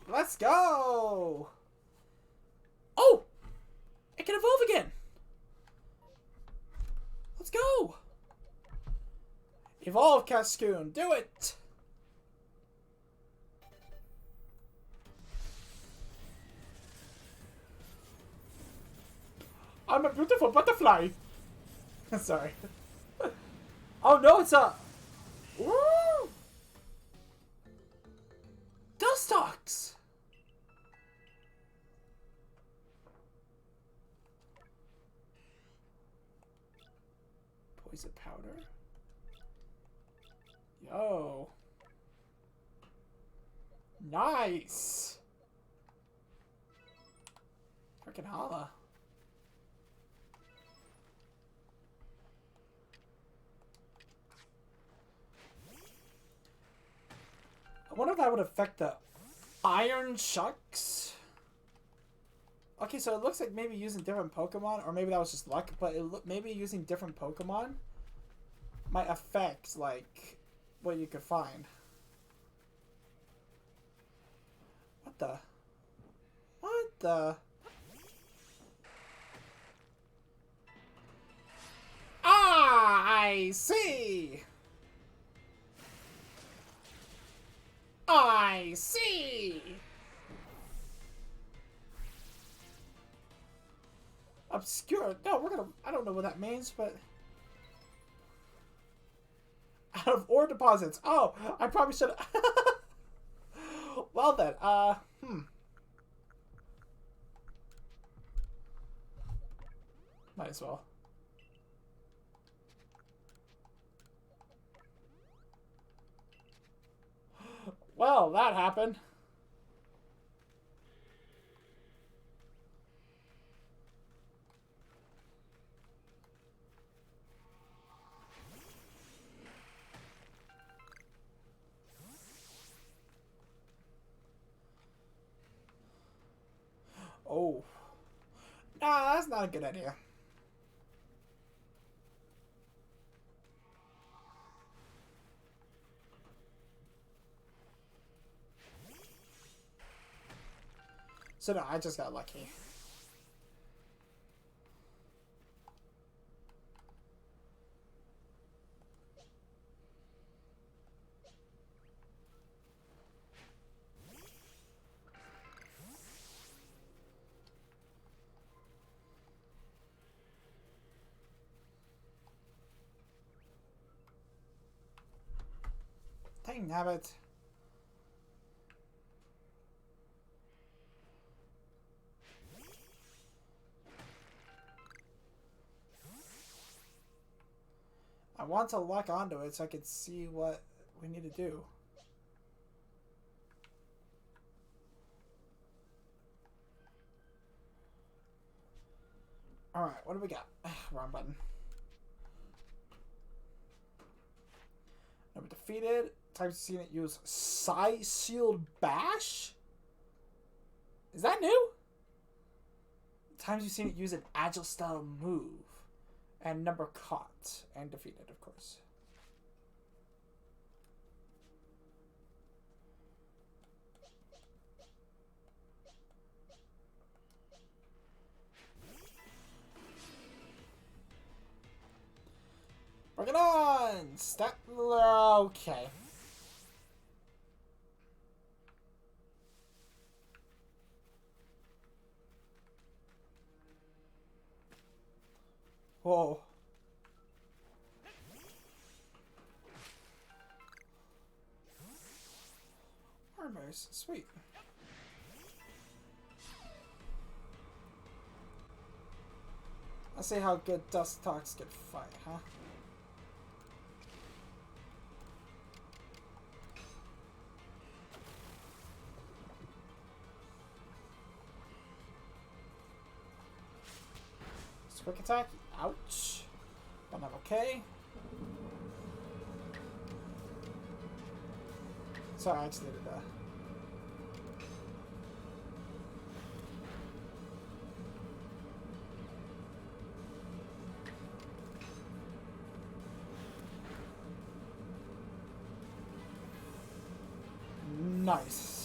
Speaker 1: Let's go! Oh! It can evolve again! Let's go! Evolve, Cascoon! Do it! I'm a beautiful butterfly! Sorry. Oh no, it's a... Woo! Dustox! Poison powder? Yo. Nice! Freaking holla. I wonder if that would affect the Iron Shucks. Okay, so it looks like maybe using different Pokemon, or maybe that was just luck, but maybe using different Pokemon might affect, like, what you could find. What the? What the? Ah, I see! I see! Obscure. No, we're gonna... I don't know what that means, but... Out of ore deposits. Oh, I probably should... Well then, Might as well. Well, that happened. Oh. Nah, that's not a good idea. So no, I just got lucky. Dang nabbit. I want to lock onto it so I can see what we need to do. Alright, what do we got? Wrong button. Never defeated. Times you've seen it use Sealed Bash? Is that new? Times you've seen it use an agile style move. And number caught. And defeated, of course. Bring it on! Step. Okay. Whoa. Armors. Sweet. Let's see how good Dust Talks can fight, huh? Quick attack. Ouch. But I'm okay. Sorry, I just needed that. Nice.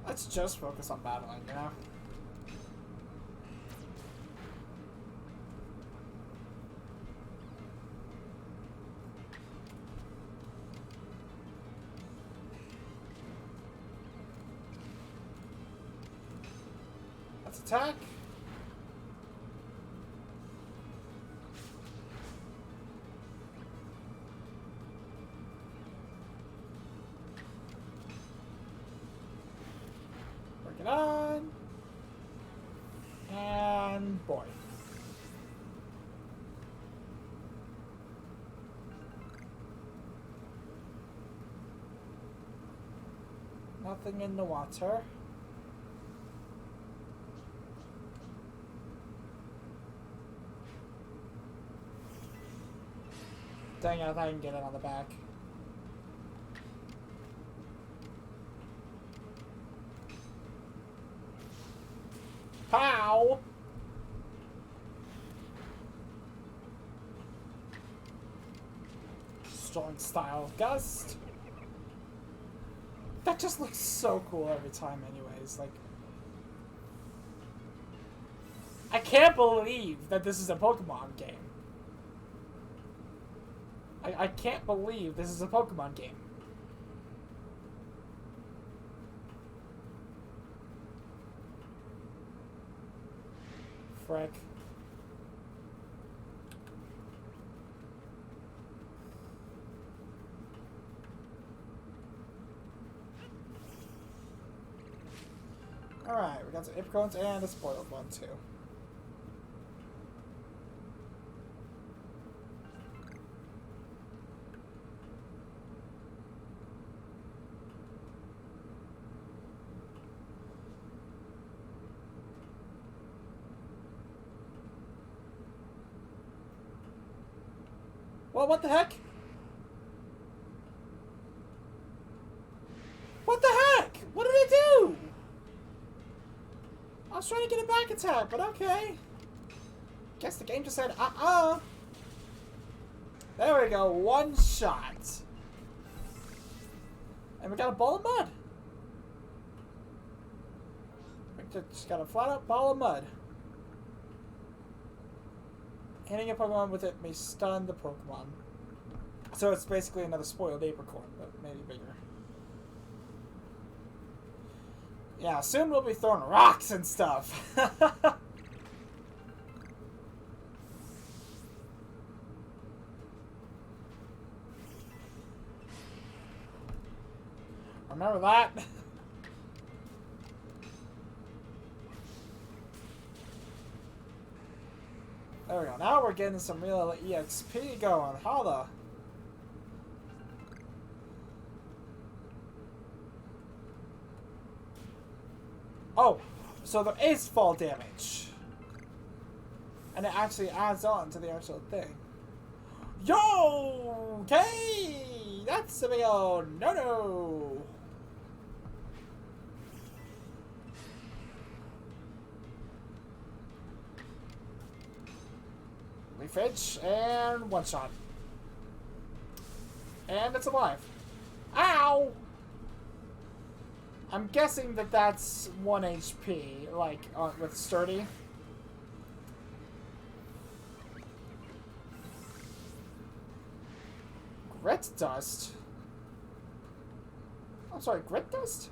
Speaker 1: Let's just focus on battling, you know? Let's attack. It on. And boy. Nothing in the water. Dang it, I thought I can get it on the back. Pow! Strong style gust. That just looks so cool every time anyways. Like, I can't believe that this is a Pokemon game. I can't believe this is a Pokemon game. Frick. Alright, we got some apricots and a spoiled one too. Well, what the heck? What the heck? What did it do? I was trying to get a back attack, but okay. Guess the game just said, There we go, one shot. And we got a ball of mud. We just got a flat up ball of mud. Hitting a Pokemon with it may stun the Pokemon. So it's basically another spoiled apricot, but maybe bigger. Yeah, soon we'll be throwing rocks and stuff. Remember that? There we go. Now we're getting some real EXP going. Holla. Oh, so there is fall damage. And it actually adds on to the actual thing. Yo! Okay! That's a big old no-no! Leafage, and one shot. And it's alive. Ow! I'm guessing that that's 1 HP, like, with Sturdy. Grit Dust? I'm sorry, Grit Dust?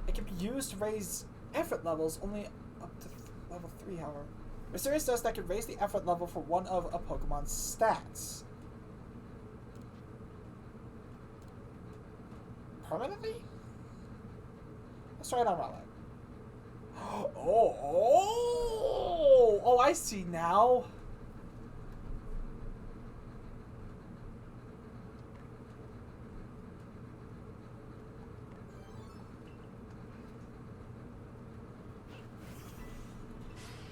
Speaker 1: It can be used to raise effort levels only up to level 3, however. Mysterious Dust that can raise the effort level for one of a Pokemon's stats. Permanently? Let's try it on Rowlet. Oh, I see now.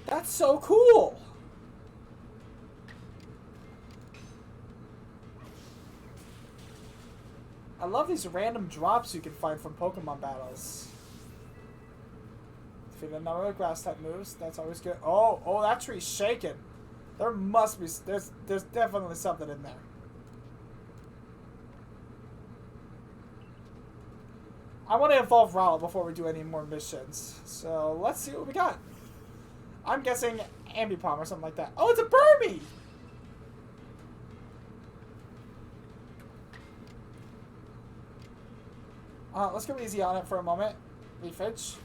Speaker 1: That's so cool. I love these random drops you can find from Pokemon battles. Defeat a number of grass type moves. That's always good. Oh, that tree's shaking. There must be. There's definitely something in there. I want to evolve Rowlet before we do any more missions. So let's see what we got. I'm guessing Ambipom or something like that. Oh, it's a Burmy! Let's go easy on it for a moment. Leafage.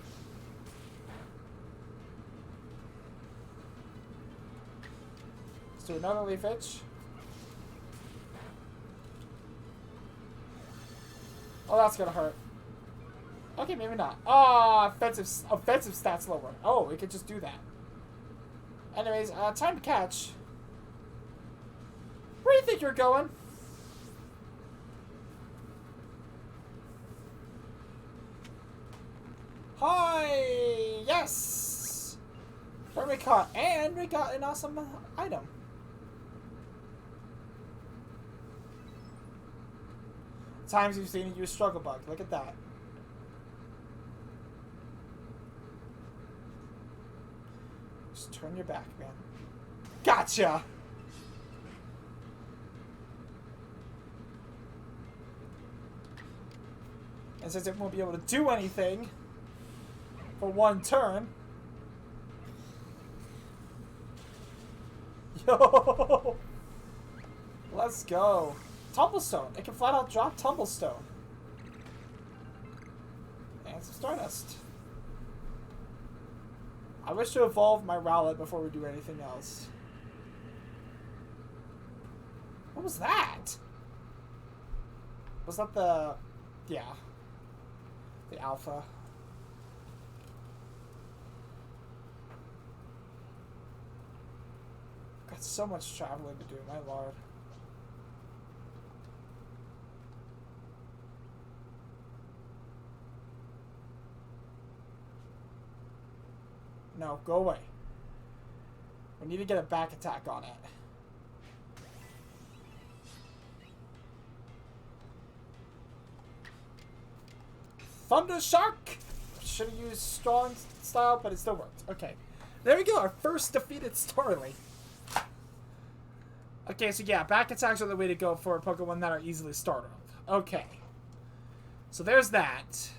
Speaker 1: Let's do another Leafage. Oh, that's gonna hurt. Okay, maybe not. Oh, offensive stats lower. Oh, we could just do that. Anyways, time to catch. Where do you think you're going? Hi! Yes! Where we caught, and we got an awesome item. Times you've seen it use Struggle Bug. Look at that. Just turn your back, man. Gotcha! And since it won't be able to do anything for one turn. Yo! Let's go. Tumblestone. It can flat out drop Tumblestone. And some Stardust. I wish to evolve my Rowlet before we do anything else. What was that? Was that the... Yeah. The Alpha. Got so much traveling to do, my lord. No, go away. We need to get a back attack on it. Thunder Shark! Should have used strong style, but it still worked. Okay. There we go, our first defeated Starly. Okay, so yeah, back attacks are the way to go for Pokemon that are easily startled. Okay. So there's that.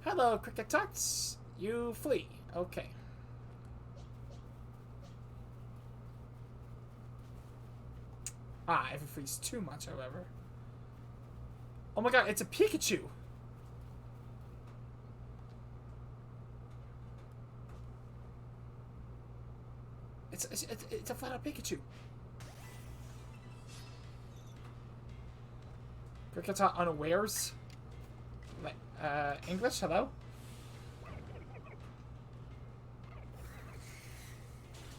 Speaker 1: Hello, Cricket Tuts. You flee. Okay. Ah, if it flees too much, however. Oh my god, it's a Pikachu! It's a flat-out Pikachu. Cricket's unawares. English, hello?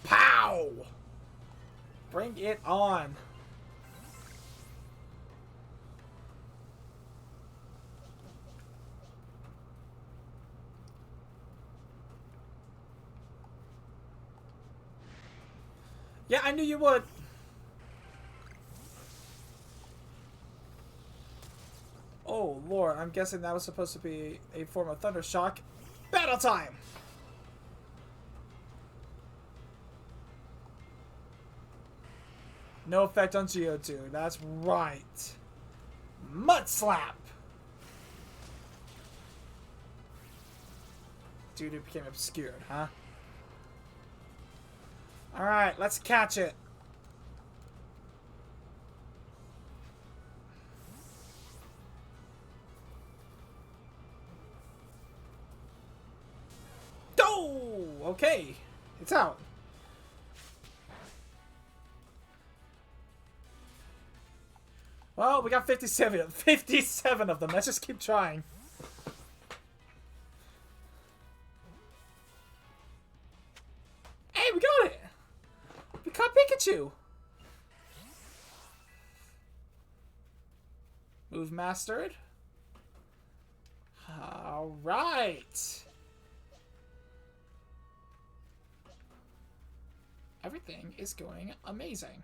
Speaker 1: Pow! Bring it on. Yeah, I knew you would. Oh, Lord. I'm guessing that was supposed to be a form of Thunder Shock. Battle time! No effect on Geodude. That's right. Mud Slap! Dude, it became obscured, huh? Alright, let's catch it. Oh! Okay. It's out. Well, we got 57 of them. Let's just keep trying. Hey, we got it! We caught Pikachu! Move mastered. Alright. Everything is going amazing.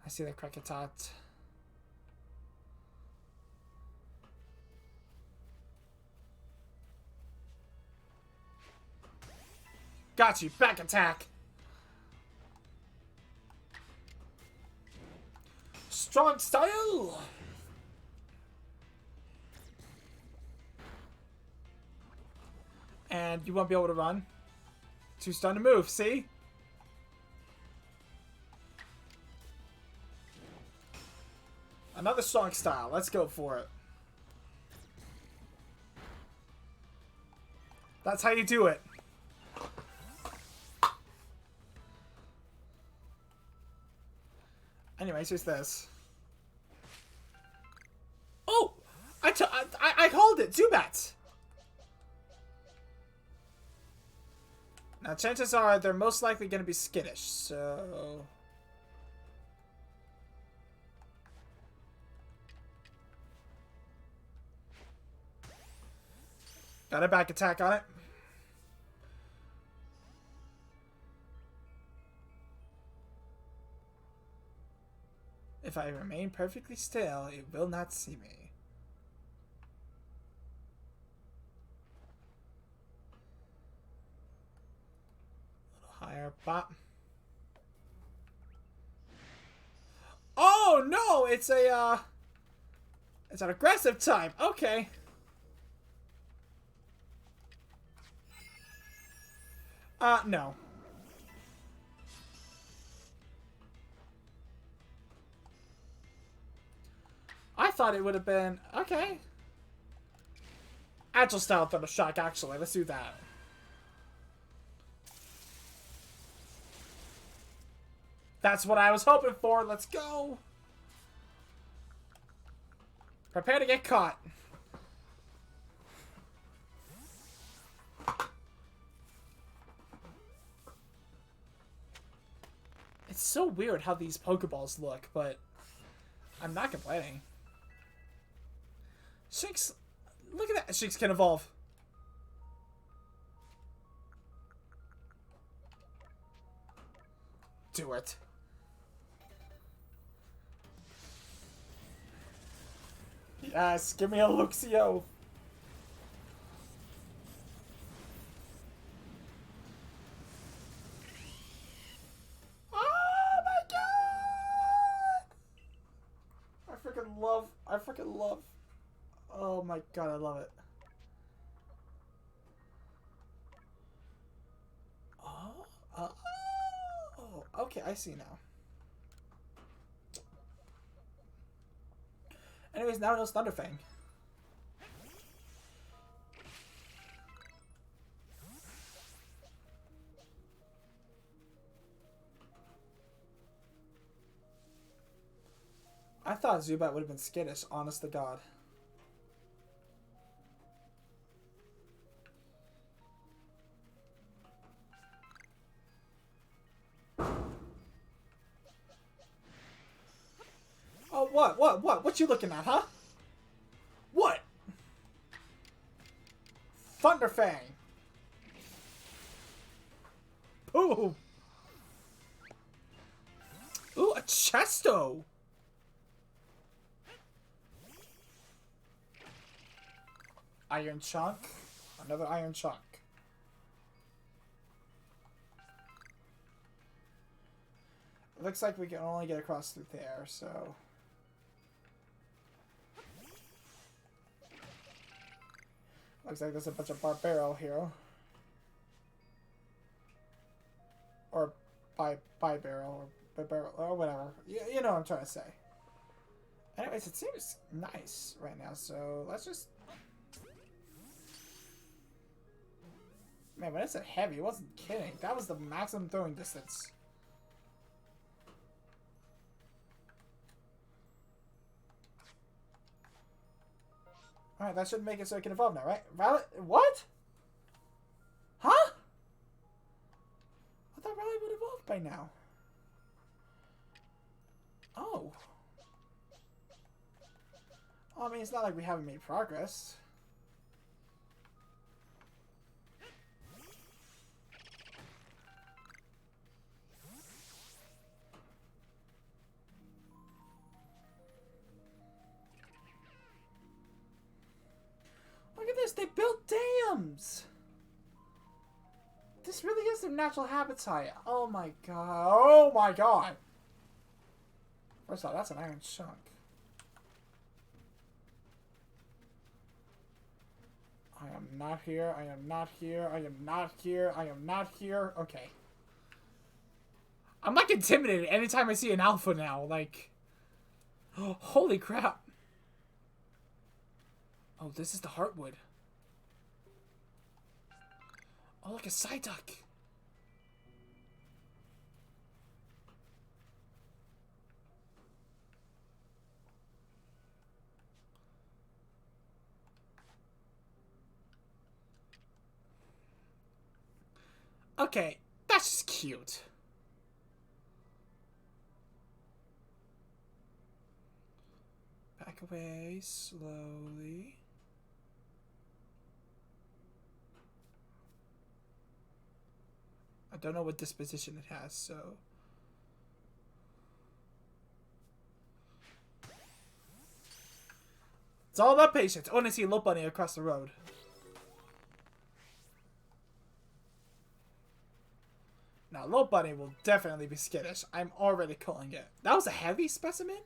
Speaker 1: I see the Krakatot. Got you. Back attack. Strong style. And you won't be able to run. Too stunned to move. See? Another strong style. Let's go for it. That's how you do it. Anyways, here's this. Oh! I called it! Zubats! Now, chances are they're most likely going to be skittish, so... Got a back attack on it. If I remain perfectly still, it will not see me. A little higher, pop. Oh no! It's a it's an aggressive type. Okay. No. I thought it would have been... Okay. Agile style Thunder Shock, actually. Let's do that. That's what I was hoping for. Let's go. Prepare to get caught. It's so weird how these Pokeballs look, but I'm not complaining. Shinx, look at that. Shinx can evolve. Do it. Yes, give me a Luxio. Oh my god! I freaking love. Oh my god, I love it. Oh, okay, I see now. Anyways, now it knows Thunderfang. I thought Zubat would have been skittish, honest to God. Oh, what? What you looking at, huh? What? Thunderfang. Ooh. Ooh, a Chesto. Iron Chunk. Another Iron Chunk. It looks like we can only get across through there, so... Looks like there's a bunch of Barbaro here. Or Bibaro, or Bibaro, or whatever. You know what I'm trying to say. Anyways, it seems nice right now, so let's just... Man, when it said heavy, it wasn't kidding. That was the maximum throwing distance. Alright, that should make it so it can evolve now, right? Rowlet? What? Huh? I thought Rowlet would evolve by now. Oh. Well, I mean, it's not like we haven't made progress. Look at this, they built dams! This really is their natural habitat. Oh my god. Oh my god! First of all, that's an Iron Chunk. I am not here, I am not here, I am not here, I am not here. Okay. I'm like intimidated anytime I see an alpha now, like... Oh, holy crap. Oh, this is the Heartwood. Oh, look, a Psyduck. Okay, that's just cute. Back away slowly. I don't know what disposition it has, so... It's all about patience. I want to see Low Bunny across the road. Now, Low Bunny will definitely be skittish. I'm already calling it. That was a heavy specimen?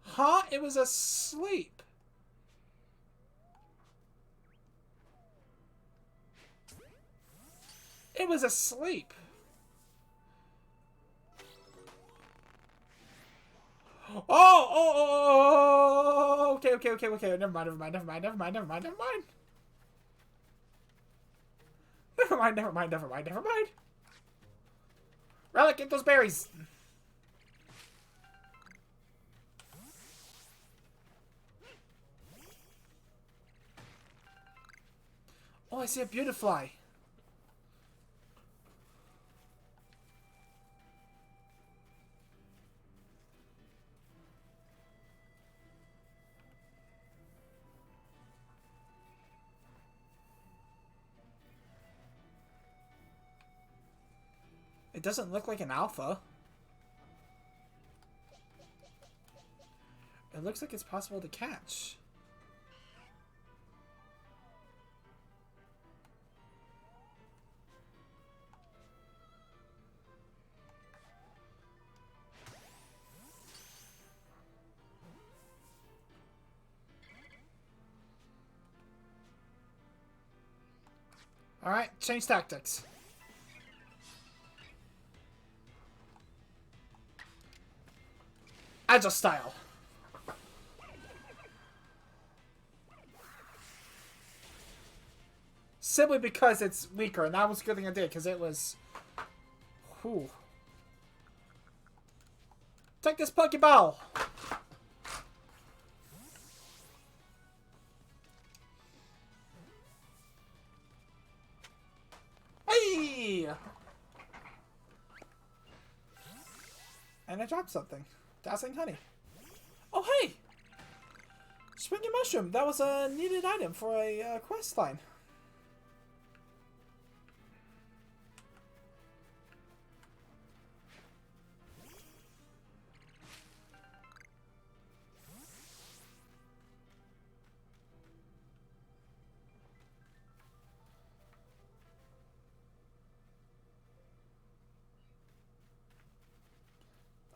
Speaker 1: Huh? It was asleep. It was asleep. Oh, okay, Okay. Never mind. Rowlet, get those berries. Oh, I see a beautifly. It doesn't look like an alpha. It looks like it's possible to catch. Alright, change tactics. Agile style. Simply because it's weaker, and that was a good thing I did, because it was... Whew. Take this Pokeball! Hey! And I dropped something. Dazzling honey. Oh, hey! Springy mushroom. That was a needed item for a quest line.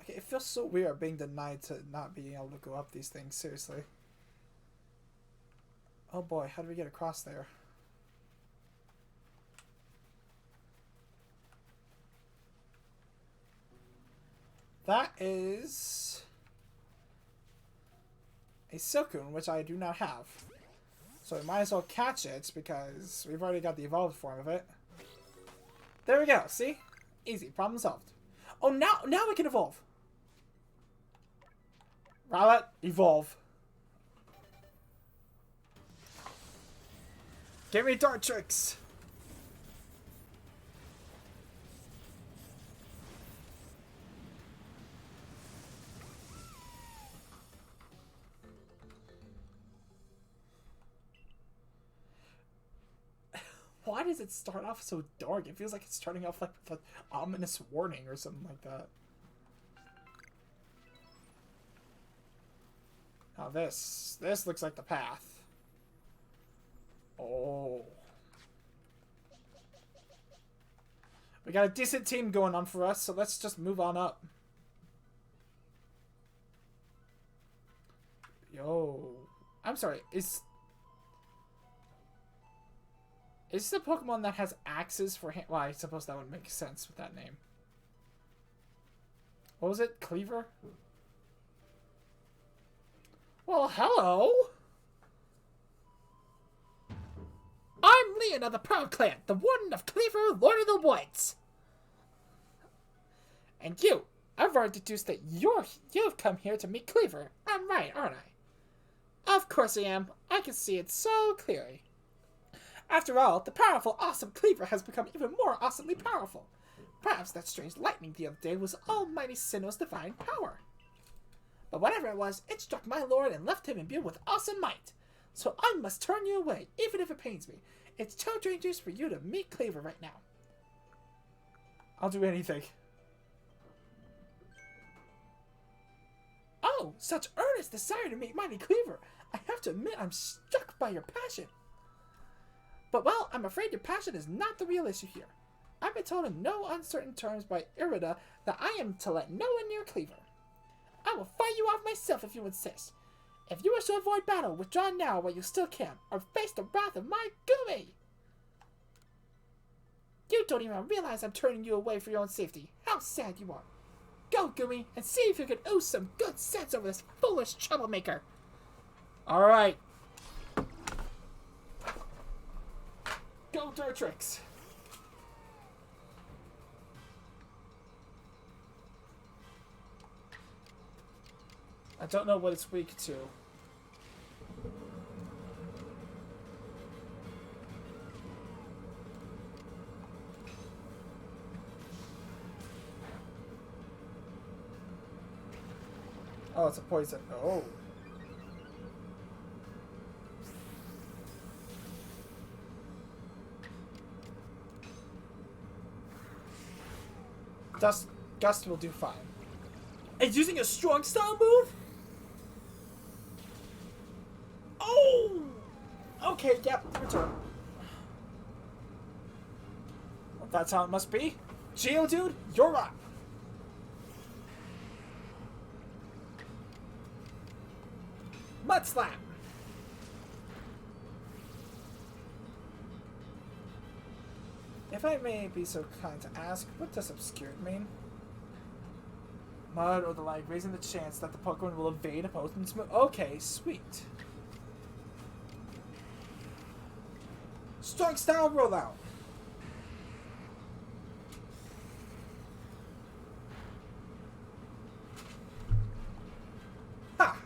Speaker 1: It feels so weird being denied to not being able to go up these things, seriously. Oh boy, how do we get across there? That is... a Silcoon, which I do not have. So we might as well catch it, because we've already got the evolved form of it. There we go, see? Easy, problem solved. Oh, now we can evolve! Rowlet, evolve. Give me Dart Tricks. Why does it start off so dark? It feels like it's starting off like with an ominous warning or something like that. Now this looks like the path. Oh. We got a decent team going on for us, so let's just move on up. Yo. I'm sorry, is this a Pokemon that has axes for hand? Well, I suppose that would make sense with that name. What was it? Cleaver? Well, hello! I'm Leon of the Proud Clan, the Warden of Cleaver, Lord of the Woods. And you, I've already deduced that you've come here to meet Cleaver. I'm right, aren't I? Of course I am. I can see it so clearly. After all, the powerful, awesome Cleaver has become even more awesomely powerful. Perhaps that strange lightning the other day was Almighty Sinnoh's divine power. But whatever it was, it struck my lord and left him imbued with awesome might. So I must turn you away, even if it pains me. It's too dangerous for you to meet Cleaver right now. I'll do anything. Oh, such earnest desire to meet mighty Cleaver. I have to admit I'm struck by your passion. But well, I'm afraid your passion is not the real issue here. I've been told in no uncertain terms by Irida that I am to let no one near Cleaver. I will fight you off myself if you insist. If you wish to avoid battle, withdraw now while you still can, or face the wrath of my Gumi! You don't even realize I'm turning you away for your own safety. How sad you are. Go, Gumi, and see if you can ooze some good sense over this foolish troublemaker. Alright. Go Dirtrix. I don't know what it's weak to. Oh, it's a poison. Oh. Gust will do fine.
Speaker 2: It's using a strong style move? Oh!
Speaker 1: Okay, yep, return. Well, that's how it must be. Geodude, you're up. Mud Slap. If I may be so kind to ask, what does obscured mean? Mud or the like, raising the chance that the Pokemon will evade opponent's move. Okay, sweet. Strong style rollout. Ha!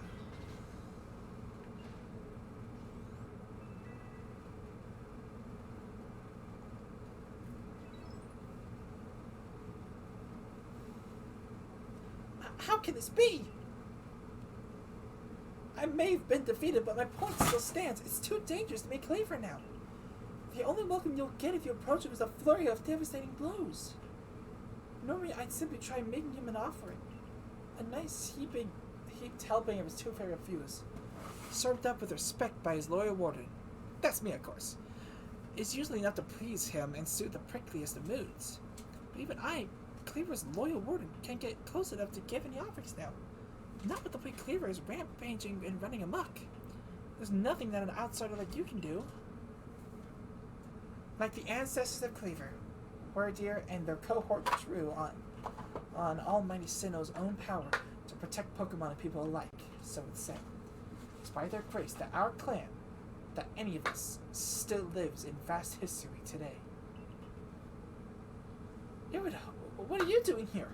Speaker 1: How can this be? I may have been defeated, but my point still stands. It's too dangerous to make Cleaver now. The only welcome you'll get if you approach him is a flurry of devastating blows. Normally, I'd simply try making him an offering. A nice heaped helping of his two favorite feuds. Served up with respect by his loyal warden. That's me, of course. It's usually enough to please him and soothe the prickliest of moods. But even I, Cleaver's loyal warden, can't get close enough to give any offerings now. Not with the way Cleaver is rampaging and running amok. There's nothing that an outsider like you can do. Like the ancestors of Cleaver, Wardeer and their cohort drew on Almighty Sinnoh's own power to protect Pokemon and people alike, so it's said. It's by their grace that our clan, that any of us, still lives in vast history today. Irido, what are you doing here?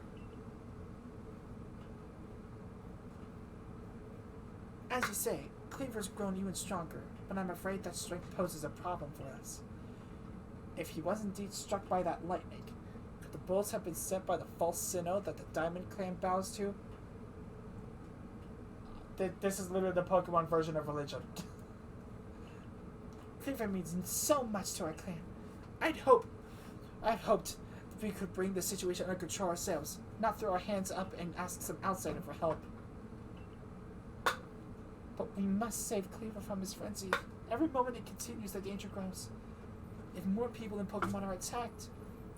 Speaker 1: As you say, Cleaver's grown even stronger, but I'm afraid that strength poses a problem for us. If he was indeed struck by that lightning, could the bolts have been sent by the false Sinnoh that the Diamond Clan bows to? This is literally the Pokemon version of religion. Cleaver means so much to our clan. I've hoped that we could bring the situation under control ourselves, not throw our hands up and ask some outsider for help. But we must save Cleaver from his frenzy. Every moment it continues, the danger grows. If more people in Pokemon are attacked,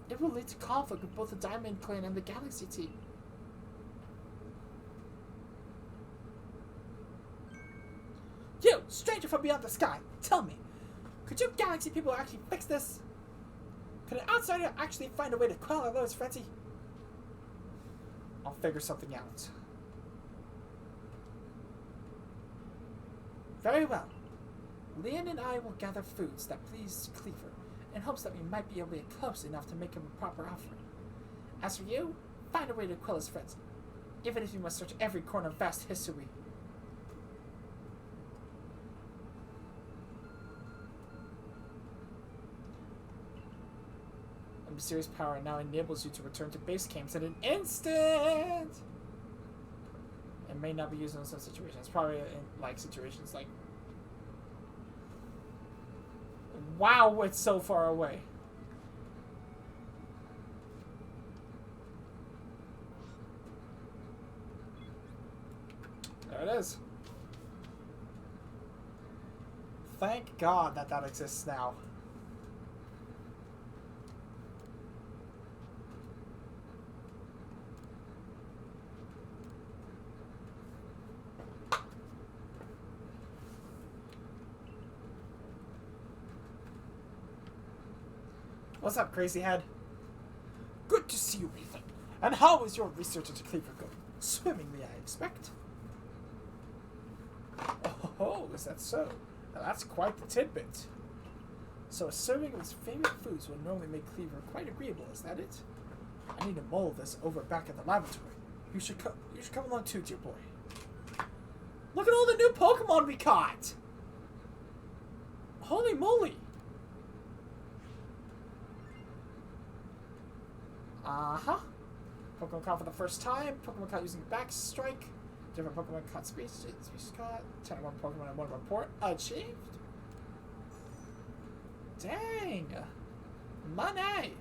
Speaker 1: it will lead to conflict with both the Diamond Clan and the Galaxy team. You, stranger from beyond the sky, tell me, could you Galaxy people actually fix this? Could an outsider actually find a way to quell our lowest frenzy? I'll figure something out. Very well. Leon and I will gather foods that please Cleaver, in hopes that we might be able to get close enough to make him a proper offering. As for you, find a way to quell his frenzy, even if you must search every corner of vast history. A mysterious power now enables you to return to base camps in an instant! It may not be used in some situations. Probably in like situations like... Wow, it's so far away. There it is. Thank God that that exists now. What's up, crazy head? Good to see you, Ethan. And how is your research into Cleaver going? Swimmingly, I expect. Oh, Oh, is that so? Now that's quite the tidbit. So a serving of his favorite foods will normally make Cleaver quite agreeable, is that it? I need to mull this over back at the laboratory. You should come along too, dear boy. Look at all the new Pokemon we caught! Holy moly! Uh-huh. Pokemon caught for the first time. Pokemon caught using Backstrike. Different Pokemon caught species caught. 10 1 Pokemon and 1 report achieved. Dang! Money!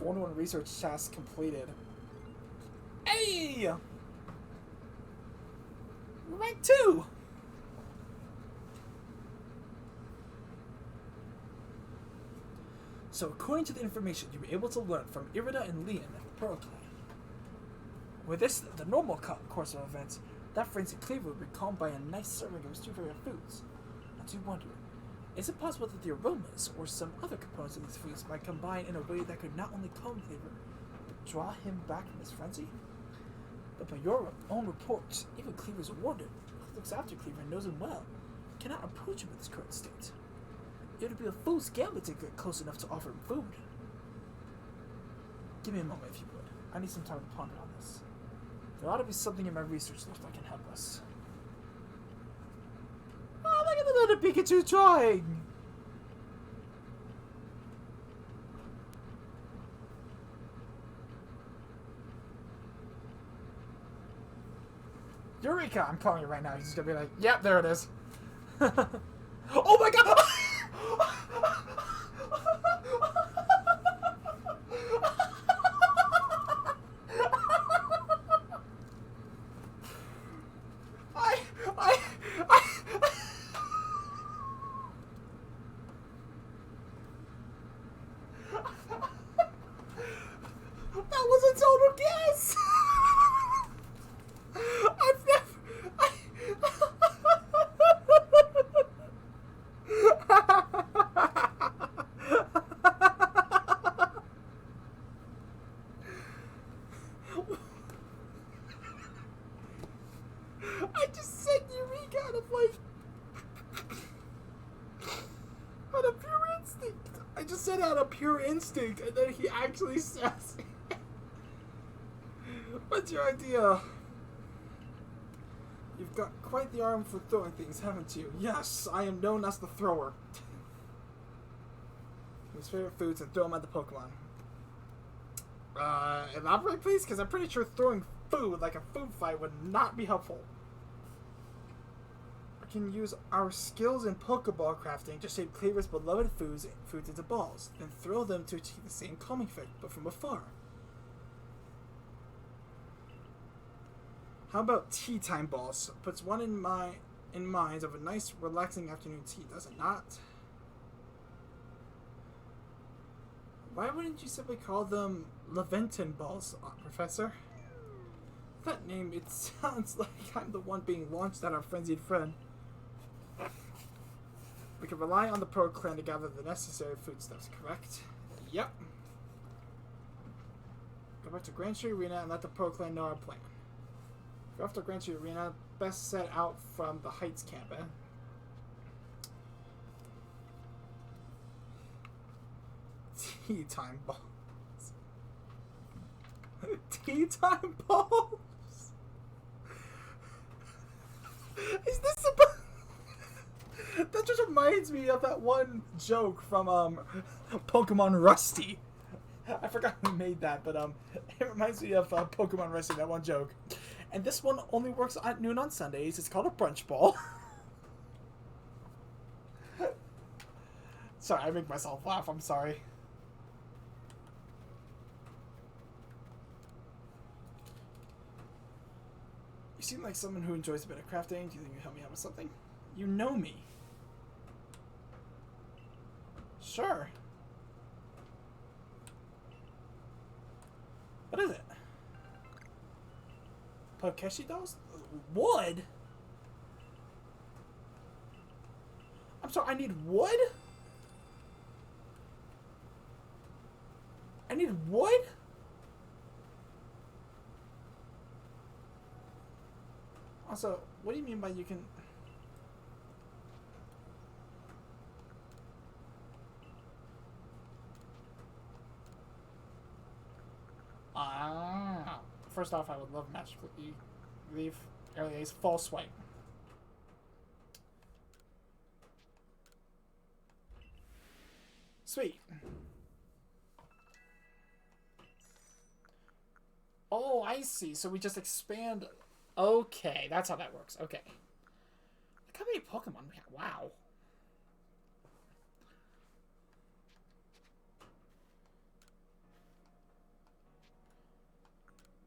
Speaker 1: One research task completed. Hey! Rank 2! So according to the information you were able to learn from Irida and Leon at the Pearl Clan, with this, the normal course of events, that frenzied Cleaver would be calmed by a nice serving of his two favorite foods. I do wonder, is it possible that the aromas or some other components of these foods might combine in a way that could not only calm Cleaver, but draw him back from his frenzy? But by your own reports, even Cleaver's warden, who looks after Cleaver and knows him well, cannot approach him in his current state. It would be a fool's gambit to get close enough to offer him food. Give me a moment if you would. I need some time to ponder on this. There ought to be something in my research list that can help us. Oh, look at the little Pikachu trying! Eureka! I'm calling it right now. He's just gonna be like, yep, there it is. Oh my god! That was a total guess! I've never... I just said Eureka out of like... out of pure instinct. I just said out of pure instinct, and then he actually says it. What's your idea? You've got quite the arm for throwing things, haven't you? Yes, I am known as the thrower. His favorite foods and throw them at the Pokemon. Elaborate please? Because I'm pretty sure throwing food like a food fight would not be helpful. We can use our skills in Pokeball crafting to shape Cleaver's beloved foods into balls, then throw them to achieve the same calming effect, but from afar. How about tea time balls? Puts one in minds of a nice, relaxing afternoon tea, does it not? Why wouldn't you simply call them Leventon balls, Professor? That name, it sounds like I'm the one being launched at our frenzied friend. We can rely on the Pro Clan to gather the necessary foodstuffs, correct? Yep. Go back to Grand Street Arena and let the Pro Clan know our plan. If you're off to Grand Street Arena, best set out from the Heights camp, eh? Tea time balls. Tea time balls? Is this supposed... That just reminds me of that one joke from Pokemon Rusty. I forgot who made that, but it reminds me of Pokemon Rusty, that one joke. And this one only works at noon on Sundays. It's called a brunch ball. Sorry, I make myself laugh. I'm sorry. You seem like someone who enjoys a bit of crafting. Do you think you can help me out with something? You know me. Sure. What is it? Pokeshi dolls? Wood? I'm sorry, I need wood? I need wood? Also, what do you mean by you can... Ah. First off, I would love magical leave early ace false swipe. Sweet. Oh, I see. So we just expand. Okay, that's how that works. Okay. Look how many Pokemon we have. Wow.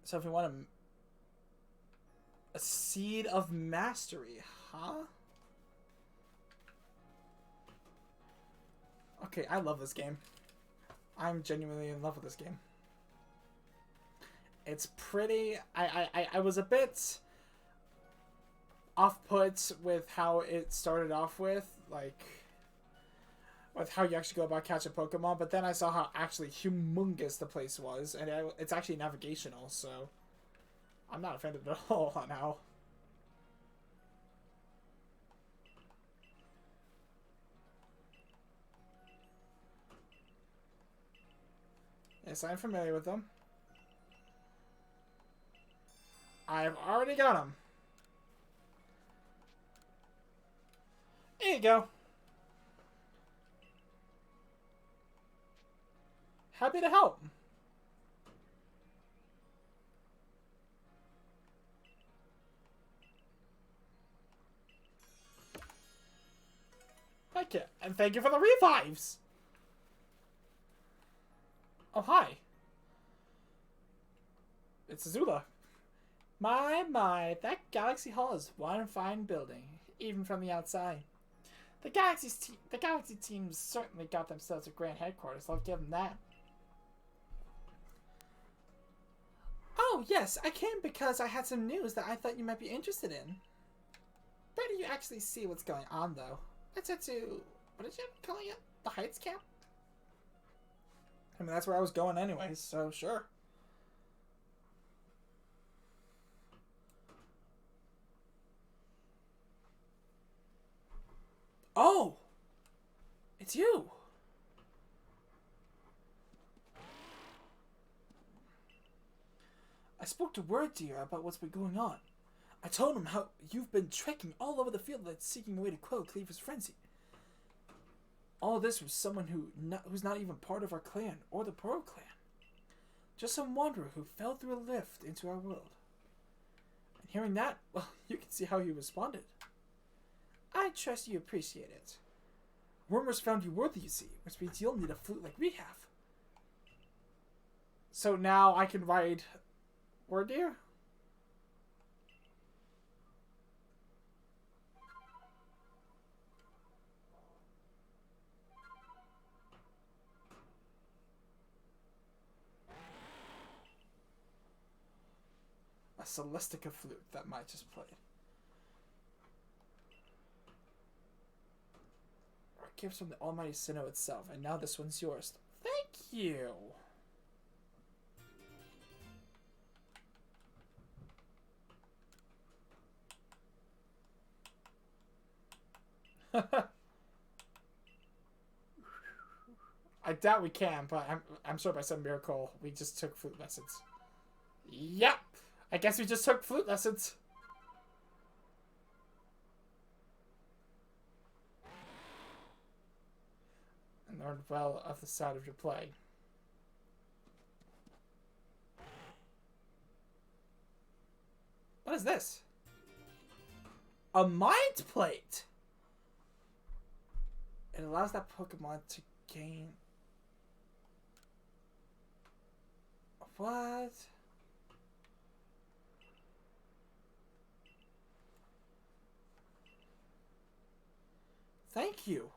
Speaker 1: So if we want a Seed of Mastery, huh? Okay, I love this game. I'm genuinely in love with this game. It's pretty... I was a bit off-put with how it started off with, like, with how you actually go about catching Pokemon, but then I saw how actually humongous the place was, and it's actually navigational, so I'm not offended at all on how. Yes, I'm familiar with them. I've already got them. There you go. Happy to help. Thank you. And thank you for the revives. Oh, hi. It's Azula. My, that Galaxy Hall is one fine building, even from the outside. The Galaxy team certainly got themselves a grand headquarters, I'll give them that. Oh, yes, I came because I had some news that I thought you might be interested in. Better you actually see what's going on, though. Let's head to... what did you call it? The Heights camp? I mean, that's where I was going anyways, so sure. Oh! It's you! I spoke to Word Deer about what's been going on. I told him how you've been trekking all over the field like seeking a way to quell Cleaver's frenzy. All this was someone who's not even part of our clan or the Pearl clan. Just some wanderer who fell through a lift into our world. And hearing that, well, you can see how he responded. I trust you appreciate it. Wormers found you worthy, you see, which means you'll need a flute like we have. So now I can ride Word Deer? A Celestica flute that might just play. Our gifts from the Almighty Sinnoh itself, and now this one's yours. Thank you! I doubt we can, but I'm sure by some miracle we just took flute lessons. Yep! I guess we just took flute lessons. And learned well of the sound of your play. What is this? A mind plate! It allows that Pokemon to gain... What? Thank you.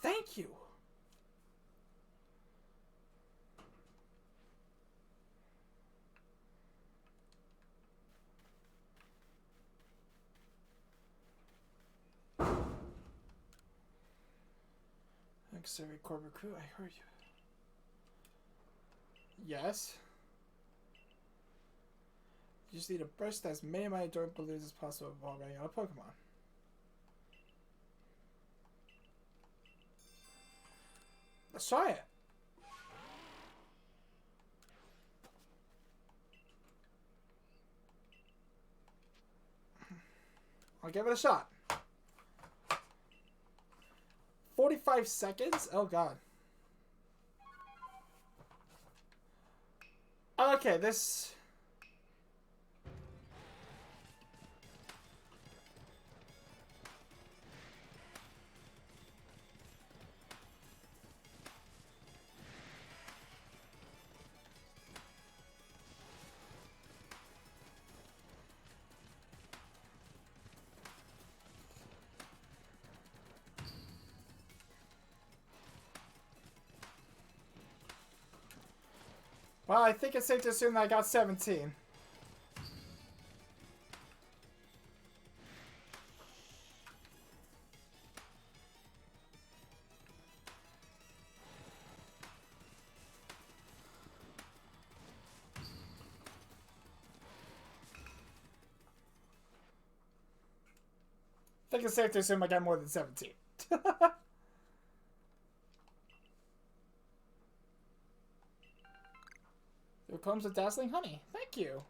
Speaker 1: Thank you. Thanks, Siri Corporate Crew. I heard you. Yes. You just need to burst as many of my adoring balloons as possible while running out of Pokemon. Let's try it. I'll give it a shot. 45 seconds? Oh god. Okay, this... Well, I think it's safe to assume that I got 17. I think it's safe to assume I got more than 17. Here comes the dazzling honey. Thank you.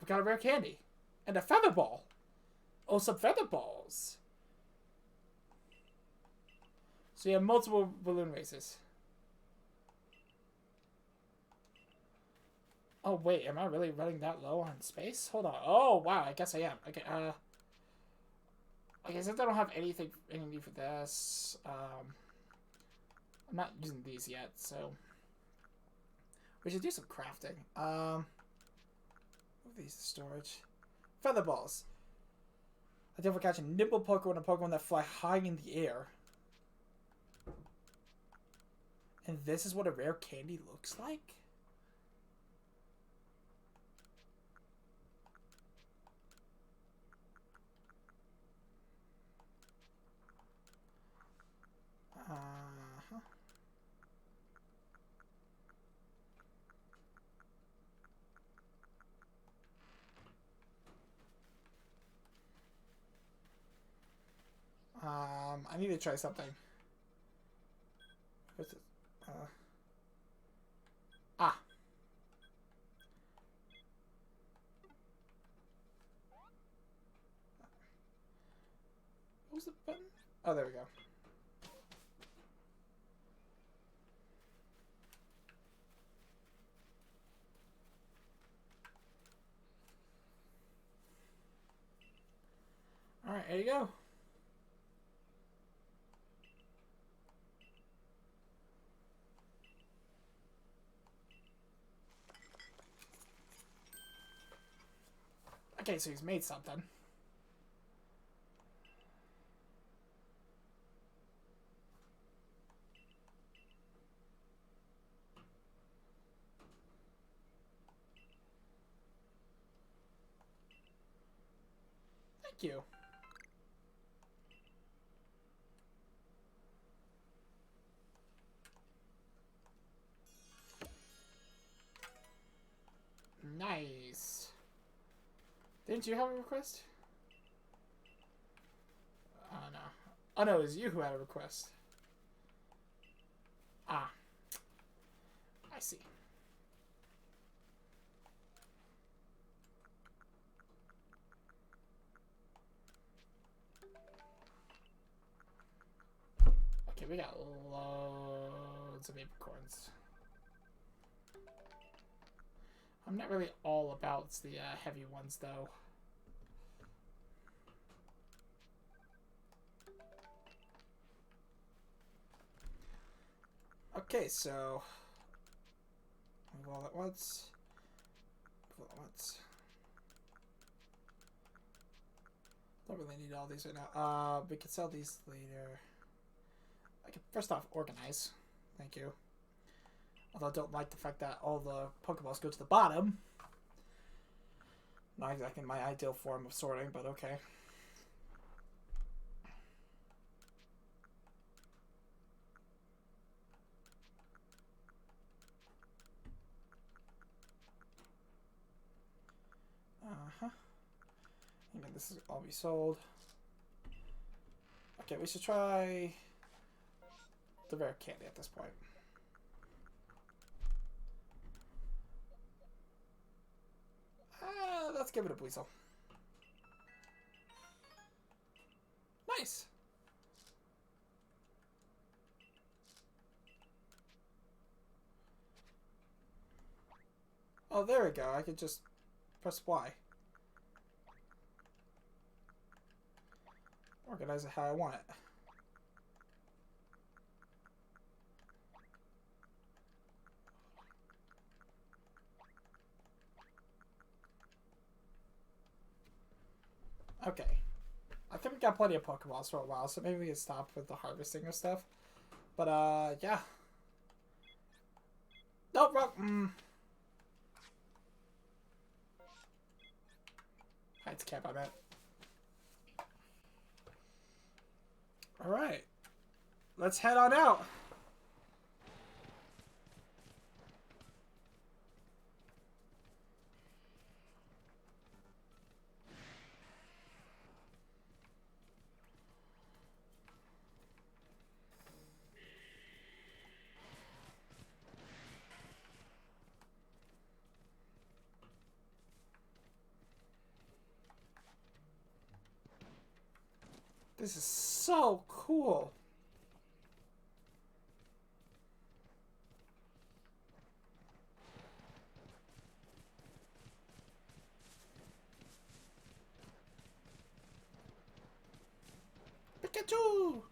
Speaker 1: We got a rare candy. And a feather ball. Oh, some feather balls. So you have multiple balloon races. Oh, wait. Am I really running that low on space? Hold on. Oh, wow. I guess I am. Okay, okay, since I don't have any need for this, I'm not using these yet, so we should do some crafting. Move these to storage. Feather balls. I deal for catching nimble Pokemon and Pokemon that fly high in the air. And this is what a rare candy looks like? Uh-huh. I need to try something. What's it? Ah. What was the button? Oh, there we go. Alright, there you go. Okay, so he's made something. Thank you. Nice. Didn't you have a request? Oh, no. Oh, no, it was you who had a request. Ah. I see. Okay, we got loads of apricorns. I'm not really all about the heavy ones, though. Okay, so move all at once. Move all at once. Don't really need all these right now. We can sell these later. I can first off organize. Thank you. Although I don't like the fact that all the Pokeballs go to the bottom. Not exactly my ideal form of sorting, but okay. Uh-huh. And this is all be sold. Okay, we should try the rare candy at this point. Let's give it a Weasel. Nice. Oh, there we go. I could just press Y. Organize it how I want it. Okay. I think we got plenty of Pokeballs for a while, so maybe we can stop with the harvesting of stuff. But, yeah. Nope, wrong. Heights cap, I meant. Alright. Let's head on out. This is so cool. Pikachu!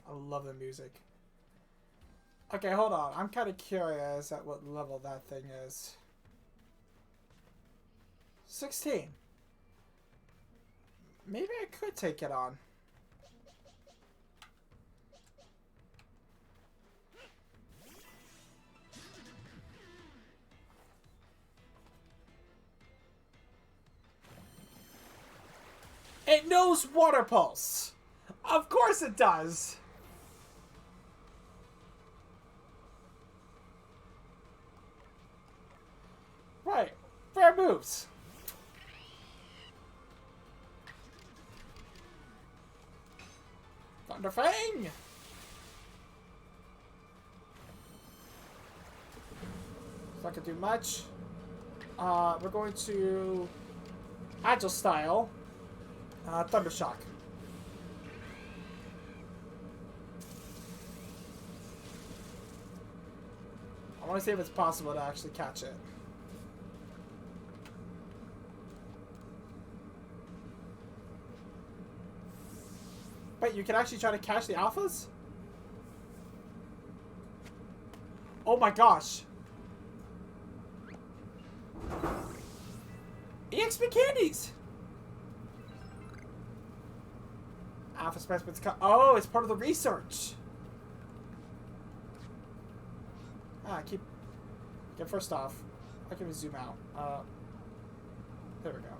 Speaker 1: I love the music. Okay, hold on. I'm kind of curious at what level that thing is. 16. Maybe I could take it on. It knows Water Pulse! Of course it does! Right. Fair moves. Thunderfang! Not gonna do much. We're going to Agile Style. Thundershock. I want to see if it's possible to actually catch it. Wait, you can actually try to catch the alphas? Oh my gosh. EXP candies! Alpha specimens. Oh, it's part of the research. Okay, first off, how can we zoom out? There we go.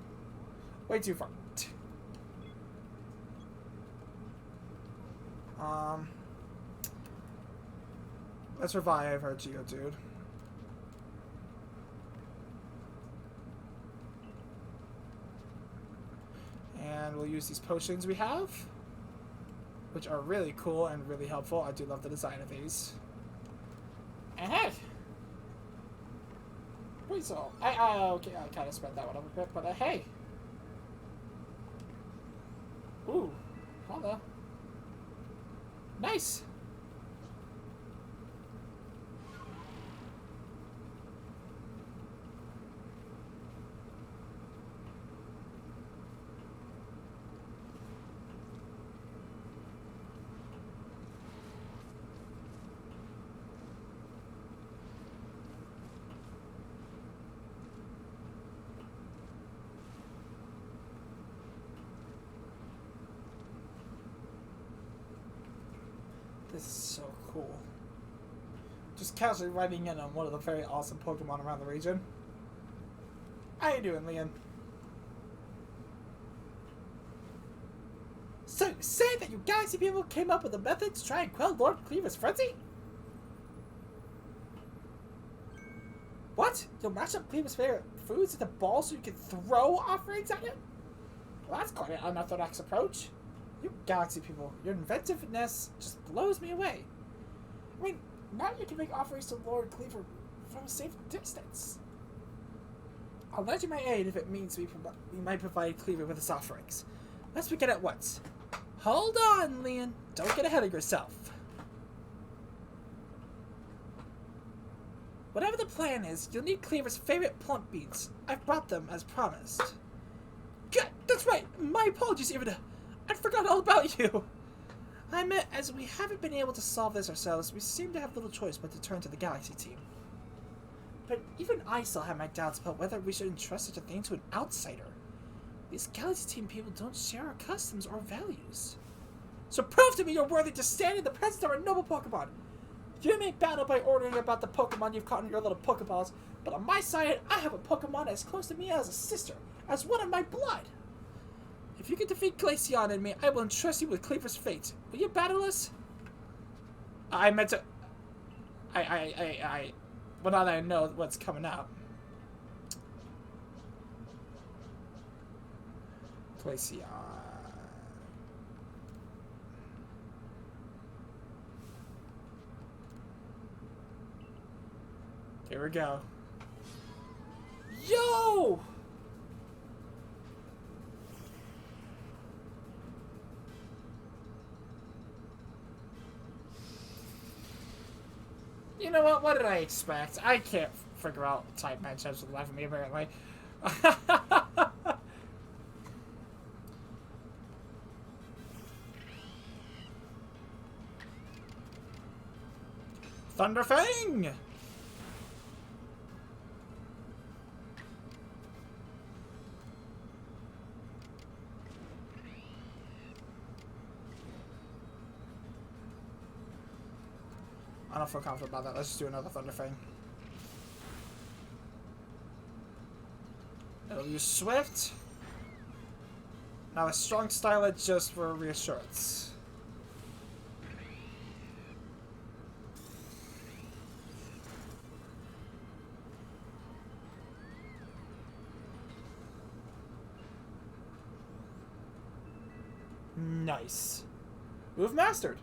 Speaker 1: Way too far. Let's revive our Geodude. And we'll use these potions we have, which are really cool and really helpful. I do love the design of these. And hey! Weasel. Okay, I kind of spread that one up a bit, but hey! Ooh, hello. Nice! This is so cool. Just casually riding in on one of the very awesome Pokemon around the region. How you doing, Leon?
Speaker 2: So you say that you Galaxy people came up with a method to try and quell Lord Cleaver's frenzy? What? You'll match up Cleaver's favorite foods into balls so you can throw offerings at it? Well, that's quite an unorthodox approach. You Galaxy people, your inventiveness just blows me away. I mean, now you can make offerings to Lord Cleaver from a safe distance. I'll lend you my aid if it means we might provide Cleaver with his offerings. Let's begin at once. Hold on, Leon. Don't get ahead of yourself. Whatever the plan is, you'll need Cleaver's favorite plump beans. I've brought them as promised. Good, that's right. My apologies, Irida. I forgot all about you. I admit, as we haven't been able to solve this ourselves, we seem to have little choice but to turn to the Galaxy team. But even I still have my doubts about whether we should entrust such a thing to an outsider. These Galaxy team people don't share our customs or values. So prove to me you're worthy to stand in the presence of our noble Pokemon. You may battle by ordering about the Pokemon you've caught in your little Pokeballs, but on my side, I have a Pokemon as close to me as a sister, as one of my blood. If you can defeat Glaceon and me, I will entrust you with Cleaver's fate. Will you battle us? I meant to... Well, now that I know what's coming out. Glaceon. Here we go. Yo! You know what? What did I expect? I can't figure out type matchups with life of me, apparently. Thunderfang! I don't feel confident about that. Let's just do another Thunderfang. It'll use Swift. Now a strong Stylet just for reassurance. Nice. Move mastered.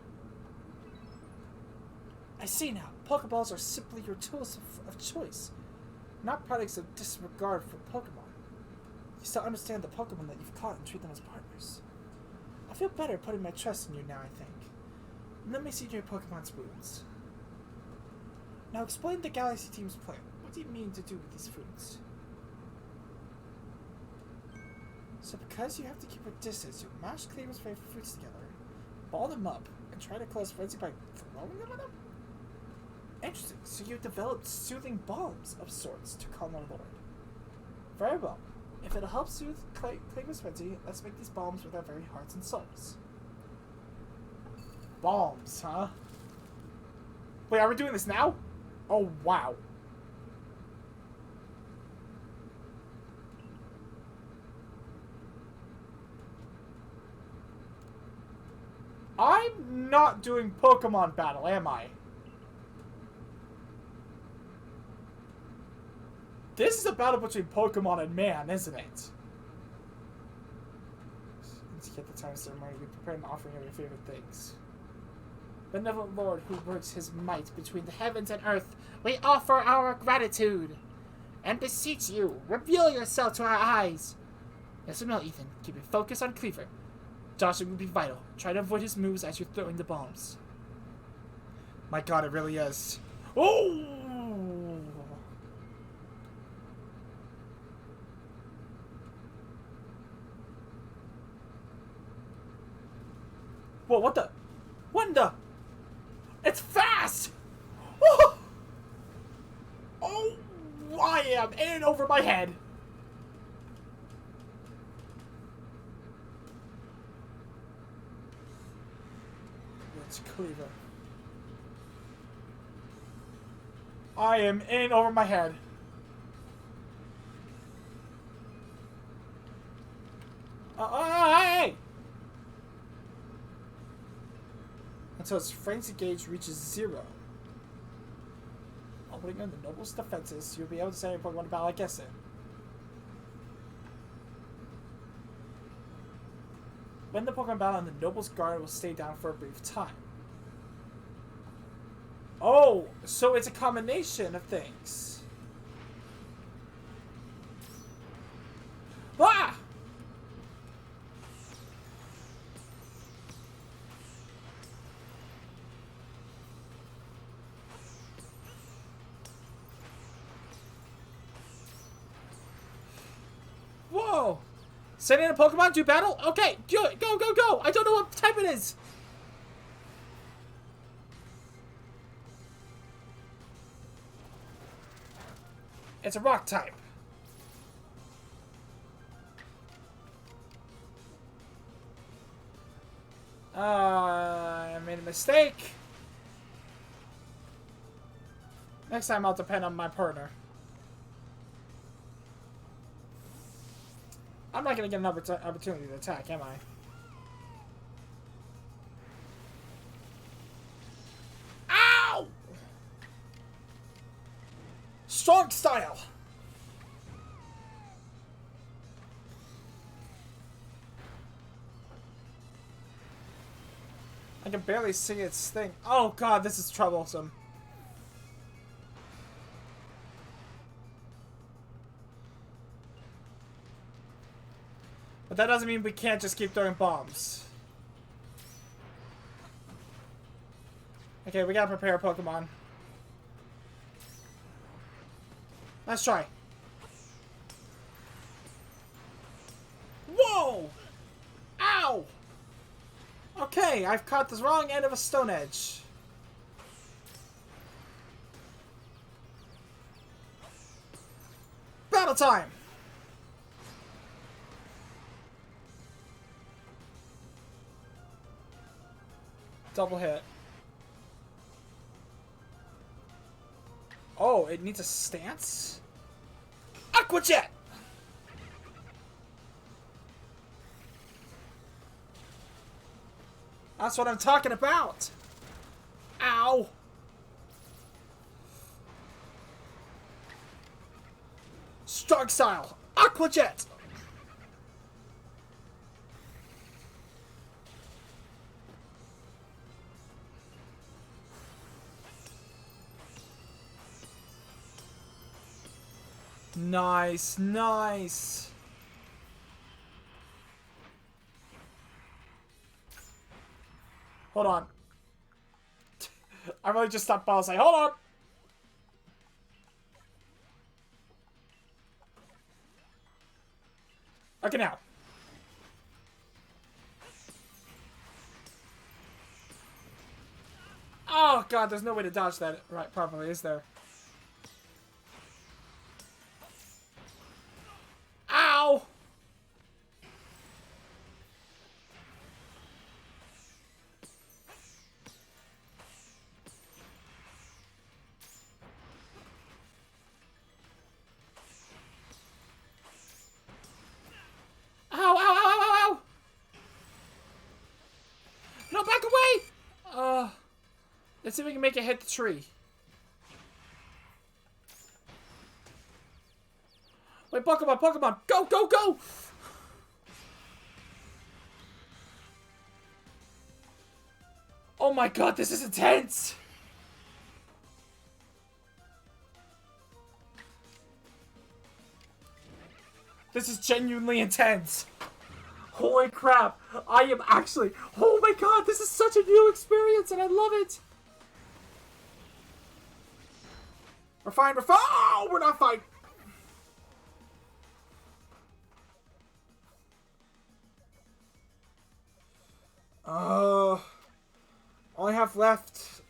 Speaker 2: I see now. Pokeballs are simply your tools of choice, not products of disregard for Pokemon. You still understand the Pokemon that you've caught and treat them as partners. I feel better putting my trust in you now, I think. Let me see your Pokemon's wounds. Now explain the Galaxy team's plan. What do you mean to do with these foods? So because you have to keep a distance, you mash Cleaver's favorite fruits together, ball them up, and try to cause frenzy by throwing them at them? Interesting. So you developed soothing balms of sorts to calm our lord. Very well. If it'll help soothe Cleaver's frenzy, let's make these balms with our very hearts and souls. Balms, huh? Wait, are we doing this now? Oh, wow. I'm not doing Pokemon battle, am I? This is a battle between Pokemon and man, isn't it? Let's get the time ceremony. We prepare an offering of your favorite things. Benevolent Lord, who works his might between the heavens and earth, we offer our gratitude and beseech you, reveal yourself to our eyes. Yes or no, Ethan? Keep your focus on Cleaver. Dodging will be vital. Try to avoid his moves as you're throwing the bombs. My god, it really is. Oh! Whoa, what the? What in the? It's fast! Oh! Oh, I am in over my head. It's Cleaver. I am in over my head. Hey!
Speaker 1: until its frenzy gauge reaches 0. Opening on the Noble's defenses, you'll be able to send your Pokemon to battle against it. When the Pokemon battle, the Noble's guard will stay down for a brief time. Oh, so it's a combination of things. Ah! Whoa! Sending a Pokemon to battle? Okay, do it! Go, go, go! I don't know what type it is! It's a rock type. I made a mistake. Next time I'll depend on my partner. I'm not going to get an opportunity to attack, am I? Ow! Strong style! I can barely see its thing. Oh god, this is troublesome. But that doesn't mean we can't just keep throwing bombs. Okay, we gotta prepare Pokemon. Let's try. Whoa! Ow! Okay, I've caught the wrong end of a Stone Edge. Battle time! Double hit. Oh, it needs a stance? Aqua Jet! That's what I'm talking about! Ow! Strong style! Aqua Jet! Nice, nice. Hold on. I really just stopped by and say, hold on. Okay, now. Oh god, there's no way to dodge that right properly, is there? Ow! Ow, ow, ow, ow, ow! No, back away! Let's see if we can make it hit the tree. Wait, Pokemon, Pokemon! Go, go, go! Oh my god, this is intense! This is genuinely intense! Holy crap! I am actually... Oh my god, this is such a new experience and I love it! We're fine, we're fine! Oh, we're not fine! All I have left.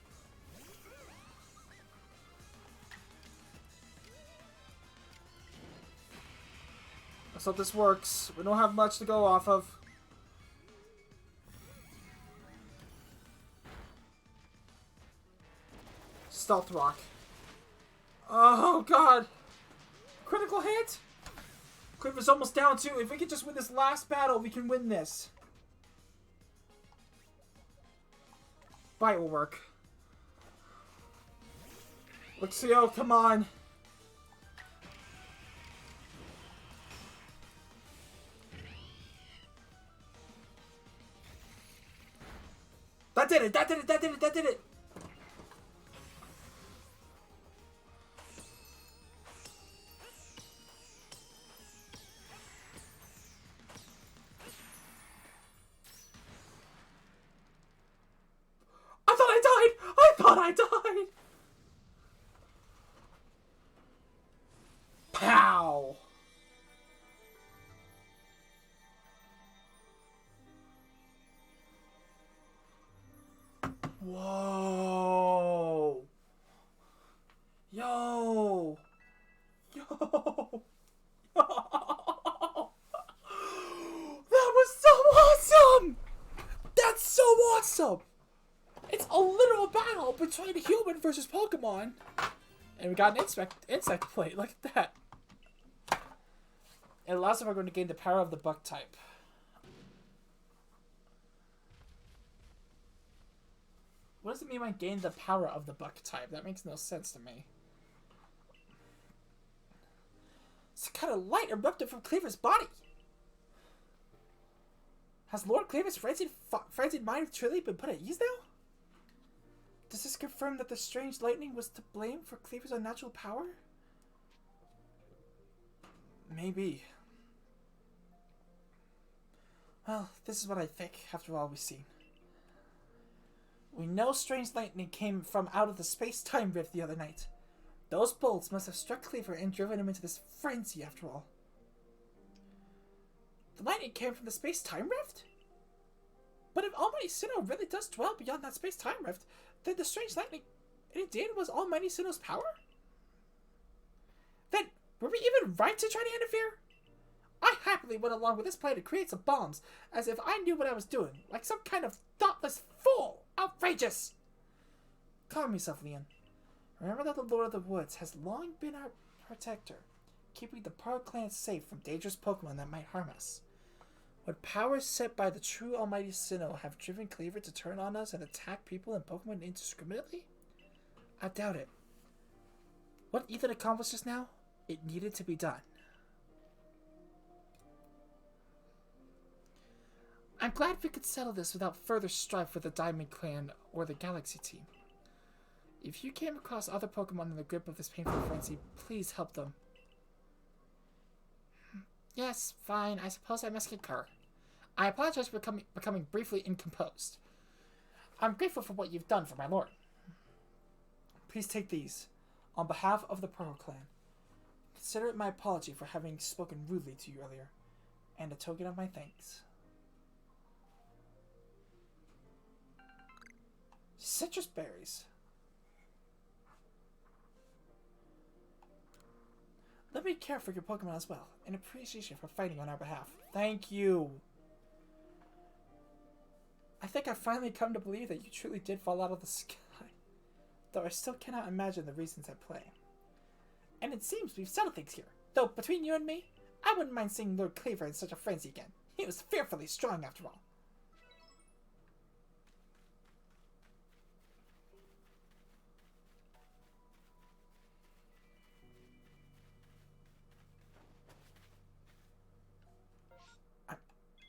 Speaker 1: Let's hope this works. We don't have much to go off of. Stealth Rock. Oh god! Critical hit? Quiver's almost down too. If we could just win this last battle, we can win this. Bite will work. Luxio, come on. That did it! That did it! That did it! That did it! I thought I died! I thought I died! Pow! Whoa! Yo! Yo! That was so awesome! That's so awesome! It's a literal battle between a human versus Pokemon. And we got an insect plate. Look at that. It allows if we're going to gain the power of the bug type. What does it mean by gain the power of the bug type? That makes no sense to me. Some kind of light erupted from Cleaver's body. Has Lord Cleaver's frenzied mind truly been put at ease now? Does this confirm that the strange lightning was to blame for Cleaver's unnatural power? Maybe. Well, this is what I think, after all we've seen. We know strange lightning came from out of the space-time rift the other night. Those bolts must have struck Cleaver and driven him into this frenzy, after all. The lightning came from the space-time rift? But if Almighty Sinnoh really does dwell beyond that space-time rift, then the strange lightning indeed was Almighty Sinnoh's power? Then, were we even right to try to interfere? I happily went along with this plan to create some bombs, as if I knew what I was doing, like some kind of thoughtless fool! Outrageous! Calm yourself, Leon. Remember that the Lord of the Woods has long been our protector, keeping the Pearl Clan safe from dangerous Pokemon that might harm us. Would powers set by the true Almighty Sinnoh have driven Cleaver to turn on us and attack people and Pokemon indiscriminately? I doubt it. What Ethan accomplished just now, it needed to be done. I'm glad we could settle this without further strife with the Diamond Clan or the Galaxy team. If you came across other Pokemon in the grip of this painful frenzy, please help them. Yes, fine. I suppose I must concur. I apologize for becoming briefly incomposed. I'm grateful for what you've done for my lord. Please take these, on behalf of the Pearl Clan. Consider it my apology for having spoken rudely to you earlier, and a token of my thanks. Citrus berries. Let me care for your Pokemon as well, in appreciation for fighting on our behalf. Thank you. I think I've finally come to believe that you truly did fall out of the sky, though I still cannot imagine the reasons at play. And it seems we've settled things here, though between you and me, I wouldn't mind seeing Lord Cleaver in such a frenzy again. He was fearfully strong after all.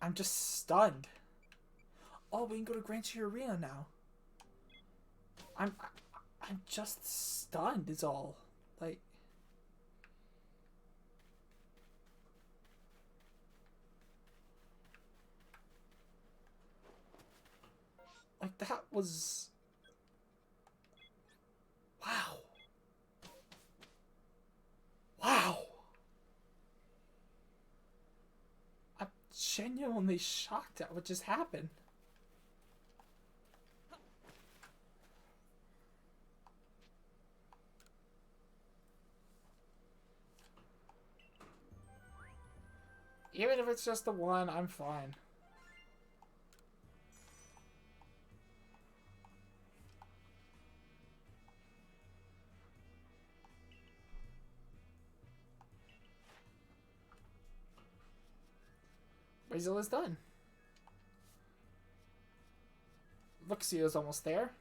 Speaker 1: I'm just stunned. Oh, we can go to Grand Cheer Arena now. I'm just stunned is all. Like that was wow. Wow. I'm genuinely shocked at what just happened. Even if it's just the one, I'm fine. Brazil is done. Luxio's almost there.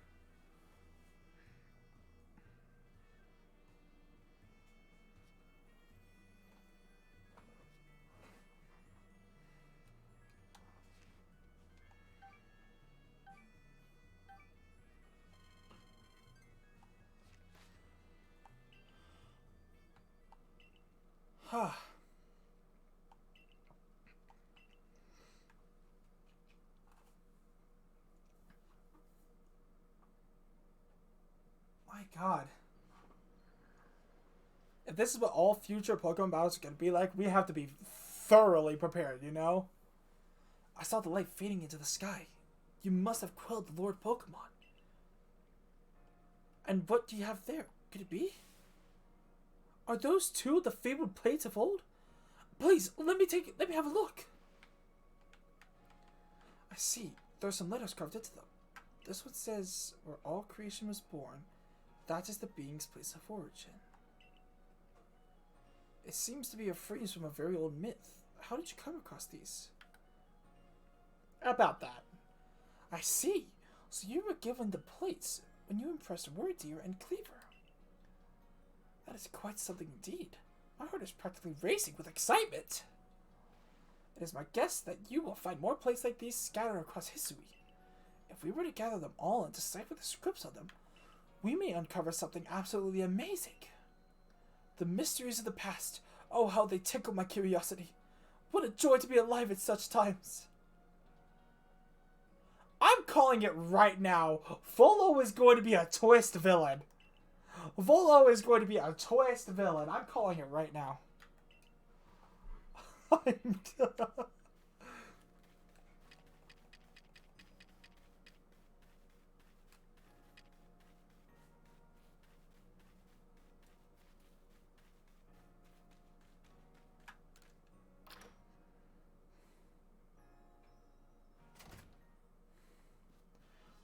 Speaker 1: My god. If this is what all future Pokemon battles are going to be like, we have to be thoroughly prepared, you know? I saw the light fading into the sky. You must have quelled the Lord Pokemon. And what do you have there? Could it be? Are those two the fabled plates of old? Please, let me have a look. I see. There's some letters carved into them. This one says, where all creation was born, that is the being's place of origin. It seems to be a phrase from a very old myth. How did you come across these? About that. I see. So you were given the plates when you impressed Wordeer and Cleaver. That is quite something indeed. My heart is practically racing with excitement. It is my guess that you will find more plates like these scattered across Hisui. If we were to gather them all and decipher the scripts on them, we may uncover something absolutely amazing. The mysteries of the past. Oh, how they tickle my curiosity. What a joy to be alive at such times. I'm calling it right now. Volo is going to be a twist villain. Volo is going to be a twist villain. I'm calling it right now.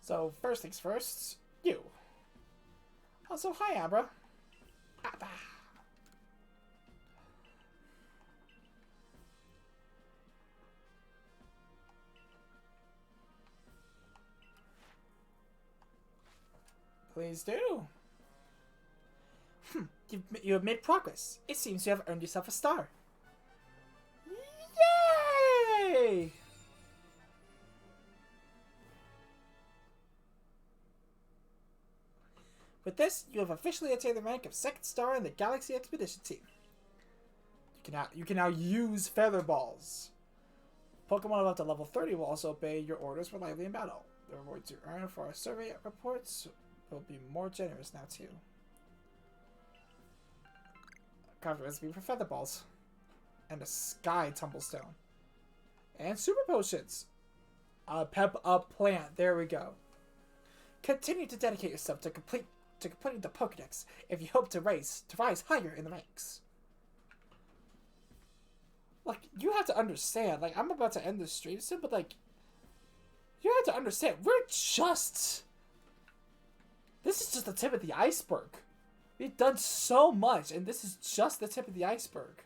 Speaker 1: So, first things first, you. Also, hi, Abra. Abba. Please do. You have made progress. It seems you have earned yourself a star. Yay! With this, you have officially attained the rank of second star in the Galaxy Expedition Team. You can now use Feather Balls. Pokemon up to level 30 will also obey your orders reliably in battle. The rewards you earn for our survey reports will be more generous now too. Carved recipe for Feather Balls. And a Sky Tumblestone. And Super Potions. A Pep Up Plant. There we go. Continue to dedicate yourself to completing the Pokedex if you hope to rise higher in the ranks. Like, you have to understand, like, I'm about to end this stream soon, but, like, you have to understand, this is just the tip of the iceberg. We've done so much, and this is just the tip of the iceberg.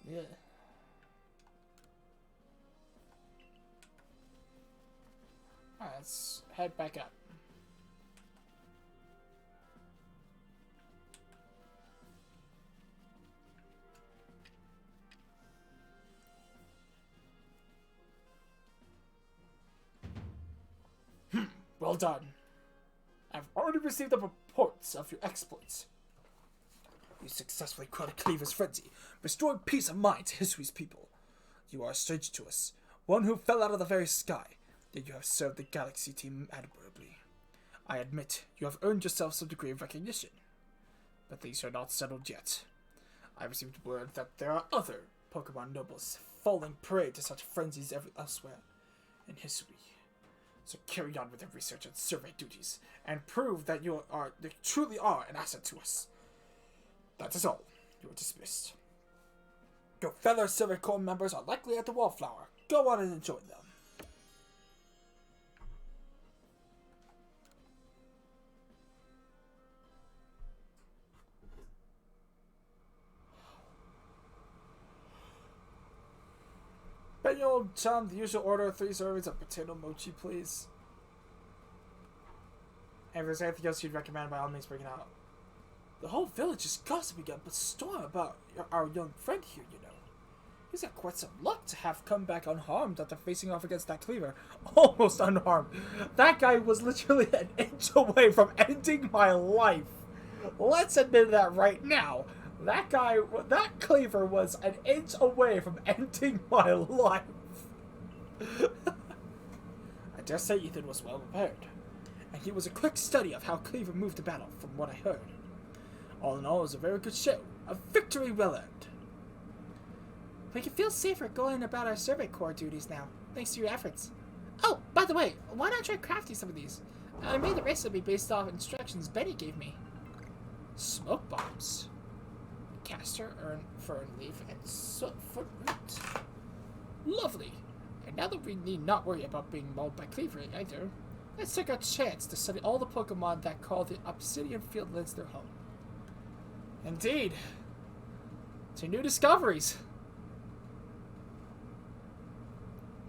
Speaker 1: Yeah. Alright, let's head back up. Well done. I've already received the reports of your exploits. You successfully quelled Cleaver's frenzy, restoring peace of mind to Hisui's people. You are a stranger to us, one who fell out of the very sky, yet you have served the Galaxy Team admirably. I admit, you have earned yourself some degree of recognition. But things are not settled yet. I received word that there are other Pokemon nobles falling prey to such frenzies elsewhere in Hisui. So carry on with your research and survey duties, and prove that you truly are an asset to us. That is all. You are dismissed. Your fellow Silver Corps members are likely at the Wallflower. Go on and enjoy them. Benyo-chan, the usual order of 3 servings of potato mochi, please. And if there's anything else you'd recommend, by all means bring it out.
Speaker 2: The whole village is gossiping up a storm about our young friend here, you know. He's had quite some luck to have come back unharmed after facing off against that cleaver. Almost unharmed. That guy was literally an inch away from ending my life. Let's admit that right now. That cleaver was an inch away from ending my life. I dare say Ethan was well prepared. And he was a quick study of how Cleaver moved to battle, from what I heard. All in all, it was a very good show. A victory well earned. We can feel safer going about our survey corps duties now, thanks to your efforts. Oh, by the way, why not try crafting some of these? I made the rest of me based off instructions Betty gave me. Smoke bombs. Castor, fern leaf, and soot foot root. Lovely. And now that we need not worry about being mauled by Cleaver either, let's take our chance to study all the Pokemon that call the Obsidian Fieldlands their home. Indeed. To new discoveries.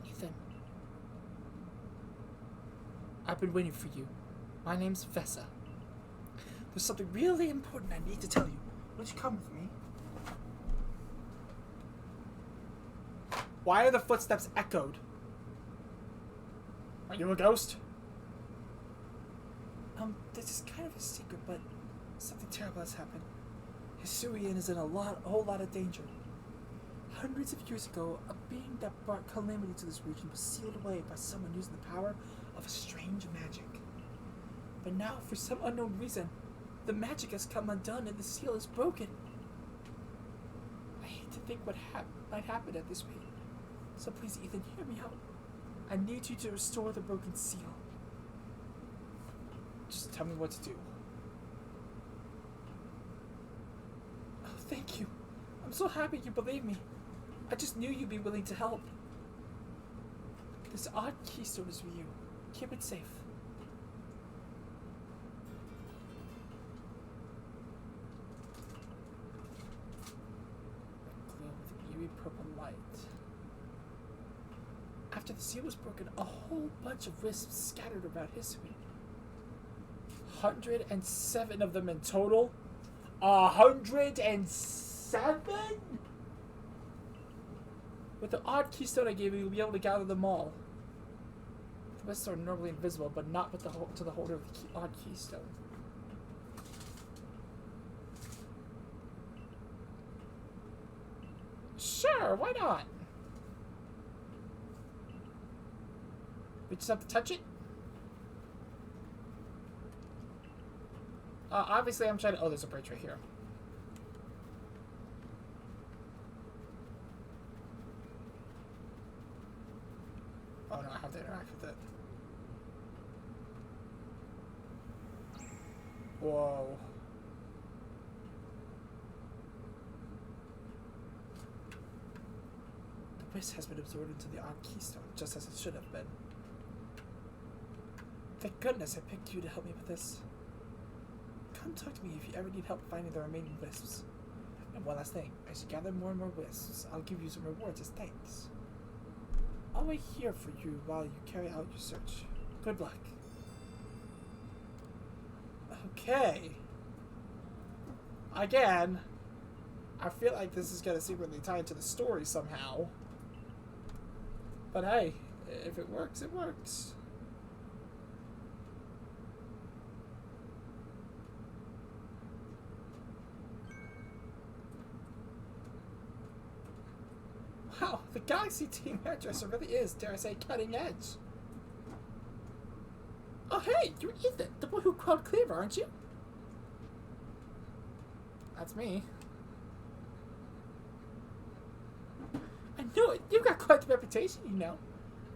Speaker 2: Ethan. I've been waiting for you. My name's Vessa. There's something really important I need to tell you. Won't you come with me? Why are the footsteps echoed? Are you a ghost? This is kind of a secret, but something terrible has happened. Hisuian is in a whole lot of danger. Hundreds of years ago, a being that brought calamity to this region was sealed away by someone using the power of a strange magic. But now, for some unknown reason, the magic has come undone and the seal is broken. I hate to think what might happen at this rate. So please, Ethan, hear me out. I need you to restore the broken seal. Just tell me what to do. Oh, thank you. I'm so happy you believe me. I just knew you'd be willing to help. This odd keystone is for you. Keep it safe. Glow with eerie purple light. After the seal was broken, a whole bunch of wisps scattered around Hisuian. 107 of them in total? 107? With the odd keystone I gave you, you'll be able to gather them all. The wisps are normally invisible, but not with to the holder of the odd keystone. Sure, why not? We just have to touch it? Obviously I'm trying to... Oh, there's a bridge right here. Oh no, I have to interact with it. Whoa. The wisp has been absorbed into the odd keystone, just as it should have been. Thank goodness I picked you to help me with this. Come talk to me if you ever need help finding the remaining wisps. And one last thing, as you gather more and more wisps, I'll give you some rewards as thanks. I'll wait here for you while you carry out your search. Good luck. Okay. Again, I feel like this is going to secretly tie into the story somehow. But hey, if it works, it works. Wow, the Galaxy Team hairdresser really is, dare I say, cutting edge. Oh hey, you're Ethan, the boy who called Cleaver, aren't you? That's me. I knew it. You've got quite the reputation, you know.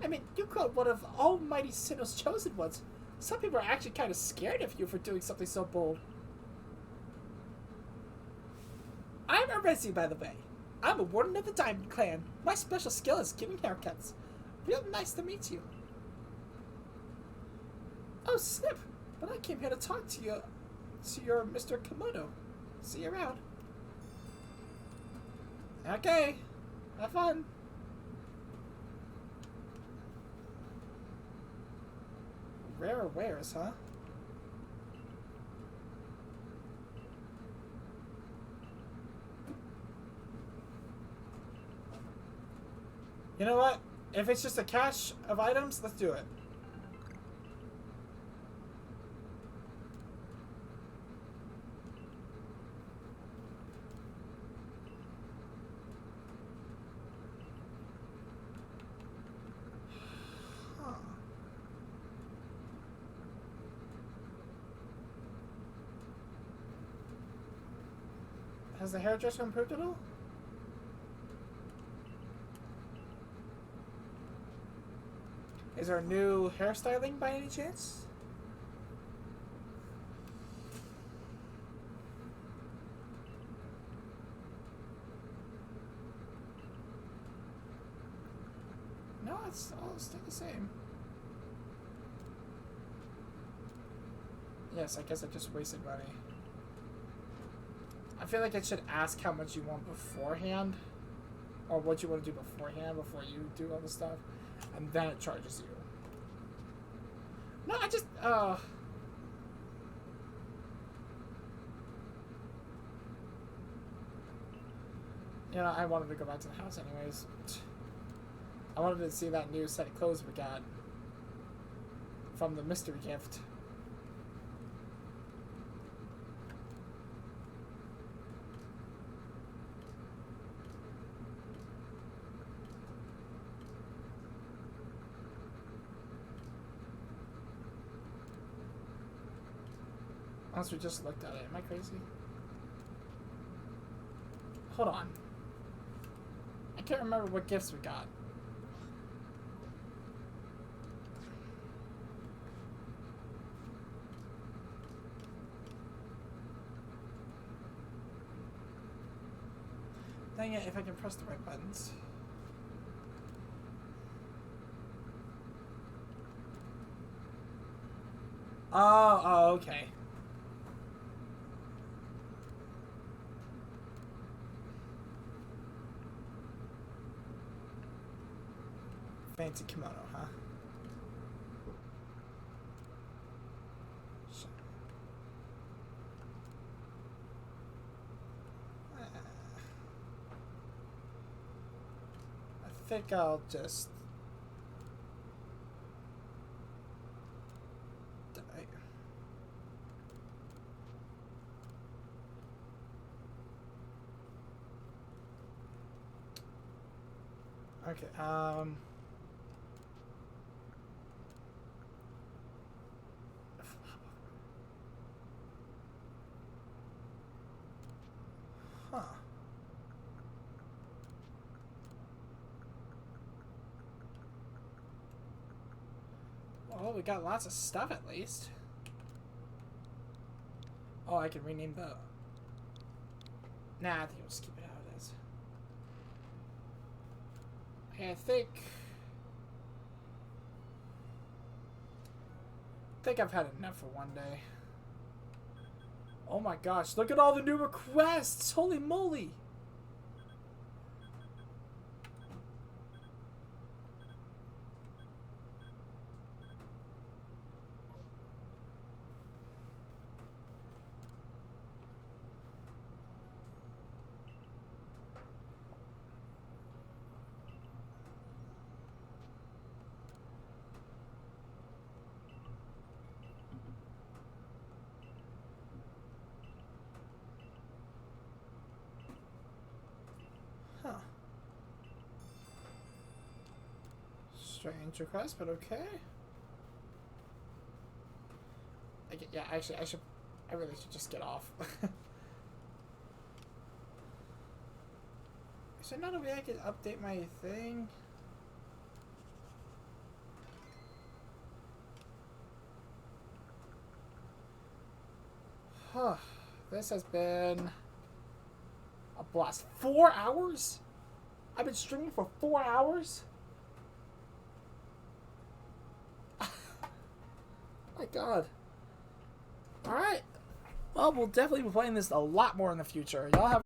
Speaker 2: I mean, you called one of Almighty Sinnoh's chosen ones. Some people are actually kind of scared of you for doing something so bold. I'm Arceus, by the way. I'm a warden of the Diamond Clan. My special skill is giving haircuts. Real nice to meet you. Oh, Snip! But I came here to talk to you, your Mr. Komodo. See you around. Okay. Have fun. Rare wares, huh?
Speaker 1: You know what? If it's just a cache of items, let's do it. Huh. Has the hairdresser improved at all? Is there new hairstyling by any chance? No, it's all still the same. Yes, I guess I just wasted money. I feel like it should ask how much you want beforehand. Or what you want to do beforehand before you do all the stuff. And then it charges you. No, I just, you know, I wanted to go back to the house anyways. I wanted to see that new set of clothes we got from the mystery gift. Unless we just looked at it. Am I crazy? Hold on. I can't remember what gifts we got. Dang it, if I can press the right buttons. Oh, okay. Fancy kimono, huh? I think I'll just... Okay, Huh. Well, we got lots of stuff at least. Oh, I can rename the... Nah, I think we'll just keep it how it is. Okay, I think I've had enough for one day. Oh my gosh, look at all the new requests! Holy moly! Huh. Strange request, but okay. Yeah, actually, I really should just get off. Is there not a way I could update my thing? Huh. This has been a blast. 4 hours? I've been streaming for 4 hours? My god. Alright. Well, we'll definitely be playing this a lot more in the future. Y'all have